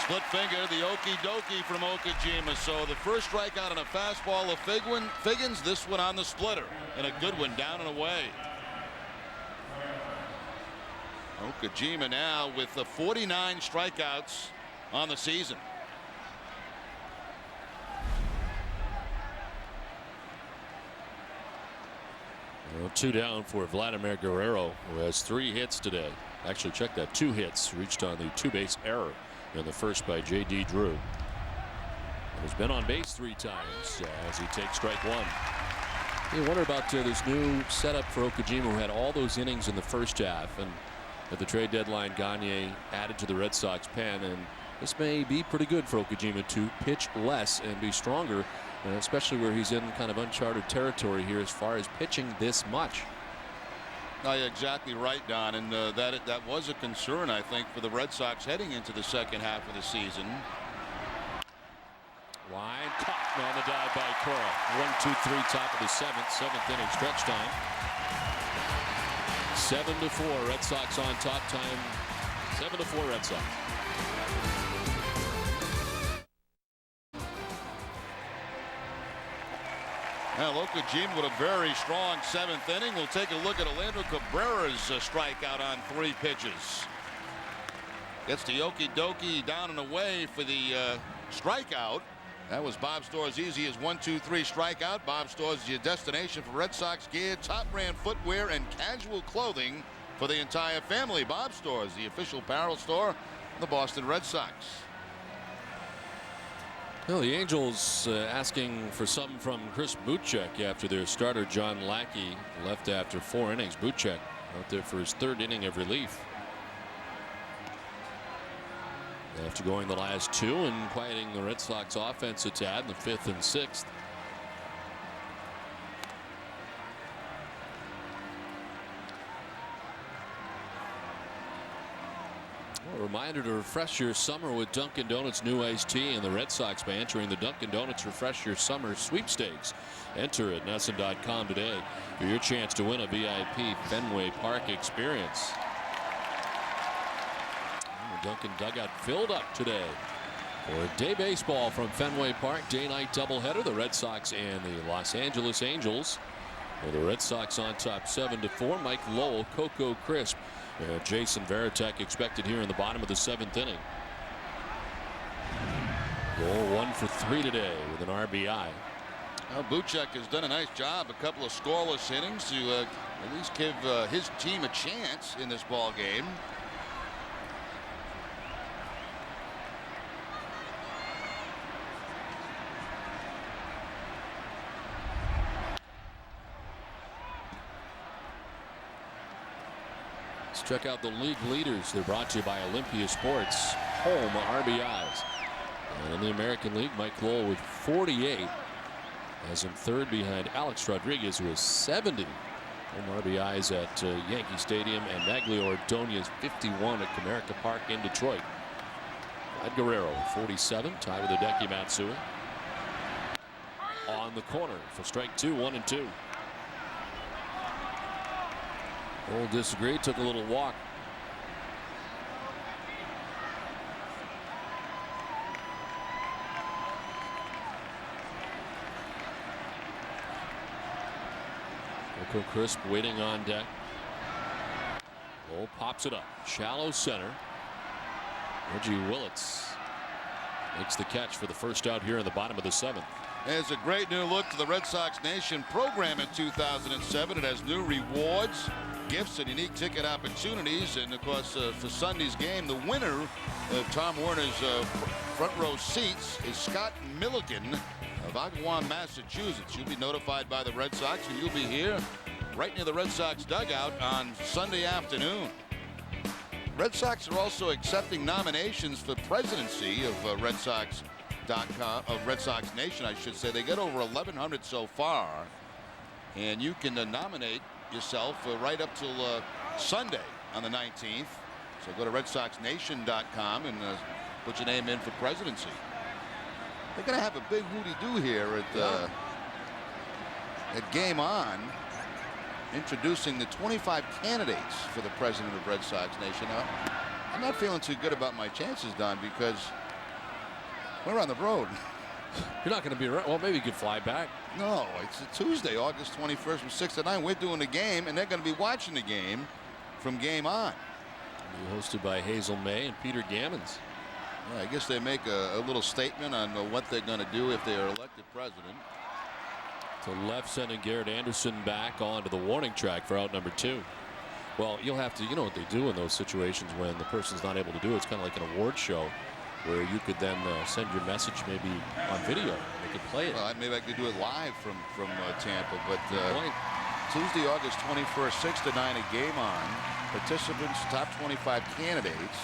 Split finger, the okie dokie from Okajima. So the first strikeout on a fastball of Figgins, this one on the splitter, and a good one down and away. Okajima now with the 49 strikeouts on the season. Well, 2 down for Vladimir Guerrero, who has 3 hits today. Actually, check that, 2 hits, reached on the 2-base error in the first by J.D. Drew. He's been on base 3 times as he takes strike 1. You wonder about this new setup for Okajima, who had all those innings in the first half, and at the trade deadline, Gagne added to the Red Sox pen, and this may be pretty good for Okajima to pitch less and be stronger, especially where he's in kind of uncharted territory here as far as pitching this much. No, you're exactly right, Don, and that was a concern, I think, for the Red Sox heading into the second half of the season. Line caught on the dive by Cora. 1-2-3 top of the seventh inning stretch time. 7-4 Red Sox on top. Time 7-4 Red Sox. Now Okajima with a very strong 7th inning. We'll take a look at Orlando Cabrera's strikeout on 3 pitches. Gets the okie dokie down and away for the strikeout. That was Bob Store's easy as 1-2-3 strikeout. Bob Store's is your destination for Red Sox gear, top brand footwear, and casual clothing for the entire family. Bob Store's, the official apparel store of the Boston Red Sox. Well, the Angels asking for something from Chris Buchek after their starter John Lackey left after 4 innings. Buchek out there for his 3rd inning of relief after going the last 2 and quieting the Red Sox offense a tad in the 5th and 6th. A reminder to refresh your summer with Dunkin' Donuts new iced tea, and the Red Sox by entering the Dunkin' Donuts Refresh Your Summer sweepstakes. Enter at NESN.com today for your chance to win a VIP Fenway Park experience. And the Dunkin' dugout filled up today for day baseball from Fenway Park. Day-night doubleheader. The Red Sox and the Los Angeles Angels. Well, the Red Sox on top 7-4. Mike Lowell, Coco Crisp. Jason Varitek expected here in the bottom of the 7th inning. Lowell 1 for 3 today with an RBI. Well, Buchek has done a nice job, a couple of scoreless innings to at least give his team a chance in this ball game. Let's check out the league leaders. They're brought to you by Olympia Sports, home RBIs. And in the American League, Mike Lowell with 48, as in 3rd behind Alex Rodriguez, who has 70 home RBIs at Yankee Stadium, and Maglio Ordonez 51 at Comerica Park in Detroit. Vlad Guerrero 47, tied with Hideki Matsui. On the corner for strike 2, 1-2. Lowell disagreed, took a little walk. Coco Crisp waiting on deck. Lowell pops it up. Shallow center. Reggie Willits makes the catch for the first out here in the bottom of the 7th. There's a great new look to the Red Sox Nation program in 2007. It has new rewards, gifts, and unique ticket opportunities. And of course, for Sunday's game, the winner of Tom Werner's front row seats is Scott Milligan of Agawam, Massachusetts. You'll be notified by the Red Sox, and you'll be here right near the Red Sox dugout on Sunday afternoon. Red Sox are also accepting nominations for presidency of Red Sox Nation, I should say. They get over 1,100 so far, and you can nominate yourself right up till Sunday on the 19th. So go to RedSoxNation.com and put your name in for presidency. They're going to have a big hooty-doo here at Game On, introducing the 25 candidates for the president of Red Sox Nation. I'm not feeling too good about my chances, Don, because We're on the road. You're not going to be around. Well, maybe you could fly back. No, it's a Tuesday, August 21st from 6 to 9. We're doing the game, and they're going to be watching the game from game on. Be hosted by Hazel May and Peter Gammons. Yeah, I guess they make a little statement on what they're going to do if they are elected president. To left, sending Garrett Anderson back onto the warning track for out number 2. Well, you'll have to, you know what they do in those situations when the person's not able to do it. It's kind of like an award show where you could then send your message maybe on video. They could play it. Well, maybe I could do it live from Tampa, but Tuesday, August 21st, 6 to 9, a game on. Participants, top 25 candidates.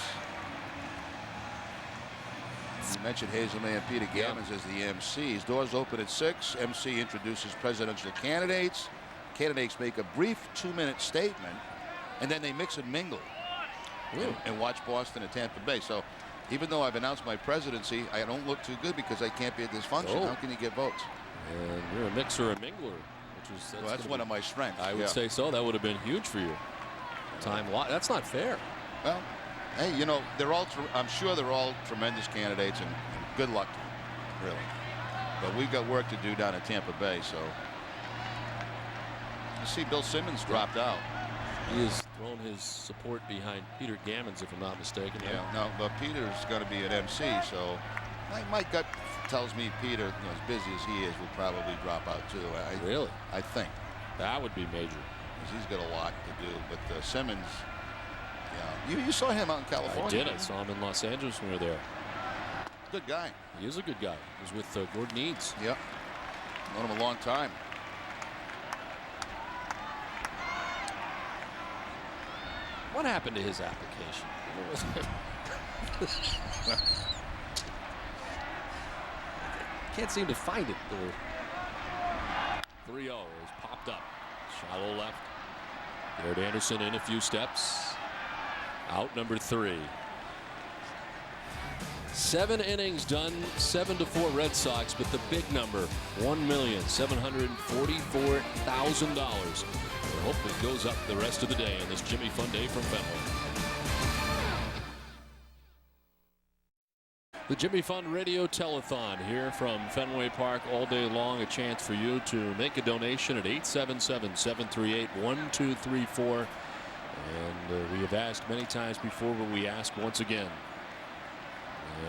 You mentioned Hazel May and Peter Gammons as the MCs. Doors open at 6. MC introduces presidential candidates. Candidates make a brief 2-minute statement, and then they mix and mingle and watch Boston and Tampa Bay. So even though I've announced my presidency, I don't look too good because I can't be at this function. How can you get votes? And you're a mixer, a mingler, that's one of my strengths. I would say so. That would have been huge for you. That's not fair. Well, hey, you know, I'm sure they're all tremendous candidates, and good luck to them, really. But we've got work to do down at Tampa Bay, so. You see Bill Simmons dropped out. He has thrown his support behind Peter Gammons, if I'm not mistaken. Yeah, no, but Peter's going to be an MC, so my gut tells me Peter, as busy as he is, will probably drop out too. Really? I think. That would be major. He's got a lot to do, but Simmons, yeah. You saw him out in California. I did. I saw him in Los Angeles when we were there. Good guy. He is a good guy. He was with Gordon Eads. Yep. Known him a long time. What happened to his application? Can't seem to find it. 3-0 is popped up. Shallow left. Garrett Anderson in a few steps. Out number 3. 7 innings done, 7-4 Red Sox, but the big number, $1,744,000. I hope it goes up the rest of the day in this Jimmy Fun Day from Fenway. The Jimmy Fund Radio Telethon here from Fenway Park all day long. A chance for you to make a donation at 877-738-1234. And we have asked many times before, but we ask once again.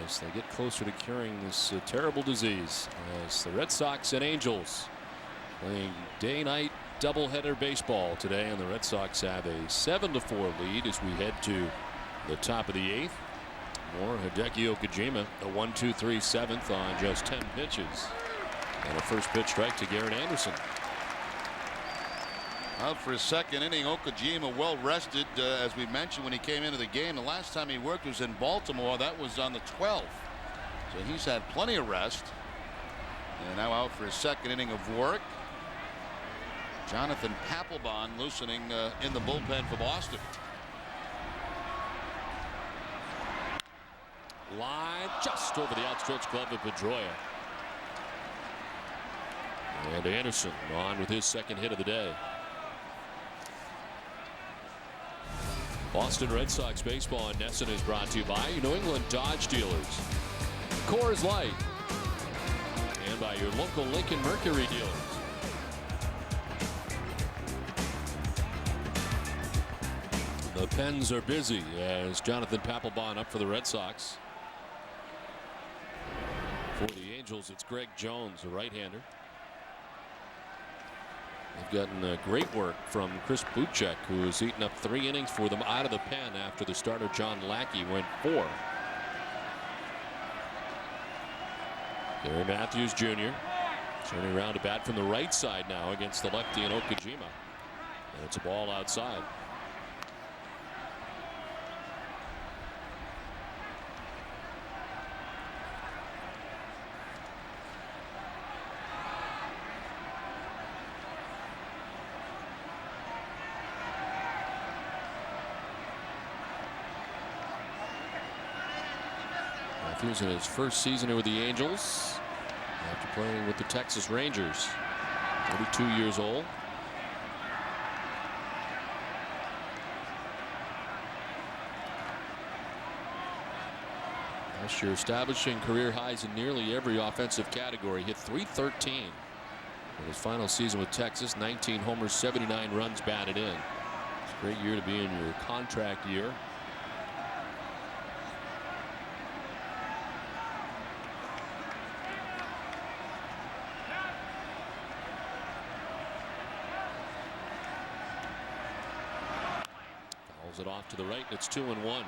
As they get closer to curing this terrible disease, as the Red Sox and Angels playing day-night doubleheader baseball today, and the Red Sox have a 7-4 lead as we head to the top of the 8th. More Hideki Okajima, a 1-2-3 7th on just 10 pitches, and a first pitch strike to Garrett Anderson. Out for his second inning, Okajima well rested, as we mentioned when he came into the game. The last time he worked was in Baltimore. That was on the 12th. So he's had plenty of rest. And now out for his second inning of work. Jonathan Papelbon loosening in the bullpen for Boston. Line just over the outstretched glove of Pedroia. And Anderson on with his second hit of the day. Boston Red Sox baseball on NESN is brought to you by New England Dodge dealers, Coors Light, and by your local Lincoln Mercury dealers. The pens are busy as Jonathan Papelbon up for the Red Sox. For the Angels, it's Greg Jones, a right-hander. They've gotten great work from Chris Buchek, who has eaten up 3 innings for them out of the pen after the starter John Lackey went 4. Gary Matthews Jr. turning around to bat from the right side now against the lefty in Okajima. And it's a ball outside. Matthews in his first season here with the Angels after playing with the Texas Rangers. 32 years old. Last year establishing career highs in nearly every offensive category. Hit .313 in his final season with Texas. 19 homers, 79 runs batted in. It's a great year to be in your contract year. Fouls it off to the right. It's 2-1.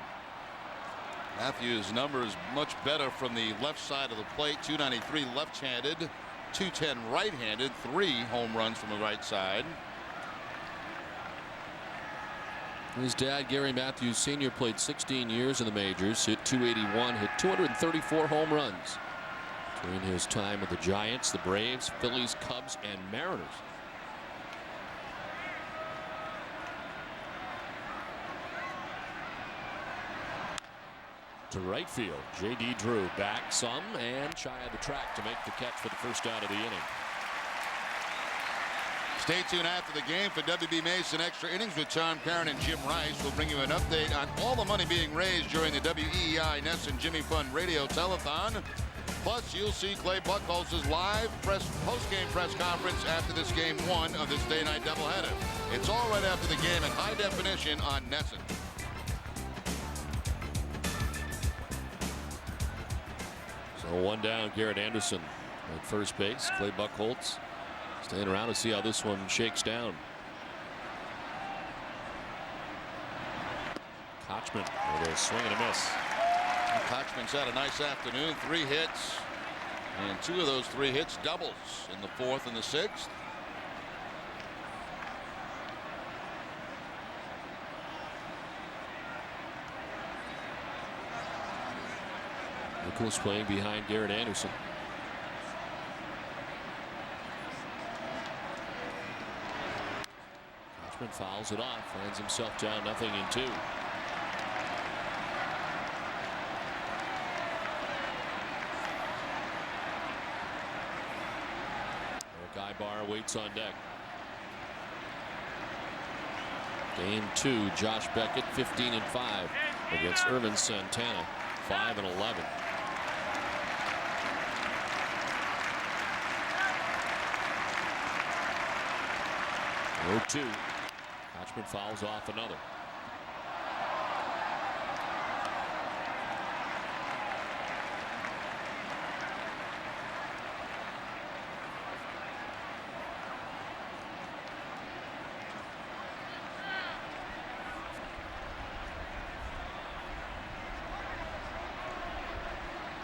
Matthews' numbers much better from the left side of the plate. 293 left-handed, 210 right-handed, 3 home runs from the right side. His dad, Gary Matthews Sr., played 16 years in the majors, hit .281, hit 234 home runs during his time with the Giants, the Braves, Phillies, Cubs, and Mariners. To right field, J.D. Drew back some and shy of the track to make the catch for the first out of the inning. Stay tuned after the game for WB Mason Extra Innings with Tom Caron and Jim Rice. We'll bring you an update on all the money being raised during the WEEI NESN Jimmy Fund Radio Telethon. Plus, you'll see Clay Buchholz's live post-game press conference after this game 1 of this day-night doubleheader. It's all right after the game in high definition on NESN. So 1 down, Garrett Anderson at first base. Clay Buchholz staying around to see how this one shakes down. Kochman with a swing and a miss. Kochman's had a nice afternoon. 3 hits, and 2 of those 3 hits doubles in the 4th and the 6th. Nichols playing behind Garrett Anderson. Kochman fouls it off, finds himself down 0-2. Eric Ibar waits on deck. Game 2, Josh Beckett 15-5 against Ervin Santana 5-11. 0-2. Kochman fouls off another.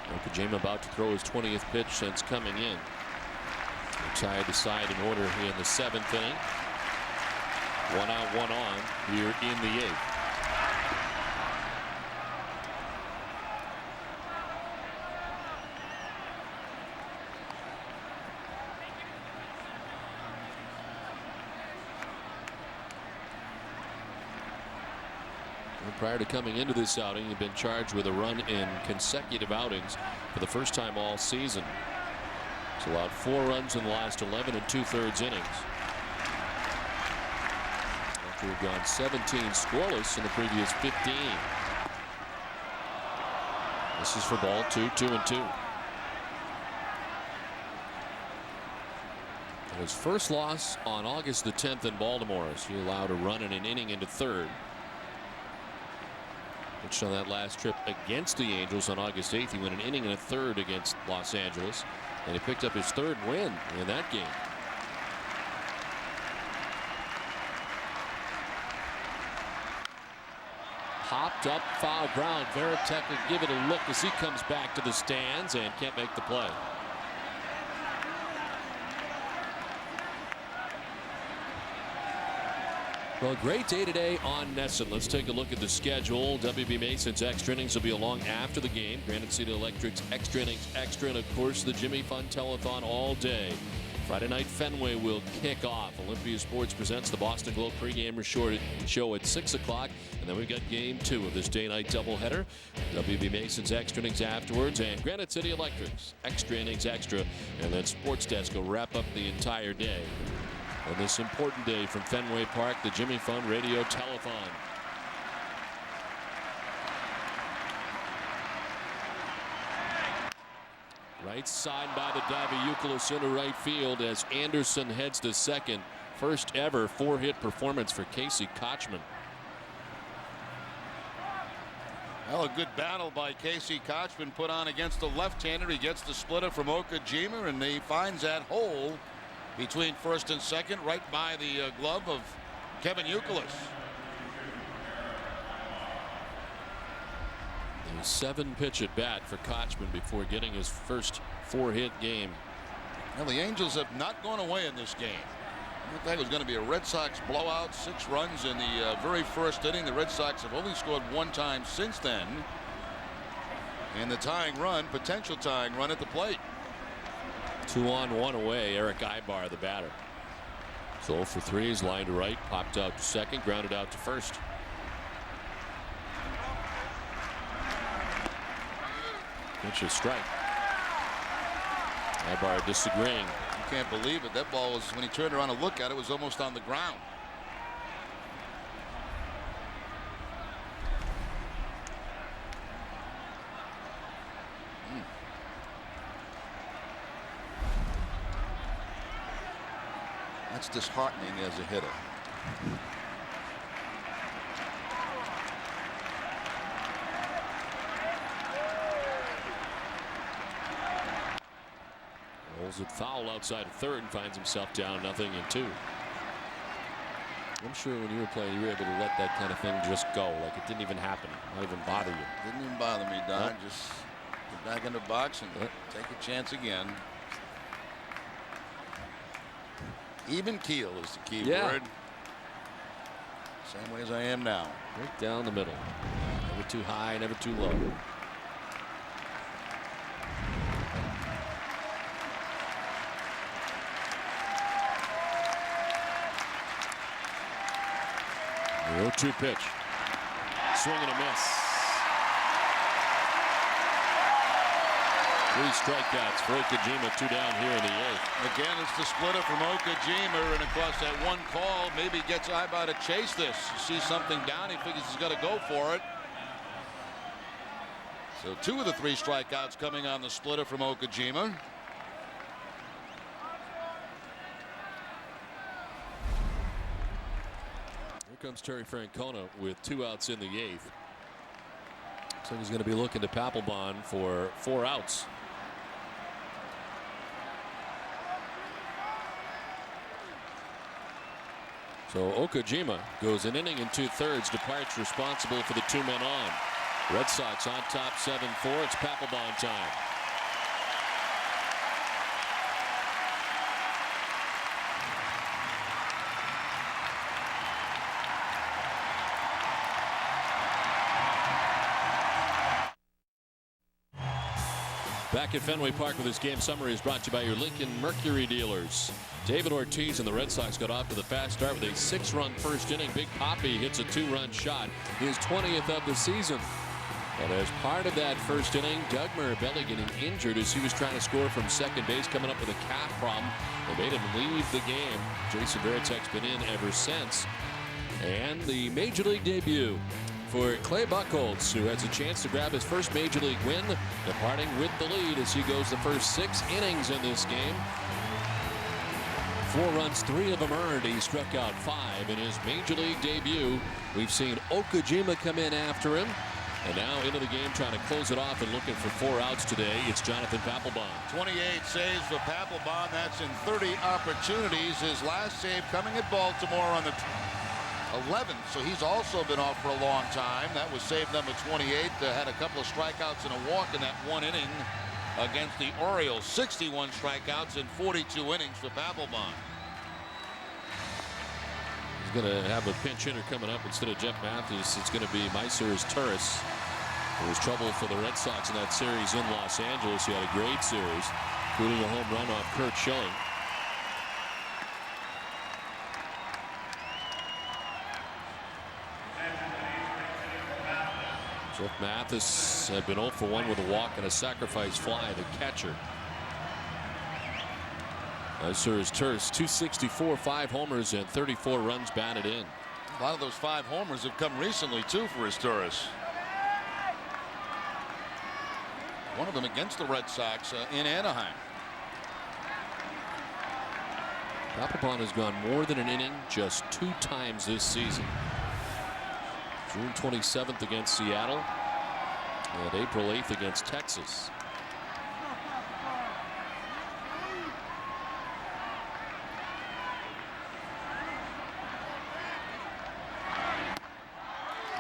Okajima about to throw his 20th pitch since coming in. Retired the side in order in the 7th inning. 1 out, 1 on here in the 8th. Prior to coming into this outing, he'd been charged with a run in consecutive outings for the first time all season. He's allowed 4 runs in the last 11 2/3 innings. After we've gone 17 scoreless in the previous 15. This is for ball 2, 2-2. His first loss on August the 10th in Baltimore as he allowed a run in an inning into 3rd. Pitched on that last trip against the Angels on August 8th. He went an inning and a 3rd against Los Angeles, and he picked up his 3rd win in that game. Hopped up, foul ground. Varitek will give it a look as he comes back to the stands and can't make the play. Well, great day today on NESN. Let's take a look at the schedule. WB Mason's extra innings will be along after the game. Granite City Electric's extra innings extra, and of course the Jimmy Fund Telethon all day. Friday night Fenway will kick off. Olympia Sports presents the Boston Globe pregame show at 6 o'clock. And then we've got game 2 of this day-night doubleheader. WB Mason's extra innings afterwards, and Granite City Electric's extra innings extra. And then Sports Desk will wrap up the entire day. On this important day from Fenway Park, the Jimmy Fund Radio Telethon. Right side by the diving Youkilis into right field as Anderson heads to second. First ever 4-hit performance for Casey Kotchman. Well, a good battle by Casey Kotchman put on against the left-hander. He gets the splitter from Okajima, and he finds that hole between first and second right by the glove of Kevin Youkilis. A 7-pitch at bat for Kotchman before getting his first 4-hit game. Well, the Angels have not gone away in this game. I thought it was going to be a Red Sox blowout. 6 runs in the very first inning. The Red Sox have only scored 1 time since then. And the potential tying run at the plate. 2 on, 1 away. Eric Ibar, the batter. So 0 for 3 is lined to right, popped out to second, grounded out to first. Pitch is strike. Ibar disagreeing. You can't believe it. That ball was, when he turned around to look at it, was almost on the ground. That's disheartening as a hitter. Rolls it foul outside of third and finds himself down 0-2. I'm sure when you were playing, you were able to let that kind of thing just go, like it didn't even happen, not even bother you. Didn't even bother me, Don. Just get back in the box and take a chance again. Even keel is the key word. Same way as I am now. Right down the middle. Never too high, never too low. The 0-2 pitch. Swing and a miss. 3 strikeouts for Okajima, 2 down here in the 8th. Again, it's the splitter from Okajima, and of course that one call maybe gets Ibar to chase this. See something down, he figures he's got to go for it. So 2 of the 3 strikeouts coming on the splitter from Okajima. Here comes Terry Francona with 2 outs in the 8th. So he's going to be looking to Papelbon for 4 outs. So Okajima goes an inning and 2/3, departs responsible for the 2 men on. Red Sox on top 7-4. It's Papelbon time. Back at Fenway Park with this game summary is brought to you by your Lincoln Mercury dealers. David Ortiz and the Red Sox got off to the fast start with a 6-run first inning. Big Papi hits a 2-run shot, his 20th of the season. And as part of that first inning, Doug Mirabelli getting injured as he was trying to score from second base, coming up with a calf problem. They made him leave the game. Jason Varitek's been in ever since. And the Major League debut for Clay Buchholz, who has a chance to grab his first Major League win, departing with the lead as he goes the first 6 innings in this game. 4 runs, 3 of them earned. He struck out 5 in his Major League debut. We've seen Okajima come in after him. And now into the game trying to close it off and looking for 4 outs today. It's Jonathan Papelbon. 28 saves for Papelbon. That's in 30 opportunities. His last save coming at Baltimore on the 11th, so he's also been off for a long time. That was save number 28. Had a couple of strikeouts and a walk in that 1 inning against the Orioles. 61 strikeouts in 42 innings for Papelbon. He's going to have a pinch hitter coming up instead of Jeff Mathis. It's going to be Myers Turris. There was trouble for the Red Sox in that series in Los Angeles. He had a great series, including a home run off Kurt Schilling. Jeff Mathis had been 0 for 1 with a walk and a sacrifice fly, the catcher. Myers Turris, 264, 5 homers, and 34 runs batted in. A lot of those 5 homers have come recently, too, for his Turris. One of them against the Red Sox in Anaheim. Papelbon has gone more than an inning just 2 times this season. June 27th against Seattle and April 8th against Texas.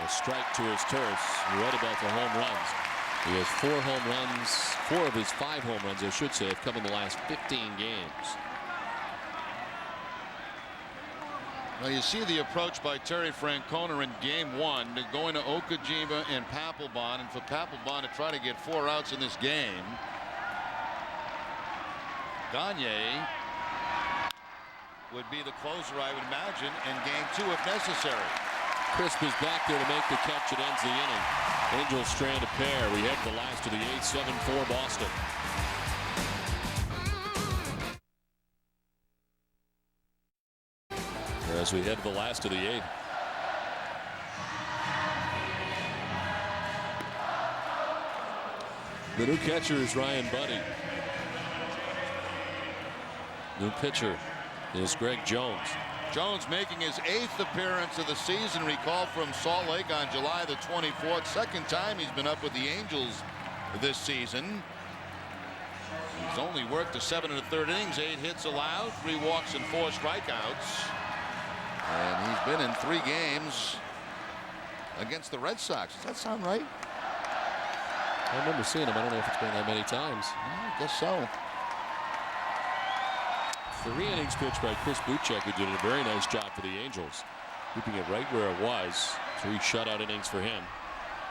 A strike to his turf. You read about the home runs. He has 4 home runs. 4 of his 5 home runs, I should say, have come in the last 15 games. Well, you see the approach by Terry Francona in game 1, going to Okajima and Papelbon, and for Papelbon to try to get 4 outs in this game. Gagne would be the closer, I would imagine, in game 2 if necessary. Crisp is back there to make the catch. It ends the inning. Angels strand a pair. We head to the last of the 8th, 7-4 Boston. As we head to the last of the 8th. The new catcher is Ryan Buddy. New pitcher is Greg Jones. Jones making his 8th appearance of the season, recalled from Salt Lake on July the 24th. Second time he's been up with the Angels this season. He's only worked to 7 1/3 innings, 8 hits allowed, 3 walks and 4 strikeouts. And he's been in 3 games against the Red Sox. Does that sound right? I remember seeing him. I don't know if it's been that many times. I guess so. 3 innings pitched by Chris Buchek, who did a very nice job for the Angels, keeping it right where it was. 3 shutout innings for him.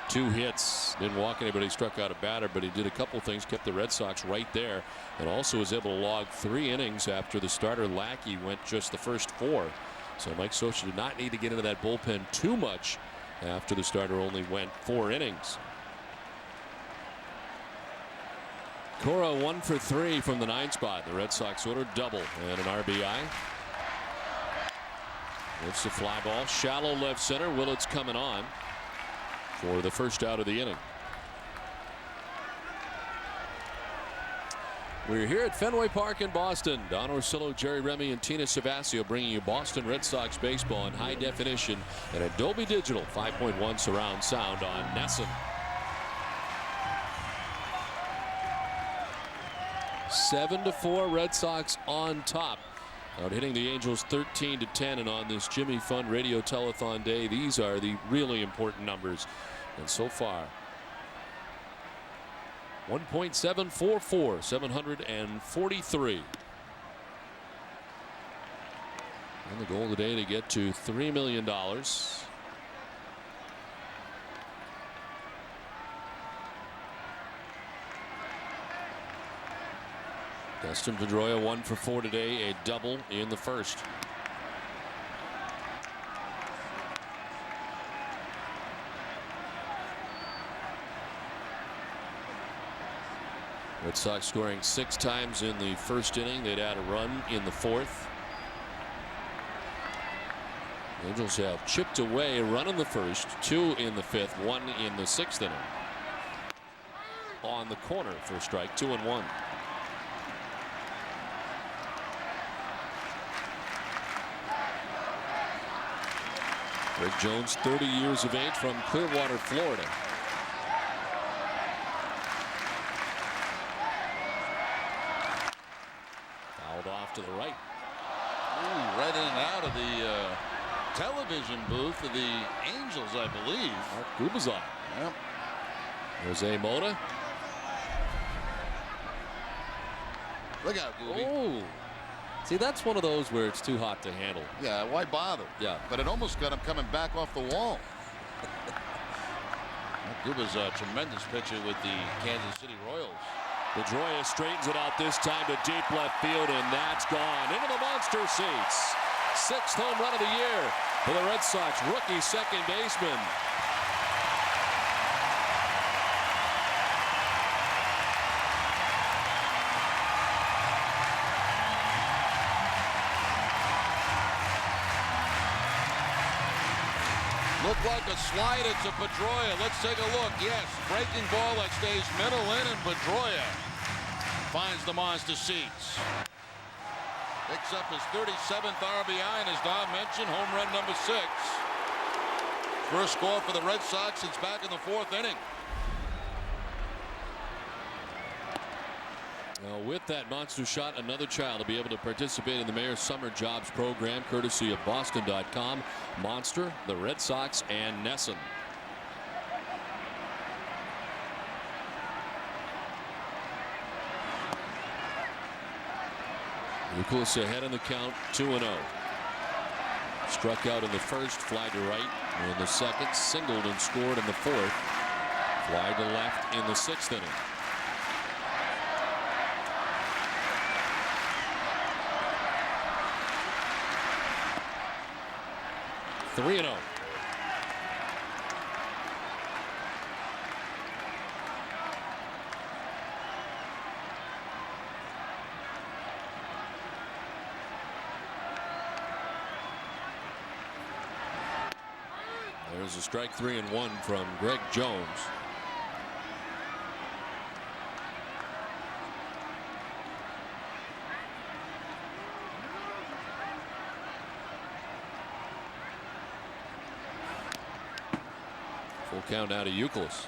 2 hits, didn't walk anybody, struck out a batter, but he did a couple things, kept the Red Sox right there, and also was able to log 3 innings after the starter Lackey went just the first 4. So Mike Scioscia did not need to get into that bullpen too much after the starter only went 4 innings. Cora 1 for 3 from the 9 spot. The Red Sox ordered double and an RBI. It's a fly ball, shallow left center. Willett's coming on for the first out of the inning. We're here at Fenway Park in Boston. Don Orsillo, Jerry Remy, and Tina Savasio bringing you Boston Red Sox baseball in high definition and a Dolby Digital 5.1 surround sound on NESN. 7-4 Red Sox on top. Out hitting the Angels 13-10, and on this Jimmy Fund Radio Telethon Day, these are the really important numbers. And so far, 1.744, 743. And the goal today to get to $3 million. Dustin Pedroia 1 for 4 today, a double in the first. Red Sox scoring 6 times in the first inning. They'd add a run in the 4th. Angels have chipped away a run in the first, 2 in the 5th, 1 in the 6th inning. On the corner for strike 2 and 1. Greg Jones, 30 years of age, from Clearwater, Florida. Fouled off to the right. Ooh, right in and out of the television booth of the Angels, I believe. Mark Gubicza. Yep. Jose Mota. Look out, Gooby. Oh. See, that's one of those where it's too hot to handle. Yeah, why bother? Yeah. But it almost got him coming back off the wall. Gubicza a tremendous pitcher with the Kansas City Royals. Pedroia straightens it out this time to deep left field, and that's gone into the monster seats. 6th home run of the year for the Red Sox rookie second baseman. Looked like a slider to Pedroia. Let's take a look. Yes, breaking ball that stays middle in, and Pedroia finds the monster seats. Picks up his 37th RBI, and as Don mentioned, home run number 6. First score for the Red Sox since back in the 4th inning. Now, with that monster shot, another child will be able to participate in the Mayor's Summer Jobs program, courtesy of Boston.com, Monster, the Red Sox, and Nesson. Youkilis ahead in the count, 2-0. Struck out in the first, fly to right. In the second, singled and scored in the 4th. Fly to left in the 6th inning. Three and 0. There's a strike 3-1 from Greg Jones. Full count now to Youkilis.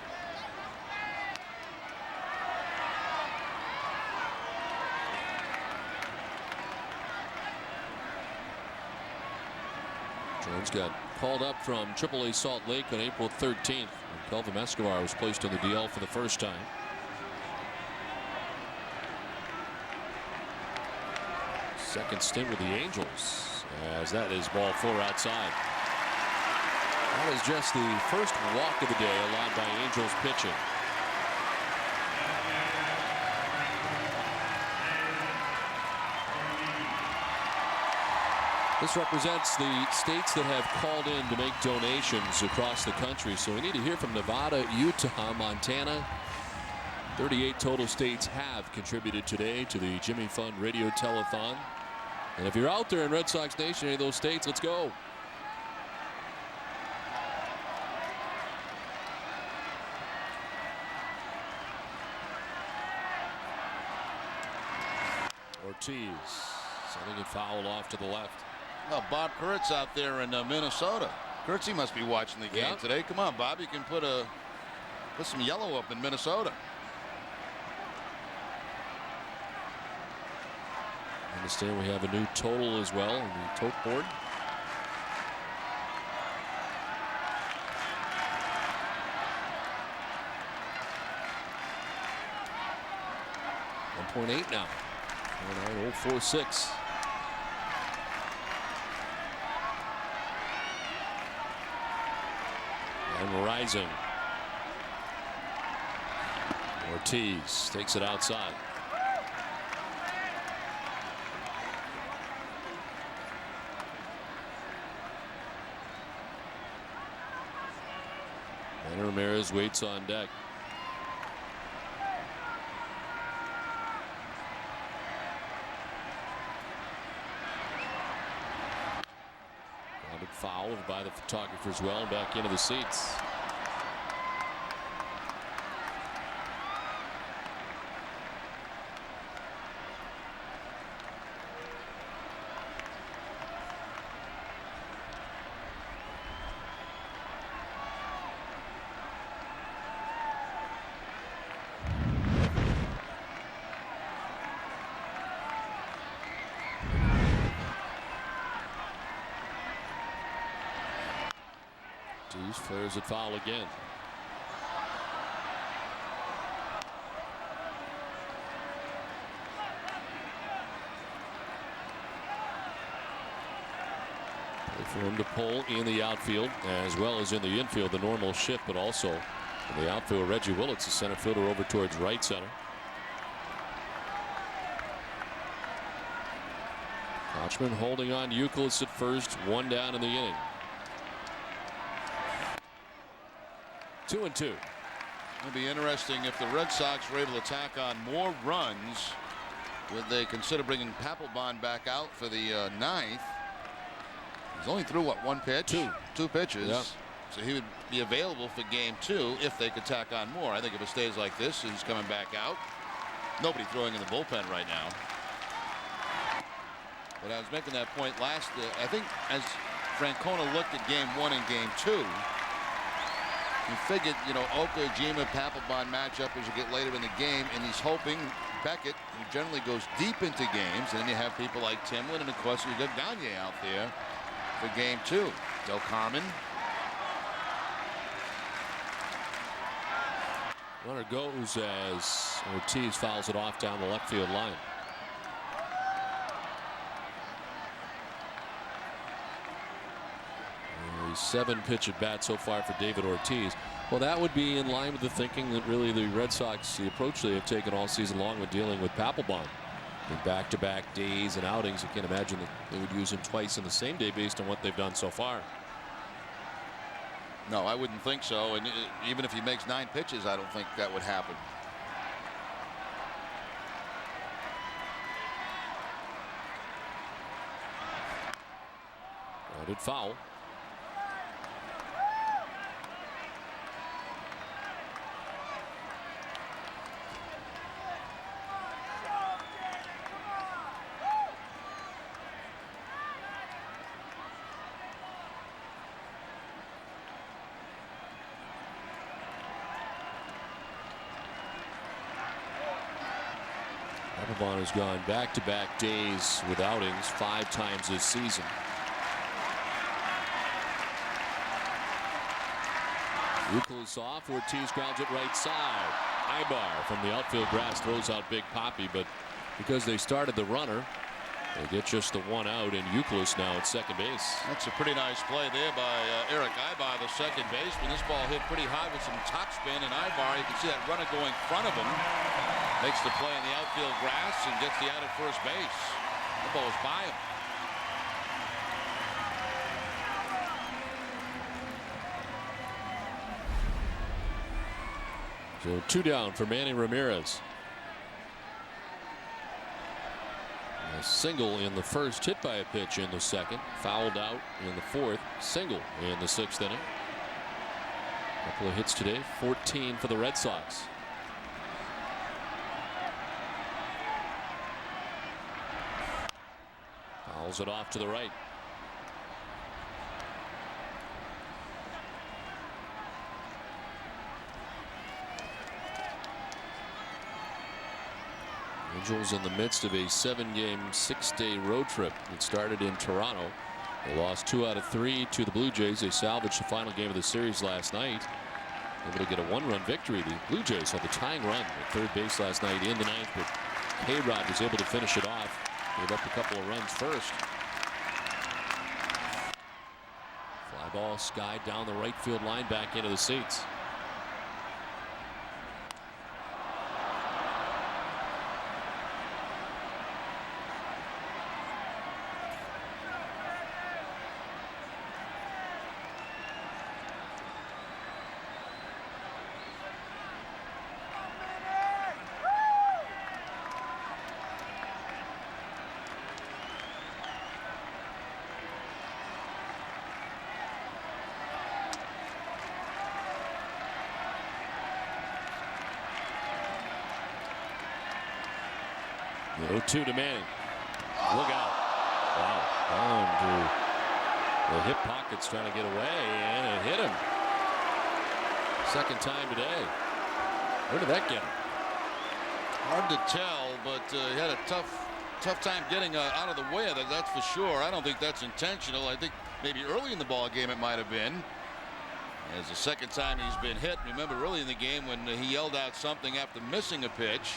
Jones got called up from AAA Salt Lake on April 13th when Kelvin Escobar was placed on the DL for the first time. Second stint with the Angels, as that is ball 4 outside. That was just the first walk of the day allowed by Angels pitching. This represents the states that have called in to make donations across the country. So we need to hear from Nevada, Utah, Montana. 38 total states have contributed today to the Jimmy Fund Radio Telethon. And if you're out there in Red Sox Nation, any of those states, let's go. Ortiz sending it foul off to the left. Well, Bob Kurtz out there in Minnesota. Kurtz, must be watching the game today. Come on, Bob, you can put some yellow up in Minnesota. I understand we have a new total as well on the tote board. .8 now. 49.046. And rising. Ortiz takes it outside. And Ramirez waits on deck. Fouled by the photographers well, back into the seats. Flares it foul again. For him to pull in the outfield as well as in the infield, the normal shift, but also in the outfield, Reggie Willits, the center fielder, over towards right center. Kochman holding on Youkilis at first, 1 down in the inning. 2-2. It'd be interesting if the Red Sox were able to tack on more runs. Would they consider bringing Papelbon back out for the 9th? He's only threw what, 1 pitch? Two pitches. Yep. So he would be available for game 2 if they could tack on more. I think if it stays like this, he's coming back out. Nobody throwing in the bullpen right now. But I was making that point last. I think as Francona looked at game 1 and game 2, he figured, you know, Okajima Papelbon matchup as you get later in the game, and he's hoping Beckett, who generally goes deep into games, and then you have people like Timlin, and of course you got Gagne out there for game 2. Del Carmen. Runner goes as Ortiz fouls it off down the left field line. A 7-pitch at bat so far for David Ortiz. Well, that would be in line with the thinking that really the Red Sox, the approach they have taken all season long with dealing with Papelbon. In back-to-back days and outings, I can't imagine that they would use him twice in the same day based on what they've done so far. No, I wouldn't think so. And even if he makes 9 pitches, I don't think that would happen. Grounded foul. Papelbon has gone back-to-back days with outings 5 times this season. Youkilis off. Ortiz grounds it right side. Ibar from the outfield grass throws out Big Poppy, but because they started the runner, they get just the 1 out, and Youkilis now at second base. That's a pretty nice play there by Eric Ibar, the second baseman. This ball hit pretty high with some topspin, and Ibar, you can see that runner go in front of him. Makes the play in the outfield grass and gets the out at first base. The ball was by him. So 2 down for Manny Ramirez. A single in the first, hit by a pitch in the second, fouled out in the fourth, single in the 6th inning. A couple of hits today, 14 for the Red Sox. Fouls it off to the right. Angels in the midst of a 7-game, 6-day road trip. It started in Toronto. They lost 2 out of 3 to the Blue Jays. They salvaged the final game of the series last night. Able to get a 1-run victory. The Blue Jays had the tying run at third base last night in the 9th, but K-Rod was able to finish it off. Gave up a couple of runs first. Fly ball skied down the right field line back into the seats. The 0-2 to Manning. Look out. Wow. Down to the hip pockets trying to get away, and it hit him. Second time today. Where did that get him? Hard to tell, but he had a tough time getting out of the way of that, that's for sure. I don't think that's intentional. I think maybe early in the ball game it might have been. As the second time he's been hit. Remember early in the game when he yelled out something after missing a pitch.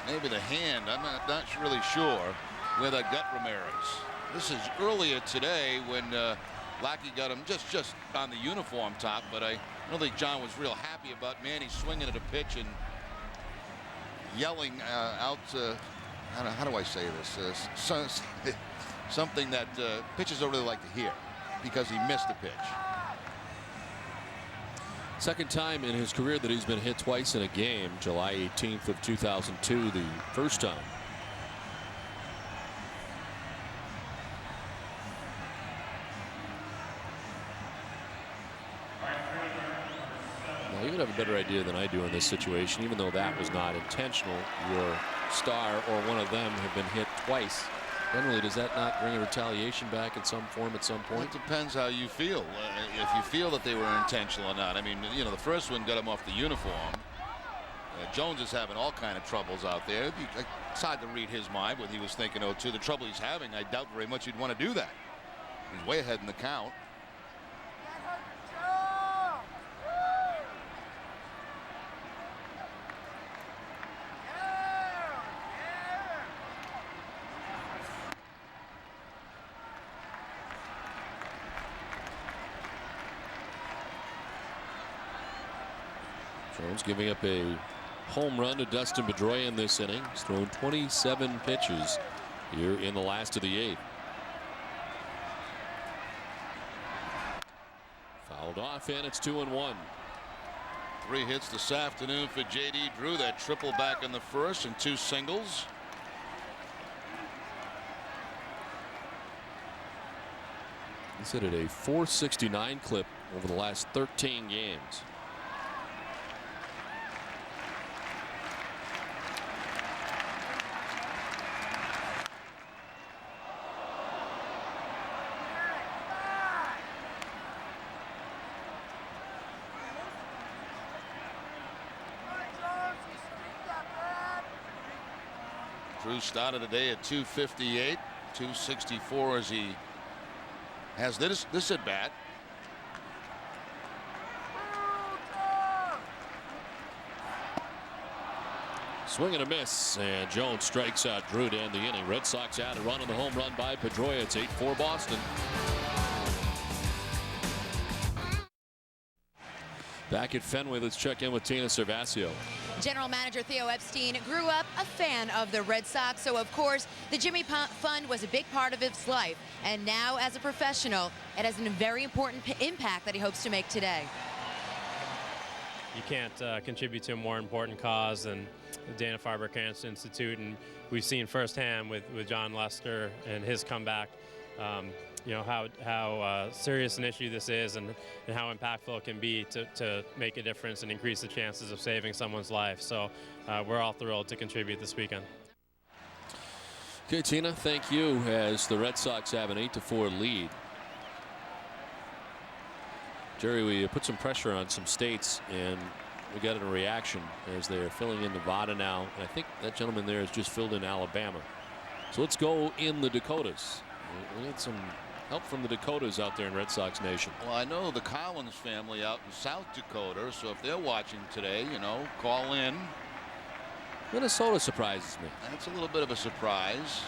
Maybe the hand. I'm not really sure where that got Ramirez. This is earlier today when Lackey got him just on the uniform top, but I don't think John was real happy about Manny swinging at a pitch and yelling out. How do I say this? Something that pitchers don't really like to hear because he missed the pitch. Second time in his career that he's been hit twice in a game. July 18th of 2002, the first time. Well, you would have a better idea than I do in this situation, even though that was not intentional. Your star or one of them have been hit twice. Generally, does that not bring a retaliation back in some form at some point? It depends how you feel. If you feel that they were intentional or not. I mean, you know, the first one got him off the uniform. Jones is having all kind of troubles out there. It's hard to read his mind what he was thinking. To the trouble he's having, I doubt very much he'd want to do that. He's way ahead in the count. Jones giving up a home run to Dustin Pedroia in this inning. He's thrown 27 pitches here in the last of the 8th. Fouled off, and it's 2-1. 3 hits this afternoon for J.D. Drew. That triple back in the first and 2 singles. He's hit at a .469 clip over the last 13 games. Drew started today at 258, 264 as he has this at bat. Swing and a miss, and Jones strikes out Drew to end the inning. Red Sox add a run on the home run by Pedroia. It's 8-4 Boston. Back at Fenway, let's check in with Tina Cervasio. General Manager Theo Epstein grew up a fan of the Red Sox, so of course the Jimmy Fund was a big part of his life. And now as a professional, it has a very important impact that he hopes to make today. You can't contribute to a more important cause than the Dana-Farber Cancer Institute, and we've seen firsthand with John Lester and his comeback, you know, how serious an issue this is and how impactful it can be to make a difference and increase the chances of saving someone's life. So we're all thrilled to contribute this weekend. Okay, Tina, thank you, as the Red Sox have an 8-4 lead. Jerry, we put some pressure on some states, and we got a reaction as they're filling in Nevada now. And I think that gentleman there has just filled in Alabama. So let's go in the Dakotas. We had some help from the Dakotas out there in Red Sox Nation. Well, I know the Collins family out in South Dakota, so if they're watching today, you know, call in. Minnesota surprises me. That's a little bit of a surprise.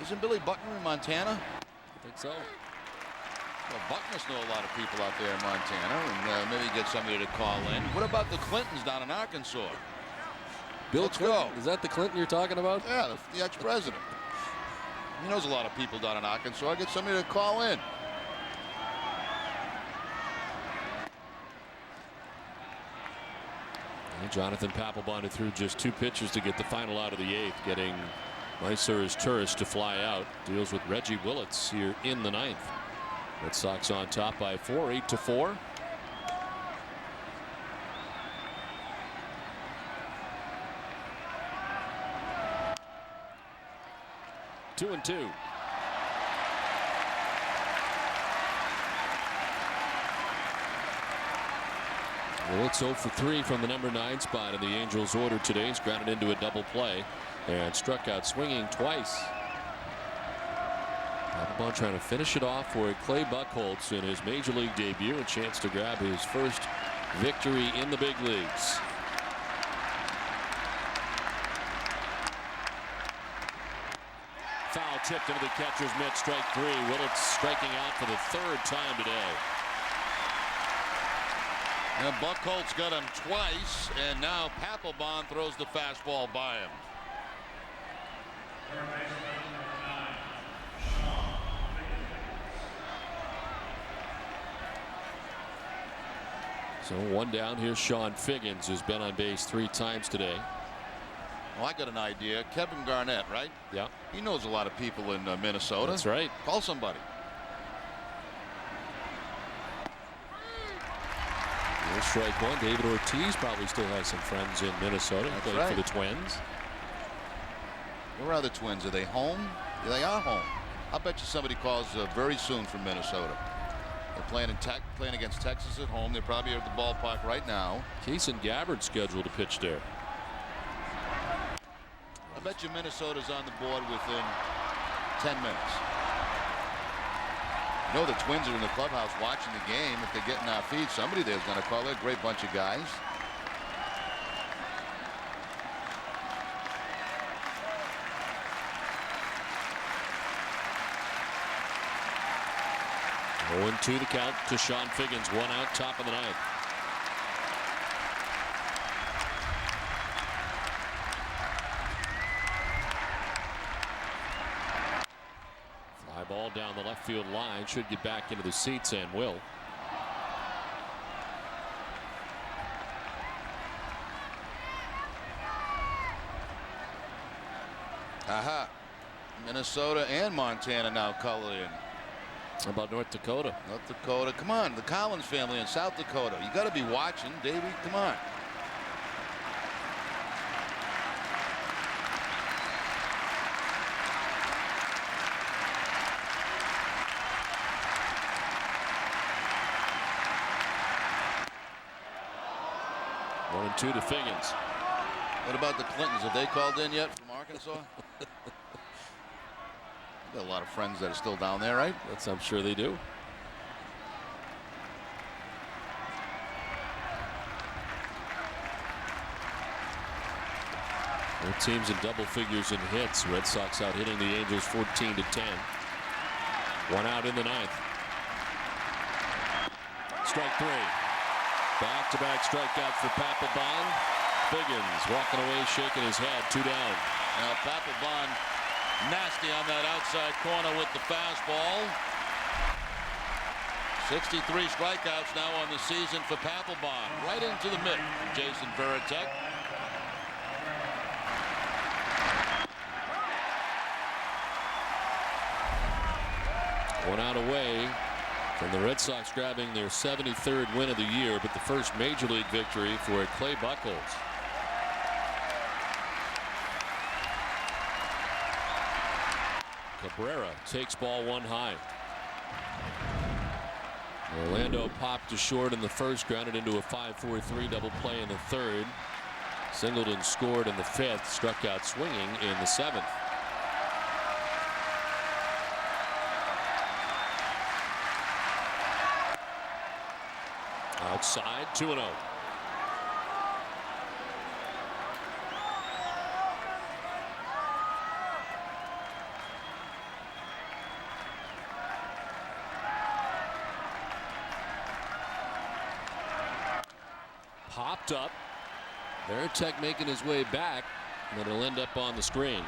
Isn't Billy Buckner in Montana? I think so. Well, Buck must know a lot of people out there in Montana, and maybe get somebody to call in. What about the Clintons down in Arkansas? Bill Let's Clinton? go. Is that the Clinton you're talking about? Yeah, the ex-president. He knows a lot of people down in Arkansas. Get somebody to call in. And Jonathan Papelbon threw just 2 pitches to get the final out of the 8th, getting Mysura's Turris to fly out. Deals with Reggie Willits here in the 9th. Red Sox on top by 4, 8-4. Two and 2. Well, it's 0 for 3 from the number 9 spot in the Angels' order today. He's grounded into a double play and struck out swinging twice. Papelbon trying to finish it off for Clay Buchholz in his major league debut. A chance to grab his first victory in the big leagues. Foul tipped into the catcher's mitt, strike 3. Willits striking out for the 3rd time today. And Buchholz got him twice, and now Papelbon throws the fastball by him. So 1 down. Here's Sean Figgins, who's been on base 3 times today. Well, I got an idea. Kevin Garnett, right? Yeah. He knows a lot of people in Minnesota. That's right. Call somebody. There's strike one. David Ortiz probably still has some friends in Minnesota. That's Played right. for the Twins. Where are the Twins? Are they home? Yeah, they are home. I'll bet you somebody calls very soon from Minnesota. They're playing against Texas at home. They're probably at the ballpark right now. Kaysen Gabbard scheduled to pitch there. I bet you Minnesota's on the board within 10 minutes. You know the Twins are in the clubhouse watching the game. If they're getting our feed, somebody there's going to call. They're a great bunch of guys. Oh, 2 the count to Sean Figgins. 1 out, top of the 9th. Fly ball down the left field line. Should get back into the seats and will. Aha. Minnesota and Montana now colored in. How about North Dakota? North Dakota. Come on. The Collins family in South Dakota. You got to be watching, Davey. Come on. One and 2 to Figgins. What about the Clintons? Have they called in yet from Arkansas? Got a lot of friends that are still down there, right? I'm sure they do. Both teams in double figures in hits. Red Sox out hitting the Angels 14 to 10. 1 out in the 9th. Strike 3. Back-to-back strikeouts for Papelbon. Figgins walking away, shaking his head. 2 down. Now Papelbon nasty on that outside corner with the fastball. 63 strikeouts now on the season for Papelbon. Right into the mitt. Jason Varitek. One out away from the Red Sox grabbing their 73rd win of the year, but the first major league victory for Clay Buchholz. Cabrera takes ball 1 high. Orlando popped to short in the first, grounded into a 5-4-3 double play in the 3rd. Singleton scored in the 5th, struck out swinging in the 7th. Outside, 2-0. Popped up. Varitek making his way back, and it'll end up on the screen.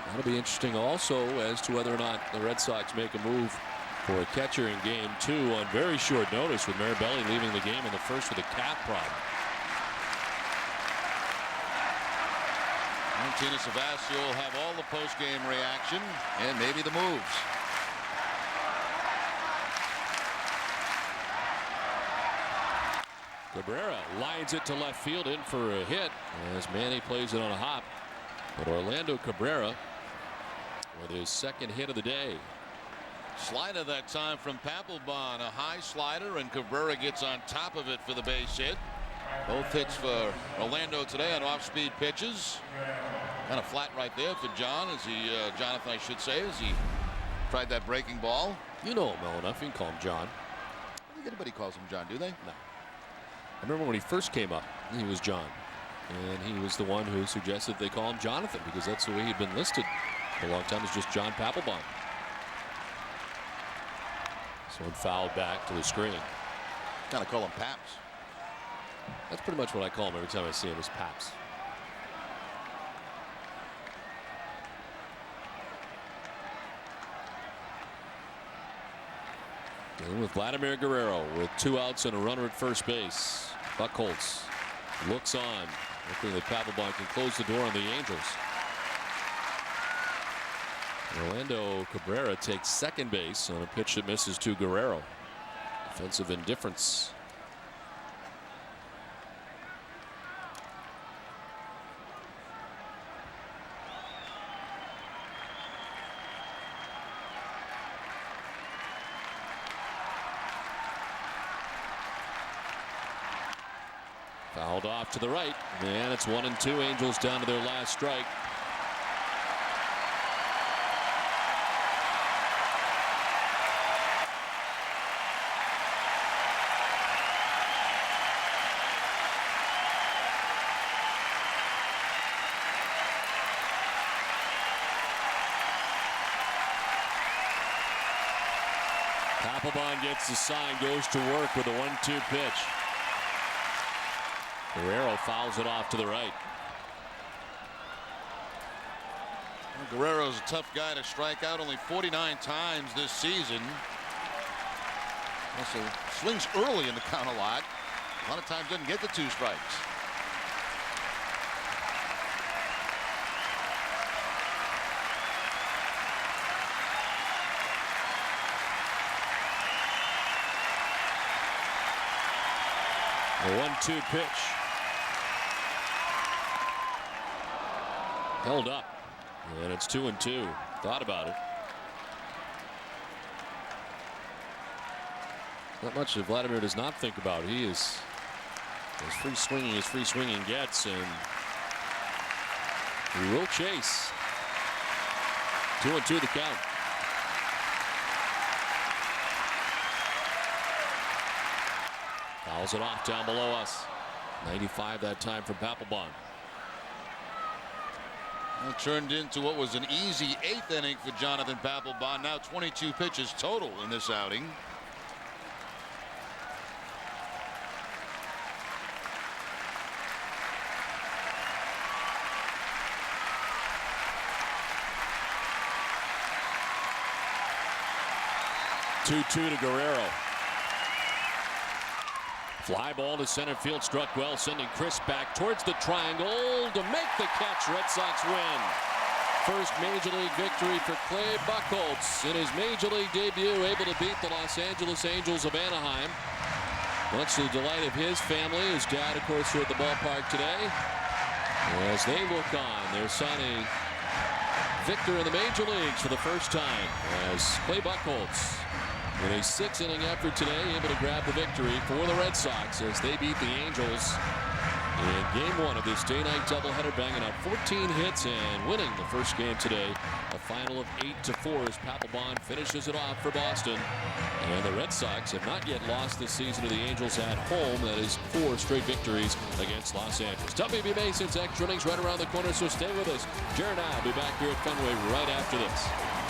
That'll be interesting also as to whether or not the Red Sox make a move for a catcher in game 2 on very short notice, with Mirabelli leaving the game in the 1st with a calf problem. Tina Savasio will have all the post-game reaction and maybe the moves. Cabrera lines it to left field, in for a hit as Manny plays it on a hop. But Orlando Cabrera with his 2nd hit of the day. Slider that time from Papelbon, a high slider, and Cabrera gets on top of it for the base hit. Both hits for Orlando today on off-speed pitches. Kind of flat right there for John, Jonathan, I should say, as he tried that breaking ball. You know him well enough. You can call him John. I think anybody calls him John, do they? No. I remember when he first came up, he was John. And he was the one who suggested they call him Jonathan, because that's the way he'd been listed for a long time, as just John Papelbon. So one fouled back to the screen. Kind of call him Paps. That's pretty much what I call him every time I see him, is Paps. Dealing with Vladimir Guerrero with 2 outs and a runner at first base. Buchholz looks on, hoping that Papelbon can close the door on the Angels. Orlando Cabrera takes second base on a pitch that misses to Guerrero. Defensive indifference. Fouled off to the right, and it's 1-2. Angels down to their last strike. Papelbon gets the sign, goes to work with a 1-2 pitch. Guerrero fouls it off to the right. Well, Guerrero's a tough guy to strike out, only 49 times this season. Also swings early in the count a lot of times doesn't get the 2 strikes. A 1-2 pitch. Held up, and it's 2-2. Thought about it. Not much that Vladimir does not think about. He is as free swinging gets, and he will chase. 2-2 the count. Fouls it off down below us. 95 that time from Papelbon. It turned into what was an easy 8th inning for Jonathan Papelbon. Now 22 pitches total in this outing. Two to Guerrero. Fly ball to center field, struck well, sending Chris back towards the triangle to make the catch. Red Sox win. First Major League victory for Clay Buchholz in his Major League debut, able to beat the Los Angeles Angels of Anaheim. Much to the delight of his family. His dad, of course, here at the ballpark today. As they look on, their son a victor in the Major Leagues for the first time, as Clay Buchholz, in a 6-inning effort today, able to grab the victory for the Red Sox as they beat the Angels in game 1 of this day-night doubleheader, banging out 14 hits and winning the first game today. A final of 8-4 as Papelbon finishes it off for Boston. And the Red Sox have not yet lost this season to the Angels at home. That is 4 straight victories against Los Angeles. WB Mason's extra innings right around the corner, so stay with us. Jared and I will be back here at Fenway right after this.